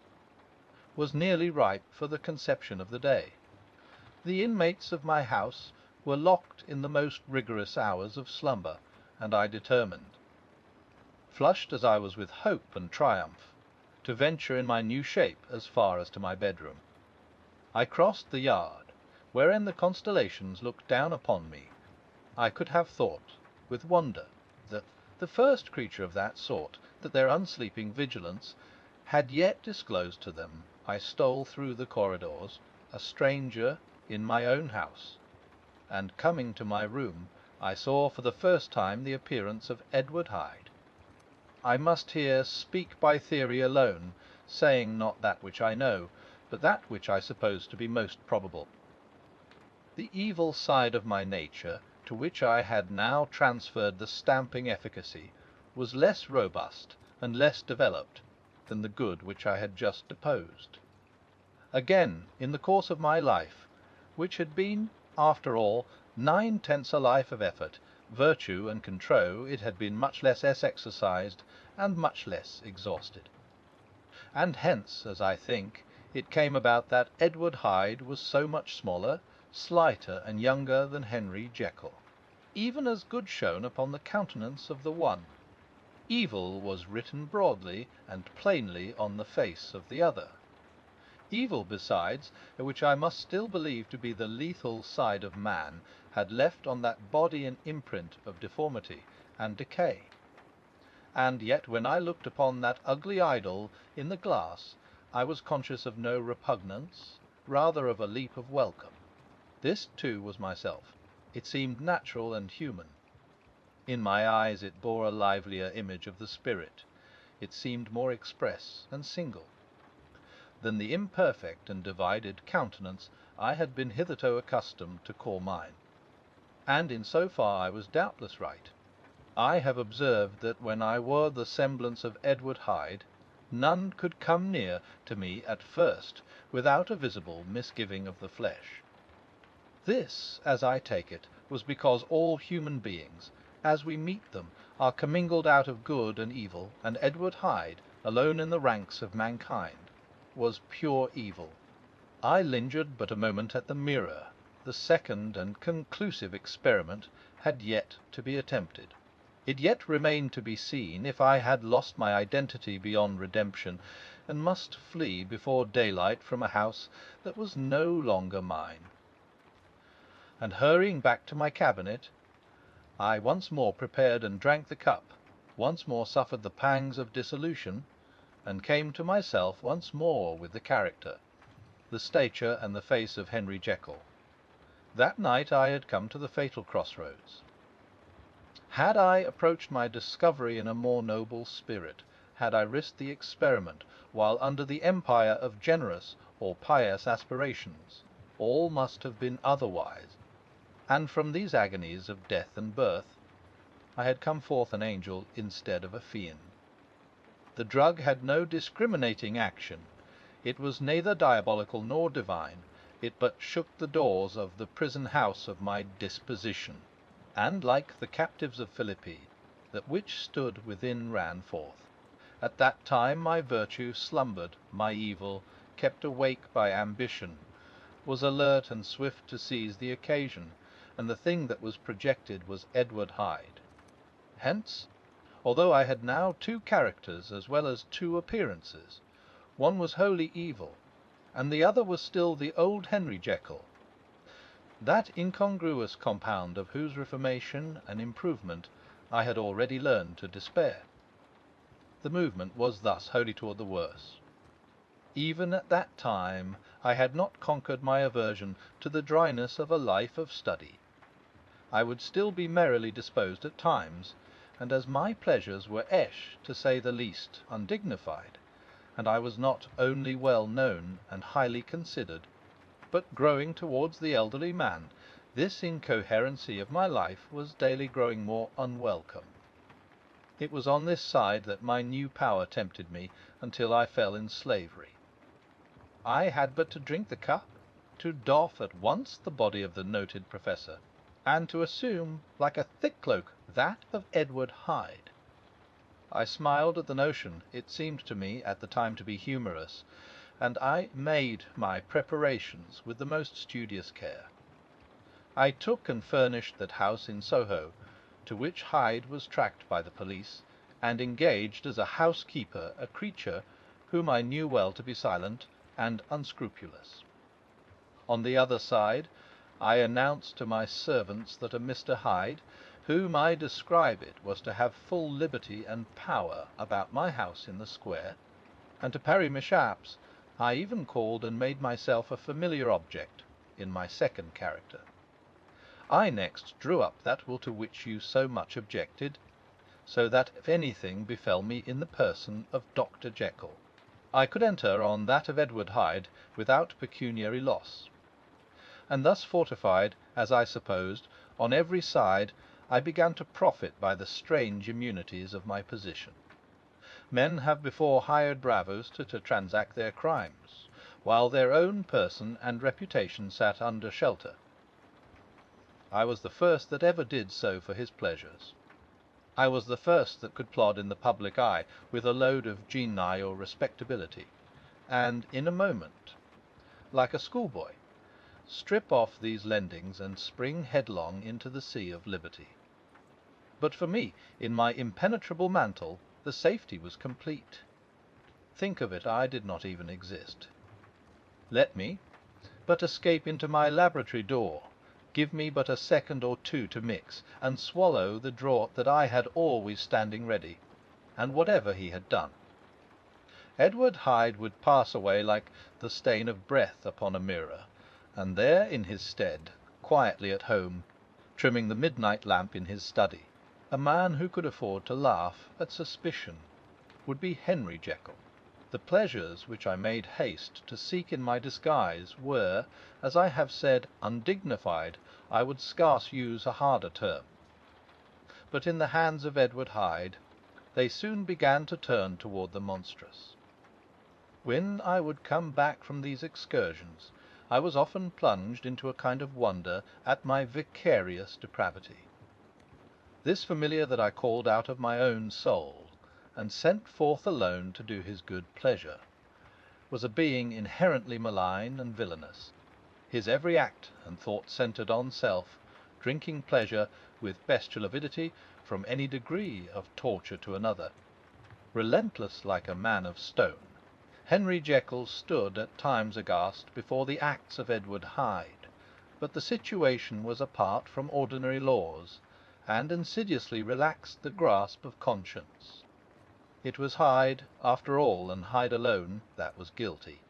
nearly ripe for the conception of the day. The inmates of my house were locked in the most rigorous hours of slumber, and I determined, flushed as I was with hope and triumph, to venture in my new shape as far as to my bedroom. I crossed the yard, wherein the constellations looked down upon me. I could have thought, with wonder, that the first creature of that sort that their unsleeping vigilance had yet disclosed to them. I stole through the corridors, a stranger in my own house, and coming to my room, I saw for the first time the appearance of Edward Hyde. I must here speak by theory alone, saying not that which I know, but that which I suppose to be most probable. The evil side of my nature, to which I had now transferred the stamping efficacy, was less robust and less developed than the good which I had just deposed. Again, in the course of my life, which had been, after all, 9/10 a life of effort, virtue and control, it had been much less exercised and much less exhausted. And hence, as I think, it came about that Edward Hyde was so much smaller, slighter, and younger than Henry Jekyll. Even as good shone upon the countenance of the one, evil was written broadly and plainly on the face of the other. Evil, besides, which I must still believe to be the lethal side of man, had left on that body an imprint of deformity and decay. And yet when I looked upon that ugly idol in the glass, I was conscious of no repugnance, rather of a leap of welcome. This too was myself. It seemed natural and human. In my eyes it bore a livelier image of the spirit. It seemed more express and single than the imperfect and divided countenance I had been hitherto accustomed to call mine. And in so far I was doubtless right. I have observed that when I wore the semblance of Edward Hyde, none could come near to me at first without a visible misgiving of the flesh. This, as I take it, was because all human beings, as we meet them, are commingled out of good and evil, and Edward Hyde, alone in the ranks of mankind, was pure evil. I lingered but a moment at the mirror. The second and conclusive experiment had yet to be attempted. It yet remained to be seen if I had lost my identity beyond redemption, and must flee before daylight from a house that was no longer mine. And hurrying back to my cabinet, I once more prepared and drank the cup, once more suffered the pangs of dissolution, and came to myself once more with the character, the stature, and the face of Henry Jekyll. That night I had come to the fatal crossroads. Had I approached my discovery in a more noble spirit, had I risked the experiment while under the empire of generous or pious aspirations, all must have been otherwise, and from these agonies of death and birth I had come forth an angel instead of a fiend. The drug had no discriminating action. It was neither diabolical nor divine. It but shook the doors of the prison house of my disposition, and, like the captives of Philippi, that which stood within ran forth. At that time my virtue slumbered, my evil kept awake by ambition, was alert and swift to seize the occasion, and the thing that was projected was Edward Hyde. Hence, although I had now two characters as well as two appearances, one was wholly evil, and the other was still the old Henry Jekyll, that incongruous compound of whose reformation and improvement I had already learned to despair. The movement was thus wholly toward the worse. Even at that time I had not conquered my aversion to the dryness of a life of study. I would still be merrily disposed at times, and as my pleasures were to say the least, undignified, and I was not only well known and highly considered, but growing towards the elderly man, this incoherency of my life was daily growing more unwelcome. It was on this side that my new power tempted me until I fell in slavery. I had but to drink the cup, to doff at once the body of the noted professor, and to assume, like a thick cloak, that of Edward Hyde. I smiled at the notion; it seemed to me at the time to be humorous, and I made my preparations with the most studious care. I took and furnished that house in Soho, to which Hyde was tracked by the police, and engaged as a housekeeper a creature whom I knew well to be silent and unscrupulous. On the other side, I announced to my servants that a Mr. Hyde, whom I describe it, was to have full liberty and power about my house in the square, and to parry mishaps, I even called and made myself a familiar object in my second character. I next drew up that will to which you so much objected, so that if anything befell me in the person of Dr. Jekyll, I could enter on that of Edward Hyde without pecuniary loss. And thus fortified, as I supposed, on every side, I began to profit by the strange immunities of my position. Men have before hired bravos to transact their crimes, while their own person and reputation sat under shelter. I was the first that ever did so for his pleasures. I was the first that could plod in the public eye with a load of genii or respectability, and in a moment, like a schoolboy, strip off these lendings and spring headlong into the sea of liberty. But for me, in my impenetrable mantle, the safety was complete. Think of it, I did not even exist. Let me but escape into my laboratory door, give me but a second or two to mix, and swallow the draught that I had always standing ready, and whatever he had done, Edward Hyde would pass away like the stain of breath upon a mirror, and there in his stead, quietly at home, trimming the midnight lamp in his study, a man who could afford to laugh at suspicion, would be Henry Jekyll. The pleasures which I made haste to seek in my disguise were, as I have said, undignified. I would scarce use a harder term. But in the hands of Edward Hyde they soon began to turn toward the monstrous. When I would come back from these excursions, I was often plunged into a kind of wonder at my vicarious depravity. This familiar that I called out of my own soul, and sent forth alone to do his good pleasure, was a being inherently malign and villainous, his every act and thought centred on self, drinking pleasure with bestial avidity from any degree of torture to another, relentless like a man of stone. Henry Jekyll stood at times aghast before the acts of Edward Hyde, but the situation was apart from ordinary laws, and insidiously relaxed the grasp of conscience. It was Hyde, after all, and Hyde alone, that was guilty.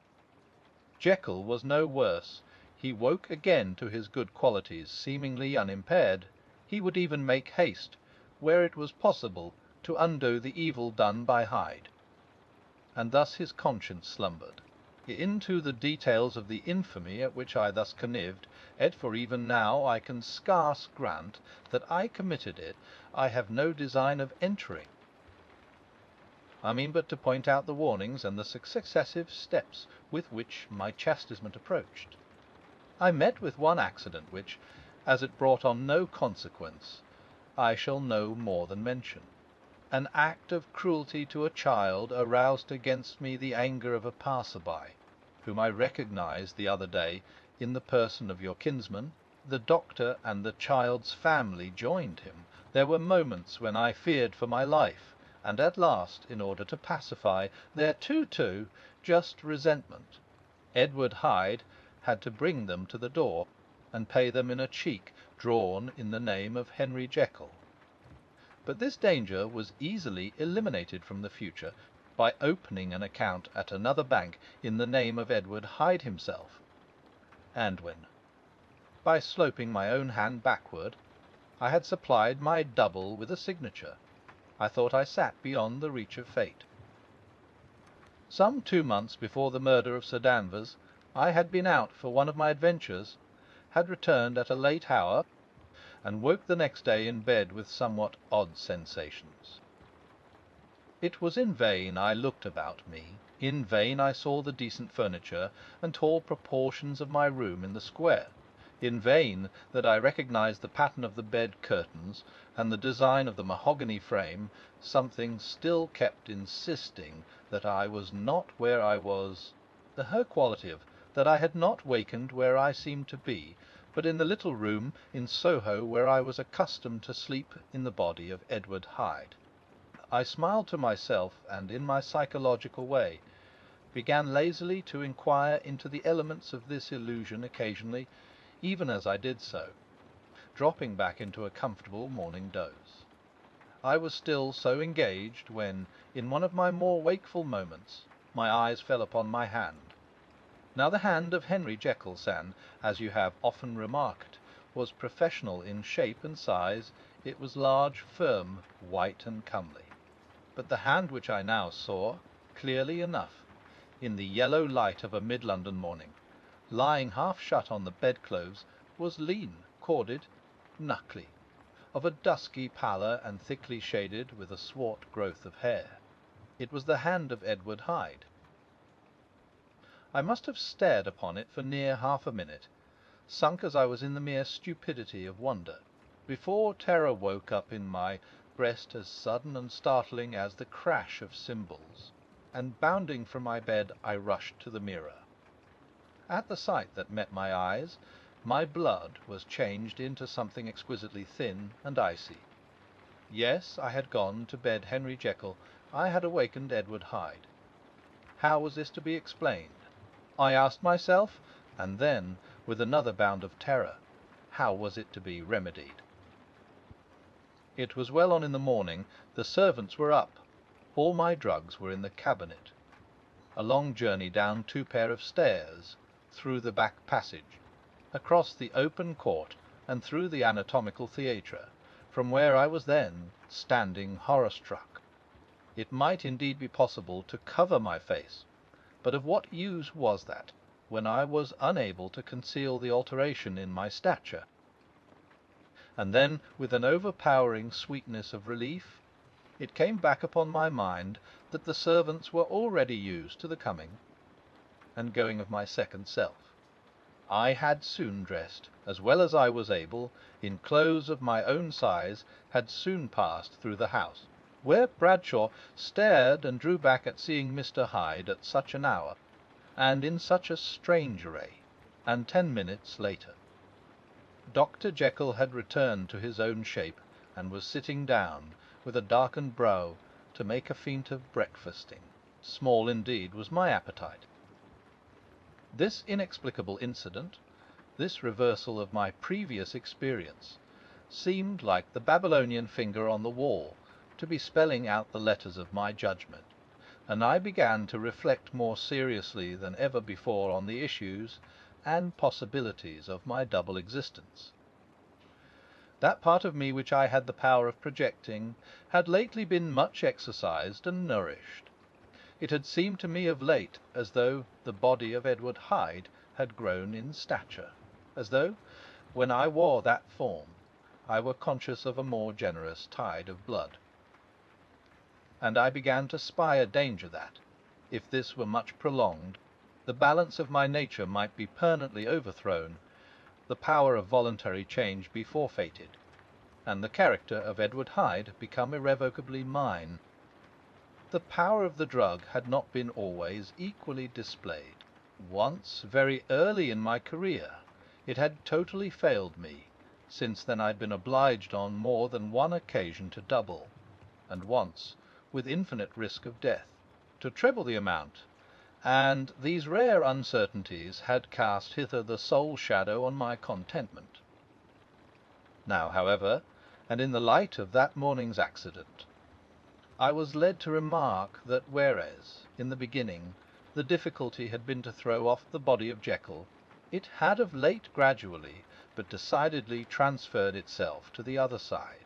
Jekyll was no worse. He woke again to his good qualities, seemingly unimpaired. He would even make haste, where it was possible, to undo the evil done by Hyde. And thus his conscience slumbered. Into the details of the infamy at which I thus connived, for even now I can scarce grant that I committed it, I have no design of entering. I mean but to point out the warnings and the successive steps with which my chastisement approached. I met with one accident which, as it brought on no consequence, I shall no more than mention. An act of cruelty to a child aroused against me the anger of a passer-by. whom I recognized the other day in the person of your kinsman. The doctor and the child's family joined him. There were moments when I feared for my life, and at last, in order to pacify their too just resentment, Edward Hyde had to bring them to the door and pay them in a cheque drawn in the name of Henry Jekyll. But this danger was easily eliminated from the future by opening an account at another bank in the name of Edward Hyde himself, and when, by sloping my own hand backward, I had supplied my double with a signature, I thought I sat beyond the reach of fate. Some 2 months before the murder of Sir Danvers, I had been out for one of my adventures, had returned at a late hour, and woke the next day in bed with somewhat odd sensations. It was in vain I looked about me, in vain I saw the decent furniture and tall proportions of my room in the square, in vain that I recognized the pattern of the bed curtains and the design of the mahogany frame. Something still kept insisting that I was not where I was, her qualitative, that I had not wakened where I seemed to be, but in the little room in Soho where I was accustomed to sleep in the body of Edward Hyde. I smiled to myself, and in my psychological way began lazily to inquire into the elements of this illusion occasionally, even as I did so, dropping back into a comfortable morning doze. I was still so engaged when, in one of my more wakeful moments, my eyes fell upon my hand. Now the hand of Henry Jekyll, as you have often remarked, was professional in shape and size. It was large, firm, white and comely. But the hand which I now saw, clearly enough, in the yellow light of a mid-London morning, lying half shut on the bedclothes, was lean, corded, knuckly, of a dusky pallor and thickly shaded with a swart growth of hair. It was the hand of Edward Hyde. I must have stared upon it for near half a minute, sunk as I was in the mere stupidity of wonder, before terror woke up in my breast as sudden and startling as the crash of cymbals, and bounding from my bed I rushed to the mirror. At the sight that met my eyes, my blood was changed into something exquisitely thin and icy. Yes, I had gone to bed Henry Jekyll, I had awakened Edward Hyde. How was this to be explained? I asked myself, and then, with another bound of terror, how was it to be remedied? It was well on in the morning. The servants were up. All my drugs were in the cabinet. A long journey down 2 pair of stairs, through the back passage, across the open court, and through the anatomical theatre, from where I was then standing horror-struck. It might indeed be possible to cover my face, but of what use was that, when I was unable to conceal the alteration in my stature? And then, with an overpowering sweetness of relief, it came back upon my mind that the servants were already used to the coming and going of my second self. I had soon dressed, as well as I was able, in clothes of my own size, had soon passed through the house, where Bradshaw stared and drew back at seeing Mr. Hyde at such an hour, and in such a strange array, and 10 minutes later. Dr. Jekyll had returned to his own shape, and was sitting down, with a darkened brow, to make a feint of breakfasting. Small indeed was my appetite. This inexplicable incident, this reversal of my previous experience, seemed, like the Babylonian finger on the wall, to be spelling out the letters of my judgment, and I began to reflect more seriously than ever before on the issues and possibilities of my double existence. That part of me which I had the power of projecting had lately been much exercised and nourished. It had seemed to me of late as though the body of Edward Hyde had grown in stature, as though, when I wore that form, I were conscious of a more generous tide of blood. And I began to spy a danger that, if this were much prolonged, the balance of my nature might be permanently overthrown, the power of voluntary change be forfeited, and the character of Edward Hyde become irrevocably mine. The power of the drug had not been always equally displayed. Once, very early in my career, it had totally failed me. Since then I'd been obliged on more than one occasion to double, and once, with infinite risk of death, to treble the amount, and these rare uncertainties had cast hither the sole shadow on my contentment. Now, however, and in the light of that morning's accident, I was led to remark that whereas, in the beginning, the difficulty had been to throw off the body of Jekyll, it had of late gradually but decidedly transferred itself to the other side.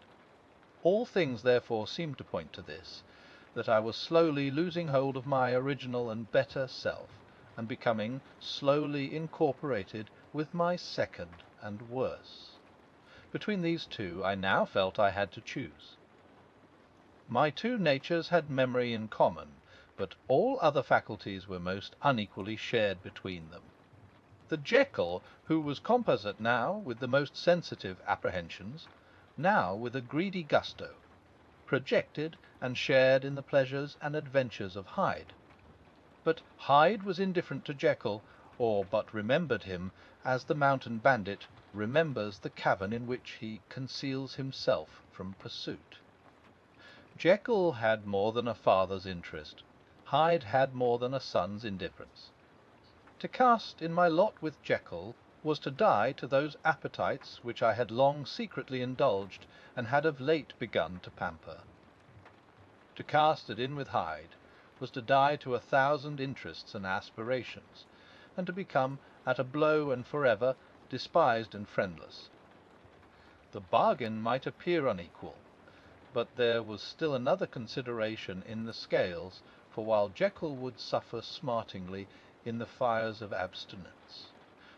All things therefore seemed to point to this, that I was slowly losing hold of my original and better self, and becoming slowly incorporated with my second and worse. Between these two I now felt I had to choose. My two natures had memory in common, but all other faculties were most unequally shared between them. The Jekyll who was composite now with the most sensitive apprehensions, now with a greedy gusto, projected and shared in the pleasures and adventures of Hyde. But Hyde was indifferent to Jekyll, or but remembered him, as the mountain bandit remembers the cavern in which he conceals himself from pursuit. Jekyll had more than a father's interest. Hyde had more than a son's indifference. To cast in my lot with Jekyll was to die to those appetites which I had long secretly indulged and had of late begun to pamper. To cast it in with Hyde was to die to 1,000 interests and aspirations, and to become, at a blow and forever, despised and friendless. The bargain might appear unequal, but there was still another consideration in the scales, for while Jekyll would suffer smartingly in the fires of abstinence,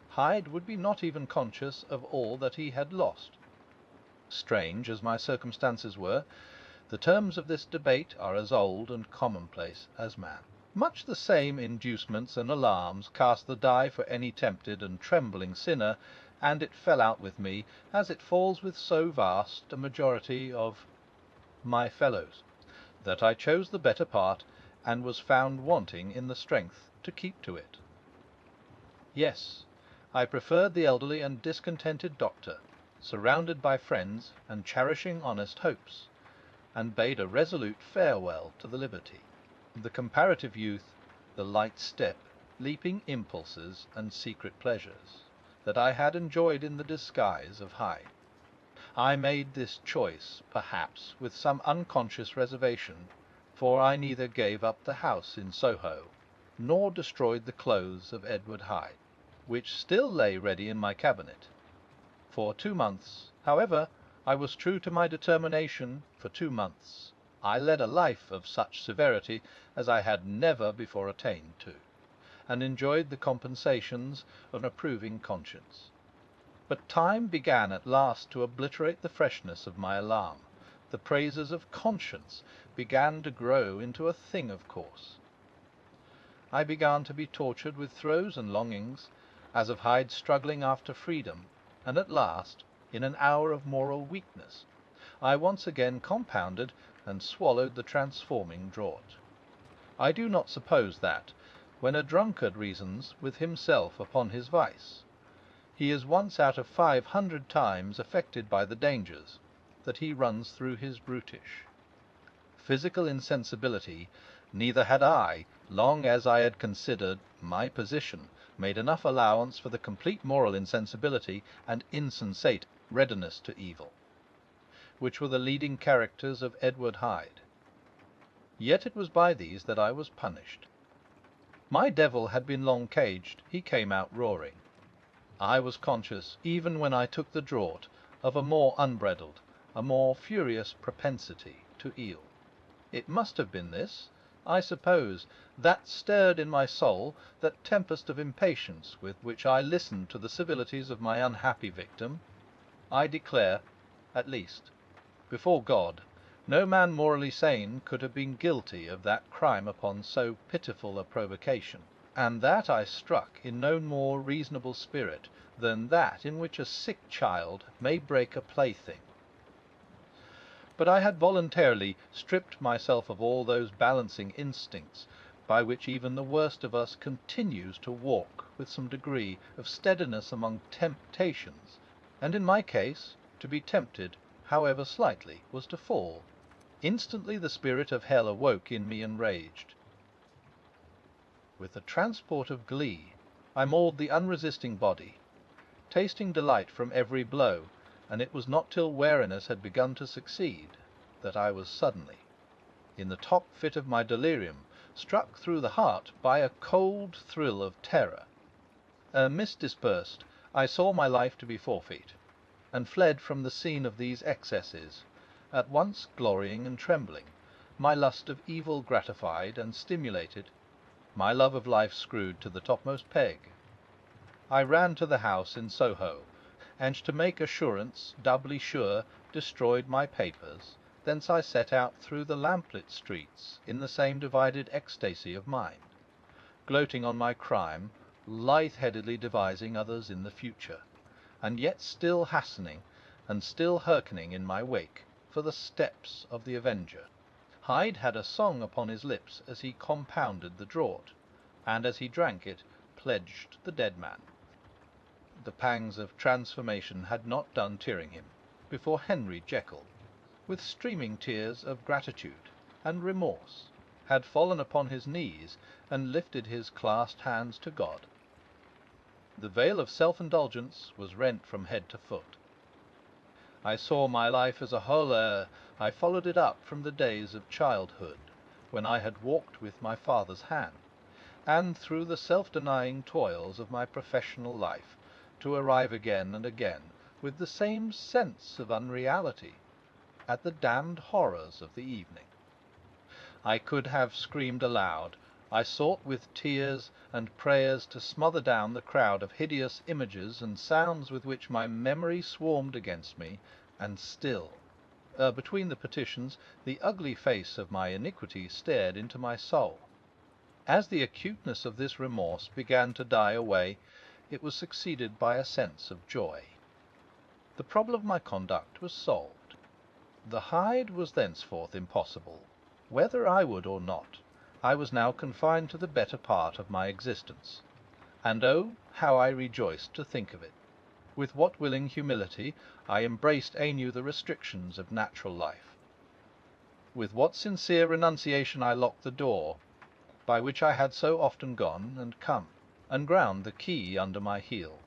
Hyde would be not even conscious of all that he had lost. Strange as my circumstances were, the terms of this debate are as old and commonplace as man. Much the same inducements and alarms cast the die for any tempted and trembling sinner, and it fell out with me, as it falls with so vast a majority of my fellows, that I chose the better part, and was found wanting in the strength to keep to it. Yes, I preferred the elderly and discontented doctor, surrounded by friends and cherishing honest hopes, and bade a resolute farewell to the liberty, the comparative youth, the light step, leaping impulses, and secret pleasures that I had enjoyed in the disguise of Hyde. I made this choice, perhaps, with some unconscious reservation, for I neither gave up the house in Soho, nor destroyed the clothes of Edward Hyde, which still lay ready in my cabinet. For 2 months, however, I was true to my determination. For 2 months I led a life of such severity as I had never before attained to, and enjoyed the compensations of an approving conscience. But time began at last to obliterate the freshness of my alarm. The praises of conscience began to grow into a thing of course. I began to be tortured with throes and longings, as of Hyde struggling after freedom, and at last, in an hour of moral weakness, I once again compounded and swallowed the transforming draught. I do not suppose that, when a drunkard reasons with himself upon his vice, he is once out of 500 times affected by the dangers that he runs through his brutish. Physical insensibility neither had I, long as I had considered my position, made enough allowance for the complete moral insensibility and insensate readiness to evil, which were the leading characters of Edward Hyde. Yet it was by these that I was punished. My devil had been long caged, he came out roaring. I was conscious, even when I took the draught, of a more unbridled, a more furious propensity to eel. It must have been this, I suppose, that stirred in my soul that tempest of impatience with which I listened to the civilities of my unhappy victim. I declare, at least, before God, no man morally sane could have been guilty of that crime upon so pitiful a provocation, and that I struck in no more reasonable spirit than that in which a sick child may break a plaything. But I had voluntarily stripped myself of all those balancing instincts by which even the worst of us continues to walk with some degree of steadiness among temptations, and in my case, to be tempted, however slightly, was to fall. Instantly the spirit of hell awoke in me and raged. With the transport of glee, I mauled the unresisting body, tasting delight from every blow, and it was not till wariness had begun to succeed that I was suddenly, in the top fit of my delirium, struck through the heart by a cold thrill of terror. Mist dispersed, I saw my life to be forfeit, and fled from the scene of these excesses, at once glorying and trembling, my lust of evil gratified and stimulated, my love of life screwed to the topmost peg. I ran to the house in Soho, and to make assurance doubly sure, destroyed my papers. Thence I set out through the lamplit streets in the same divided ecstasy of mind, gloating on my crime, lithe-headedly devising others in the future, and yet still hastening and still hearkening in my wake for the steps of the avenger. Hyde had a song upon his lips as he compounded the draught, and as he drank it pledged the dead man. The pangs of transformation had not done tearing him, before Henry Jekyll, with streaming tears of gratitude and remorse, had fallen upon his knees and lifted his clasped hands to God. The veil of self-indulgence was rent from head to foot. I saw my life as a whole I followed it up from the days of childhood, when I had walked with my father's hand, and through the self-denying toils of my professional life, to arrive again and again, with the same sense of unreality, at the damned horrors of the evening. I could have screamed aloud. I sought with tears and prayers to smother down the crowd of hideous images and sounds with which my memory swarmed against me, and still, between the petitions, the ugly face of my iniquity stared into my soul. As the acuteness of this remorse began to die away, it was succeeded by a sense of joy. The problem of my conduct was solved. The Hyde was thenceforth impossible. Whether I would or not, I was now confined to the better part of my existence. And oh, how I rejoiced to think of it! With what willing humility I embraced anew the restrictions of natural life! With what sincere renunciation I locked the door, by which I had so often gone and come, and ground the key under my heel!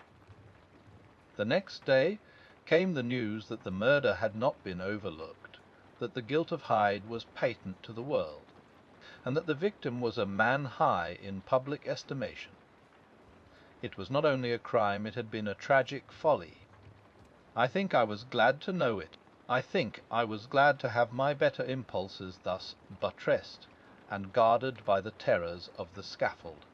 The next day came the news that the murder had not been overlooked, that the guilt of Hyde was patent to the world, and that the victim was a man high in public estimation. It was not only a crime, it had been a tragic folly. I think I was glad to know it. I think I was glad to have my better impulses thus buttressed and guarded by the terrors of the scaffold.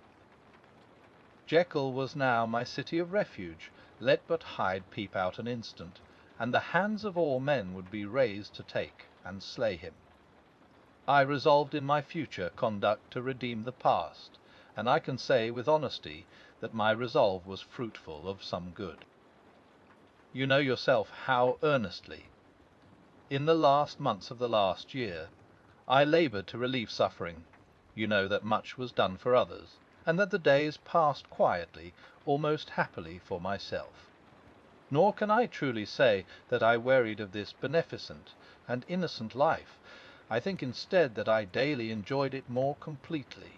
Jekyll was now my city of refuge. Let but Hyde peep out an instant, and the hands of all men would be raised to take and slay him. I resolved in my future conduct to redeem the past, and I can say with honesty that my resolve was fruitful of some good. You know yourself how earnestly, in the last months of the last year, I laboured to relieve suffering. You know that much was done for others, and that the days passed quietly, almost happily for myself. Nor can I truly say that I wearied of this beneficent and innocent life. I think instead that I daily enjoyed it more completely.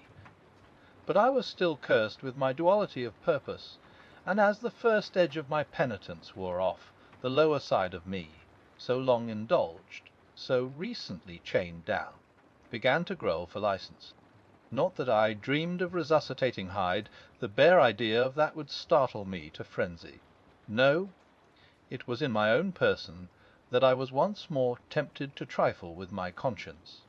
But I was still cursed with my duality of purpose, and as the first edge of my penitence wore off, the lower side of me, so long indulged, so recently chained down, began to growl for license. Not that I dreamed of resuscitating Hyde; the bare idea of that would startle me to frenzy. No, it was in my own person that I was once more tempted to trifle with my conscience,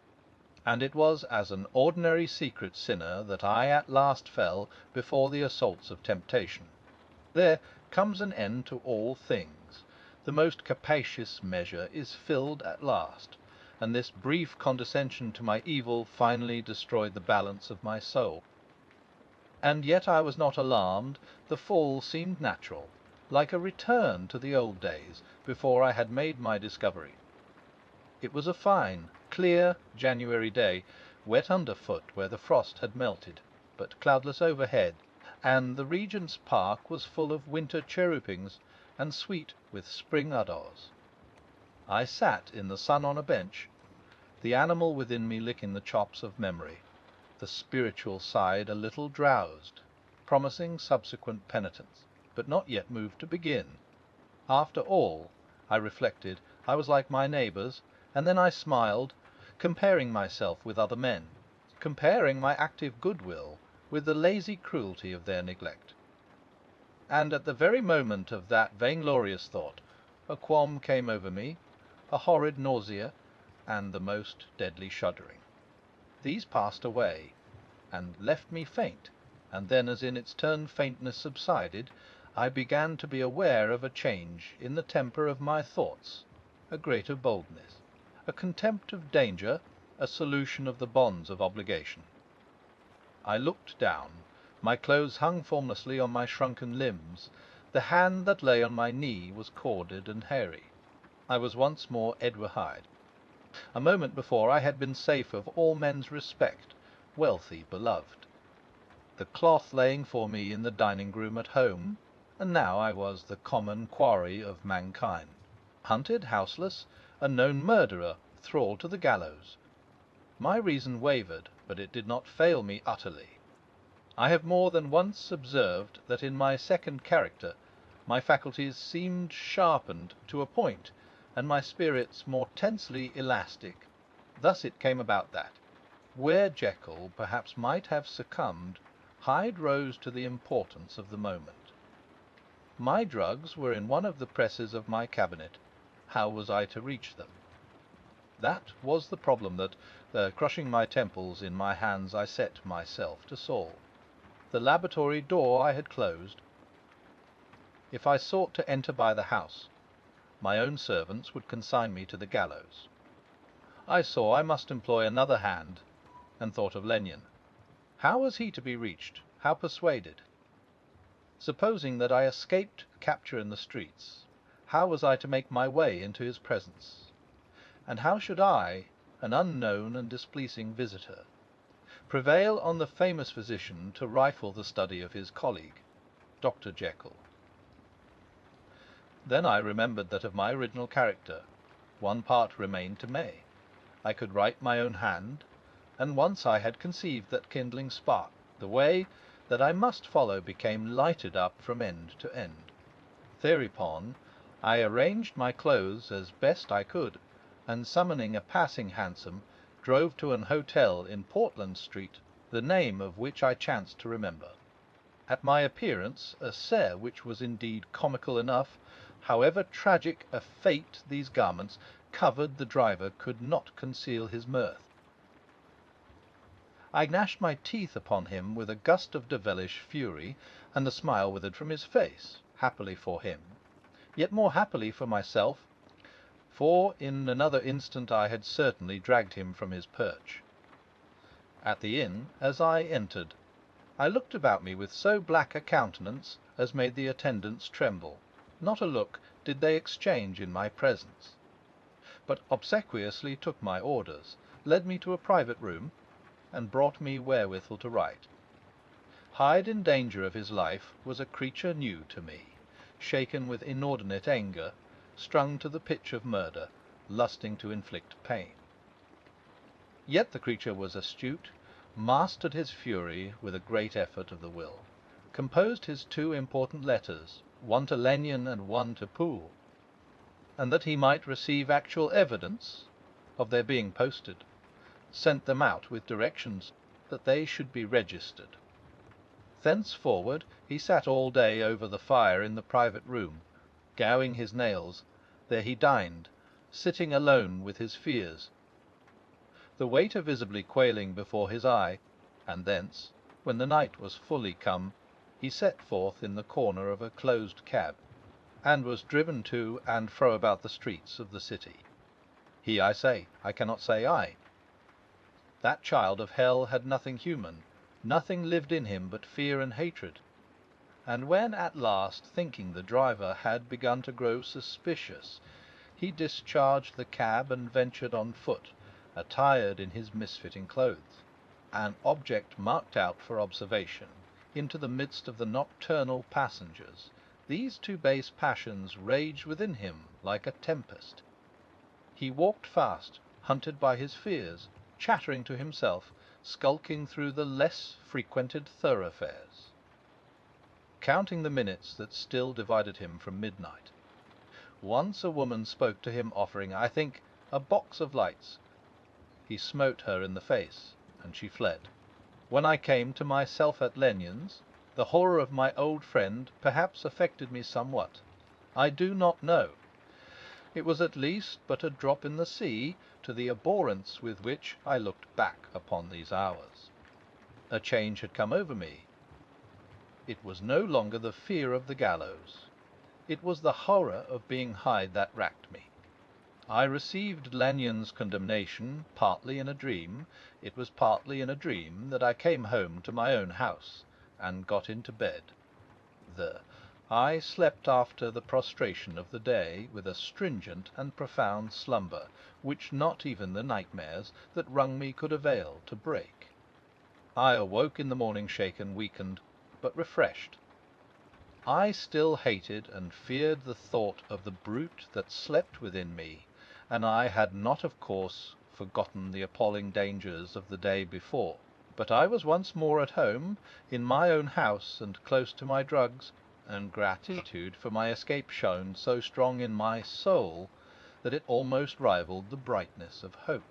and it was as an ordinary secret sinner that I at last fell before the assaults of temptation. There comes an end to all things. The most capacious measure is filled at last, and this brief condescension to my evil finally destroyed the balance of my soul. And yet I was not alarmed. The fall seemed natural, like a return to the old days before I had made my discovery. It was a fine, clear January day, wet underfoot where the frost had melted, but cloudless overhead, and the Regent's Park was full of winter cherubins and sweet with spring udders. I sat in the sun on a bench, the animal within me licking the chops of memory, the spiritual side a little drowsed, promising subsequent penitence, but not yet moved to begin. After all, I reflected, I was like my neighbours, and then I smiled, comparing myself with other men, comparing my active goodwill with the lazy cruelty of their neglect. And at the very moment of that vainglorious thought, a qualm came over me, a horrid nausea, and the most deadly shuddering. These passed away, and left me faint, and then, as in its turn faintness subsided, I began to be aware of a change in the temper of my thoughts, a greater boldness, a contempt of danger, a solution of the bonds of obligation. I looked down. My clothes hung formlessly on my shrunken limbs. The hand that lay on my knee was corded and hairy. I was once more Edward Hyde. A moment before I had been safe of all men's respect, wealthy, beloved, the cloth laying for me in the dining room at home, and now I was the common quarry of mankind, hunted, houseless, a known murderer, thrall to the gallows. My reason wavered, but it did not fail me utterly. I have more than once observed that in my second character my faculties seemed sharpened to a point, and my spirits more tensely elastic. Thus it came about that, where Jekyll perhaps might have succumbed, Hyde rose to the importance of the moment. My drugs were in one of the presses of my cabinet. How was I to reach them? That was the problem that, crushing my temples in my hands, I set myself to solve. The laboratory door I had closed. If I sought to enter by the house, my own servants would consign me to the gallows. I saw I must employ another hand, and thought of Lenyon. How was he to be reached? How persuaded? Supposing that I escaped capture in the streets, how was I to make my way into his presence? And how should I, an unknown and displeasing visitor, prevail on the famous physician to rifle the study of his colleague, Dr. Jekyll? Then I remembered that of my original character one part remained to me. I could write my own hand, and once I had conceived that kindling spark, the way that I must follow became lighted up from end to end. Thereupon I arranged my clothes as best I could, and summoning a passing hansom, drove to an hotel in Portland Street, the name of which I chanced to remember. At my appearance, a stare which was indeed comical enough, however tragic a fate these garments covered, the driver could not conceal his mirth. I gnashed my teeth upon him with a gust of devilish fury, and a smile withered from his face, happily for him, yet more happily for myself, for in another instant I had certainly dragged him from his perch. At the inn, as I entered, I looked about me with so black a countenance as made the attendants tremble. Not a look did they exchange in my presence, but obsequiously took my orders, led me to a private room, and brought me wherewithal to write. Hyde in danger of his life was a creature new to me, shaken with inordinate anger, strung to the pitch of murder, lusting to inflict pain. Yet the creature was astute, mastered his fury with a great effort of the will, composed his two important letters, one to Lenyon and one to Poole, and that he might receive actual evidence of their being posted, sent them out with directions that they should be registered. Thenceforward he sat all day over the fire in the private room, gouing his nails. There he dined, sitting alone with his fears, the waiter visibly quailing before his eye, and thence, when the night was fully come, he set forth in the corner of a closed cab, and was driven to and fro about the streets of the city. He, I say, I cannot say I. That child of hell had nothing human, nothing lived in him but fear and hatred. And when at last, thinking the driver had begun to grow suspicious, he discharged the cab and ventured on foot, attired in his misfitting clothes, an object marked out for observation, into the midst of the nocturnal passengers, these two base passions raged within him like a tempest. He walked fast, hunted by his fears, chattering to himself, skulking through the less frequented thoroughfares, counting the minutes that still divided him from midnight. Once a woman spoke to him, offering, I think, a box of lights. He smote her in the face, and she fled. When I came to myself at Lenyon's, the horror of my old friend perhaps affected me somewhat. I do not know. It was at least but a drop in the sea to the abhorrence with which I looked back upon these hours. A change had come over me. It was no longer the fear of the gallows. It was the horror of being Hyde that racked me. I received Lanyon's condemnation partly in a dream. It was partly in a dream that I came home to my own house and got into bed. I slept after the prostration of the day with a stringent and profound slumber, which not even the nightmares that wrung me could avail to break. I awoke in the morning shaken, weakened, but refreshed. I still hated and feared the thought of the brute that slept within me, and I had not, of course, forgotten the appalling dangers of the day before. But I was once more at home, in my own house and close to my drugs, and gratitude for my escape shone so strong in my soul that it almost rivalled the brightness of hope.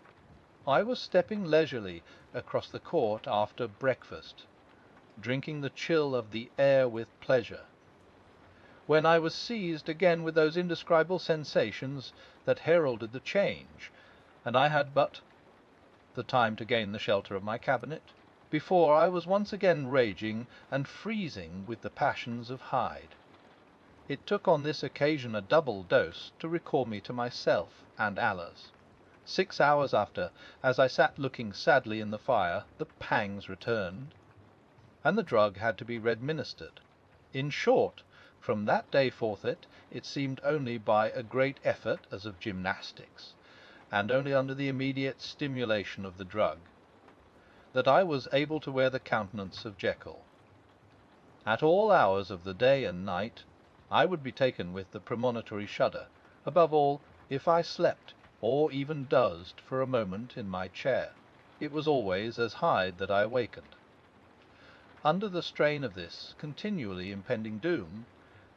I was stepping leisurely across the court after breakfast, drinking the chill of the air with pleasure, when I was seized again with those indescribable sensations that heralded the change, and I had but the time to gain the shelter of my cabinet, before I was once again raging and freezing with the passions of Hyde. It took on this occasion a double dose to recall me to myself and Alice. 6 hours after, as I sat looking sadly in the fire, the pangs returned, and the drug had to be administered. In short, from that day forth it seemed only by a great effort, as of gymnastics, and only under the immediate stimulation of the drug, that I was able to wear the countenance of Jekyll. At all hours of the day and night I would be taken with the premonitory shudder, above all if I slept, or even dozed for a moment in my chair. It was always as Hyde that I awakened. Under the strain of this continually impending doom,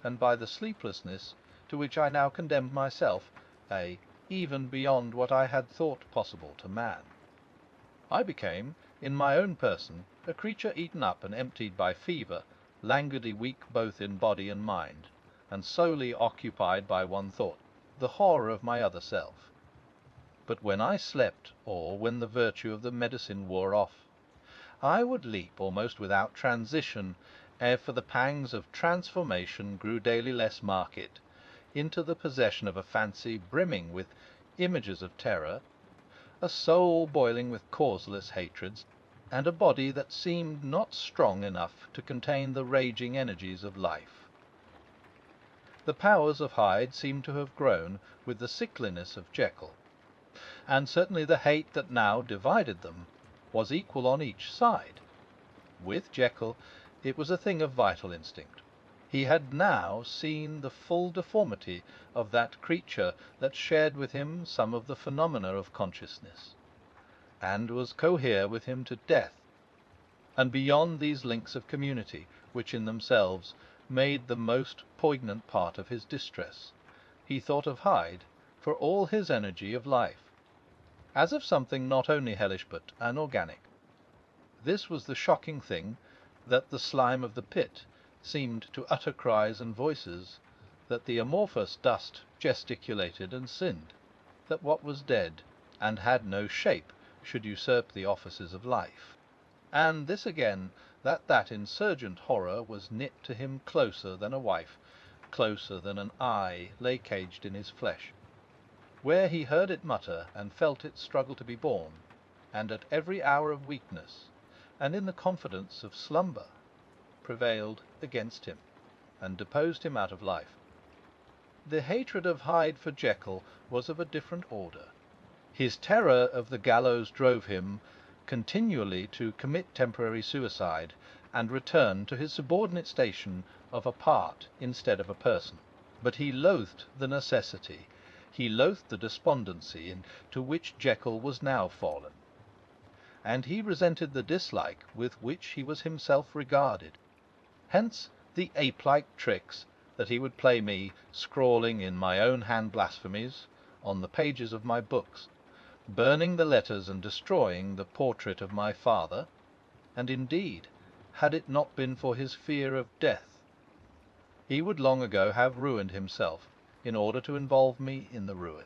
and by the sleeplessness to which I now condemned myself, even beyond what I had thought possible to man, I became, in my own person, a creature eaten up and emptied by fever, languidly weak both in body and mind, and solely occupied by one thought, the horror of my other self. But when I slept, or when the virtue of the medicine wore off, I would leap almost without transition, ere for the pangs of transformation grew daily less marked, into the possession of a fancy brimming with images of terror, a soul boiling with causeless hatreds, and a body that seemed not strong enough to contain the raging energies of life. The powers of Hyde seemed to have grown with the sickliness of Jekyll, and certainly the hate that now divided them was equal on each side. With Jekyll it was a thing of vital instinct. He had now seen the full deformity of that creature that shared with him some of the phenomena of consciousness, and was cohere with him to death. And beyond these links of community, which in themselves made the most poignant part of his distress, he thought of Hyde, for all his energy of life, as of something not only hellish but anorganic. This was the shocking thing, that the slime of the pit seemed to utter cries and voices, that the amorphous dust gesticulated and sinned, that what was dead and had no shape should usurp the offices of life. And this again, that insurgent horror was knit to him closer than a wife, closer than an eye lay caged in his flesh, where he heard it mutter and felt it struggle to be born, and at every hour of weakness, and in the confidence of slumber, prevailed against him, and deposed him out of life. The hatred of Hyde for Jekyll was of a different order. His terror of the gallows drove him continually to commit temporary suicide, and return to his subordinate station of a part instead of a person. But he loathed the necessity, he loathed the despondency into which Jekyll was now fallen, and he resented the dislike with which he was himself regarded. Hence the ape-like tricks that he would play me, scrawling in my own hand blasphemies on the pages of my books, burning the letters and destroying the portrait of my father. And indeed, had it not been for his fear of death, he would long ago have ruined himself in order to involve me in the ruin.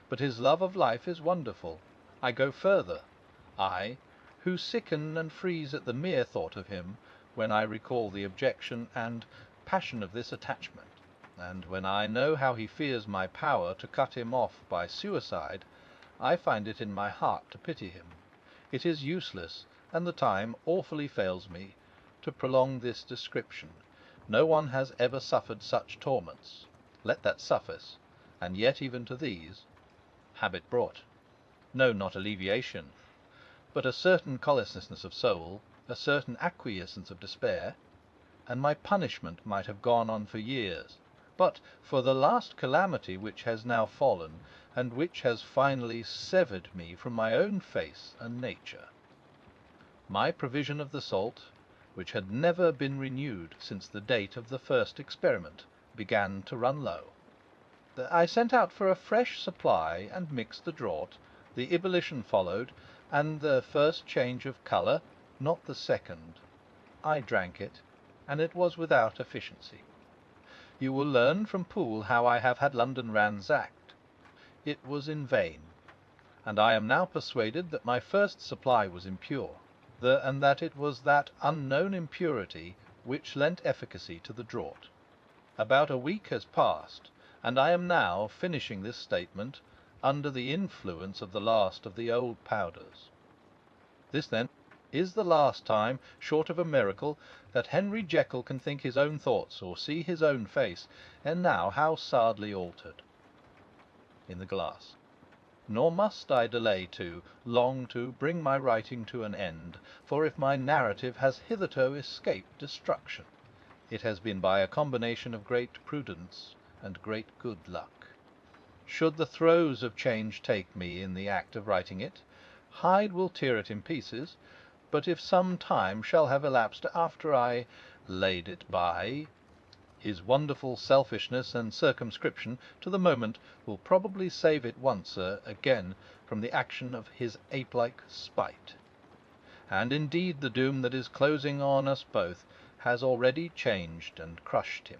But his love of life is wonderful. I go further. I, who sicken and freeze at the mere thought of him, when I recall the objection and passion of this attachment, and when I know how he fears my power to cut him off by suicide, I find it in my heart to pity him. It is useless, and the time awfully fails me, to prolong this description. No one has ever suffered such torments. Let that suffice, and yet even to these habit brought, no, not alleviation, but a certain collousness of soul, a certain acquiescence of despair, and my punishment might have gone on for years, but for the last calamity which has now fallen, and which has finally severed me from my own face and nature. My provision of the salt, which had never been renewed since the date of the first experiment, began to run low. I sent out for a fresh supply and mixed the draught. The ebullition followed, and the first change of colour, not the second. I drank it, and it was without efficiency. You will learn from Poole how I have had London ransacked. It was in vain, and I am now persuaded that my first supply was impure, and that it was that unknown impurity which lent efficacy to the draught. About a week has passed, and I am now finishing this statement under the influence of the last of the old powders. This, then, is the last time, short of a miracle, that Henry Jekyll can think his own thoughts or see his own face, and now how sadly altered, in the glass. Nor must I delay long to bring my writing to an end, for if my narrative has hitherto escaped destruction, it has been by a combination of great prudence and great good luck. Should the throes of change take me in the act of writing it, Hyde will tear it in pieces, but if some time shall have elapsed after I laid it by, his wonderful selfishness and circumscription to the moment will probably save it once again from the action of his ape-like spite. And indeed the doom that is closing on us both has already changed and crushed him.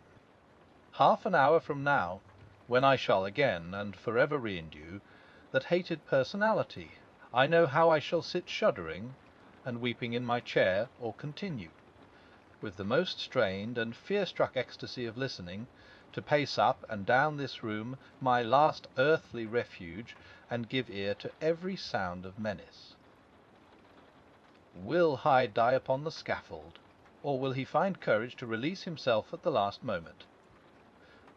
Half an hour from now, when I shall again and forever reendue that hated personality, I know how I shall sit shuddering and weeping in my chair, or continue, with the most strained and fear-struck ecstasy of listening, to pace up and down this room, my last earthly refuge, and give ear to every sound of menace. Will Hyde die upon the scaffold, or will he find courage to release himself at the last moment?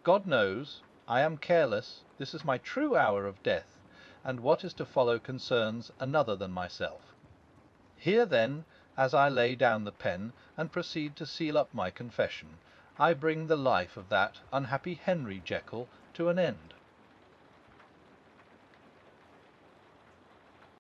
God knows, I am careless. This is my true hour of death, and what is to follow concerns another than myself. Here, then, as I lay down the pen and proceed to seal up my confession, I bring the life of that unhappy Henry Jekyll to an end.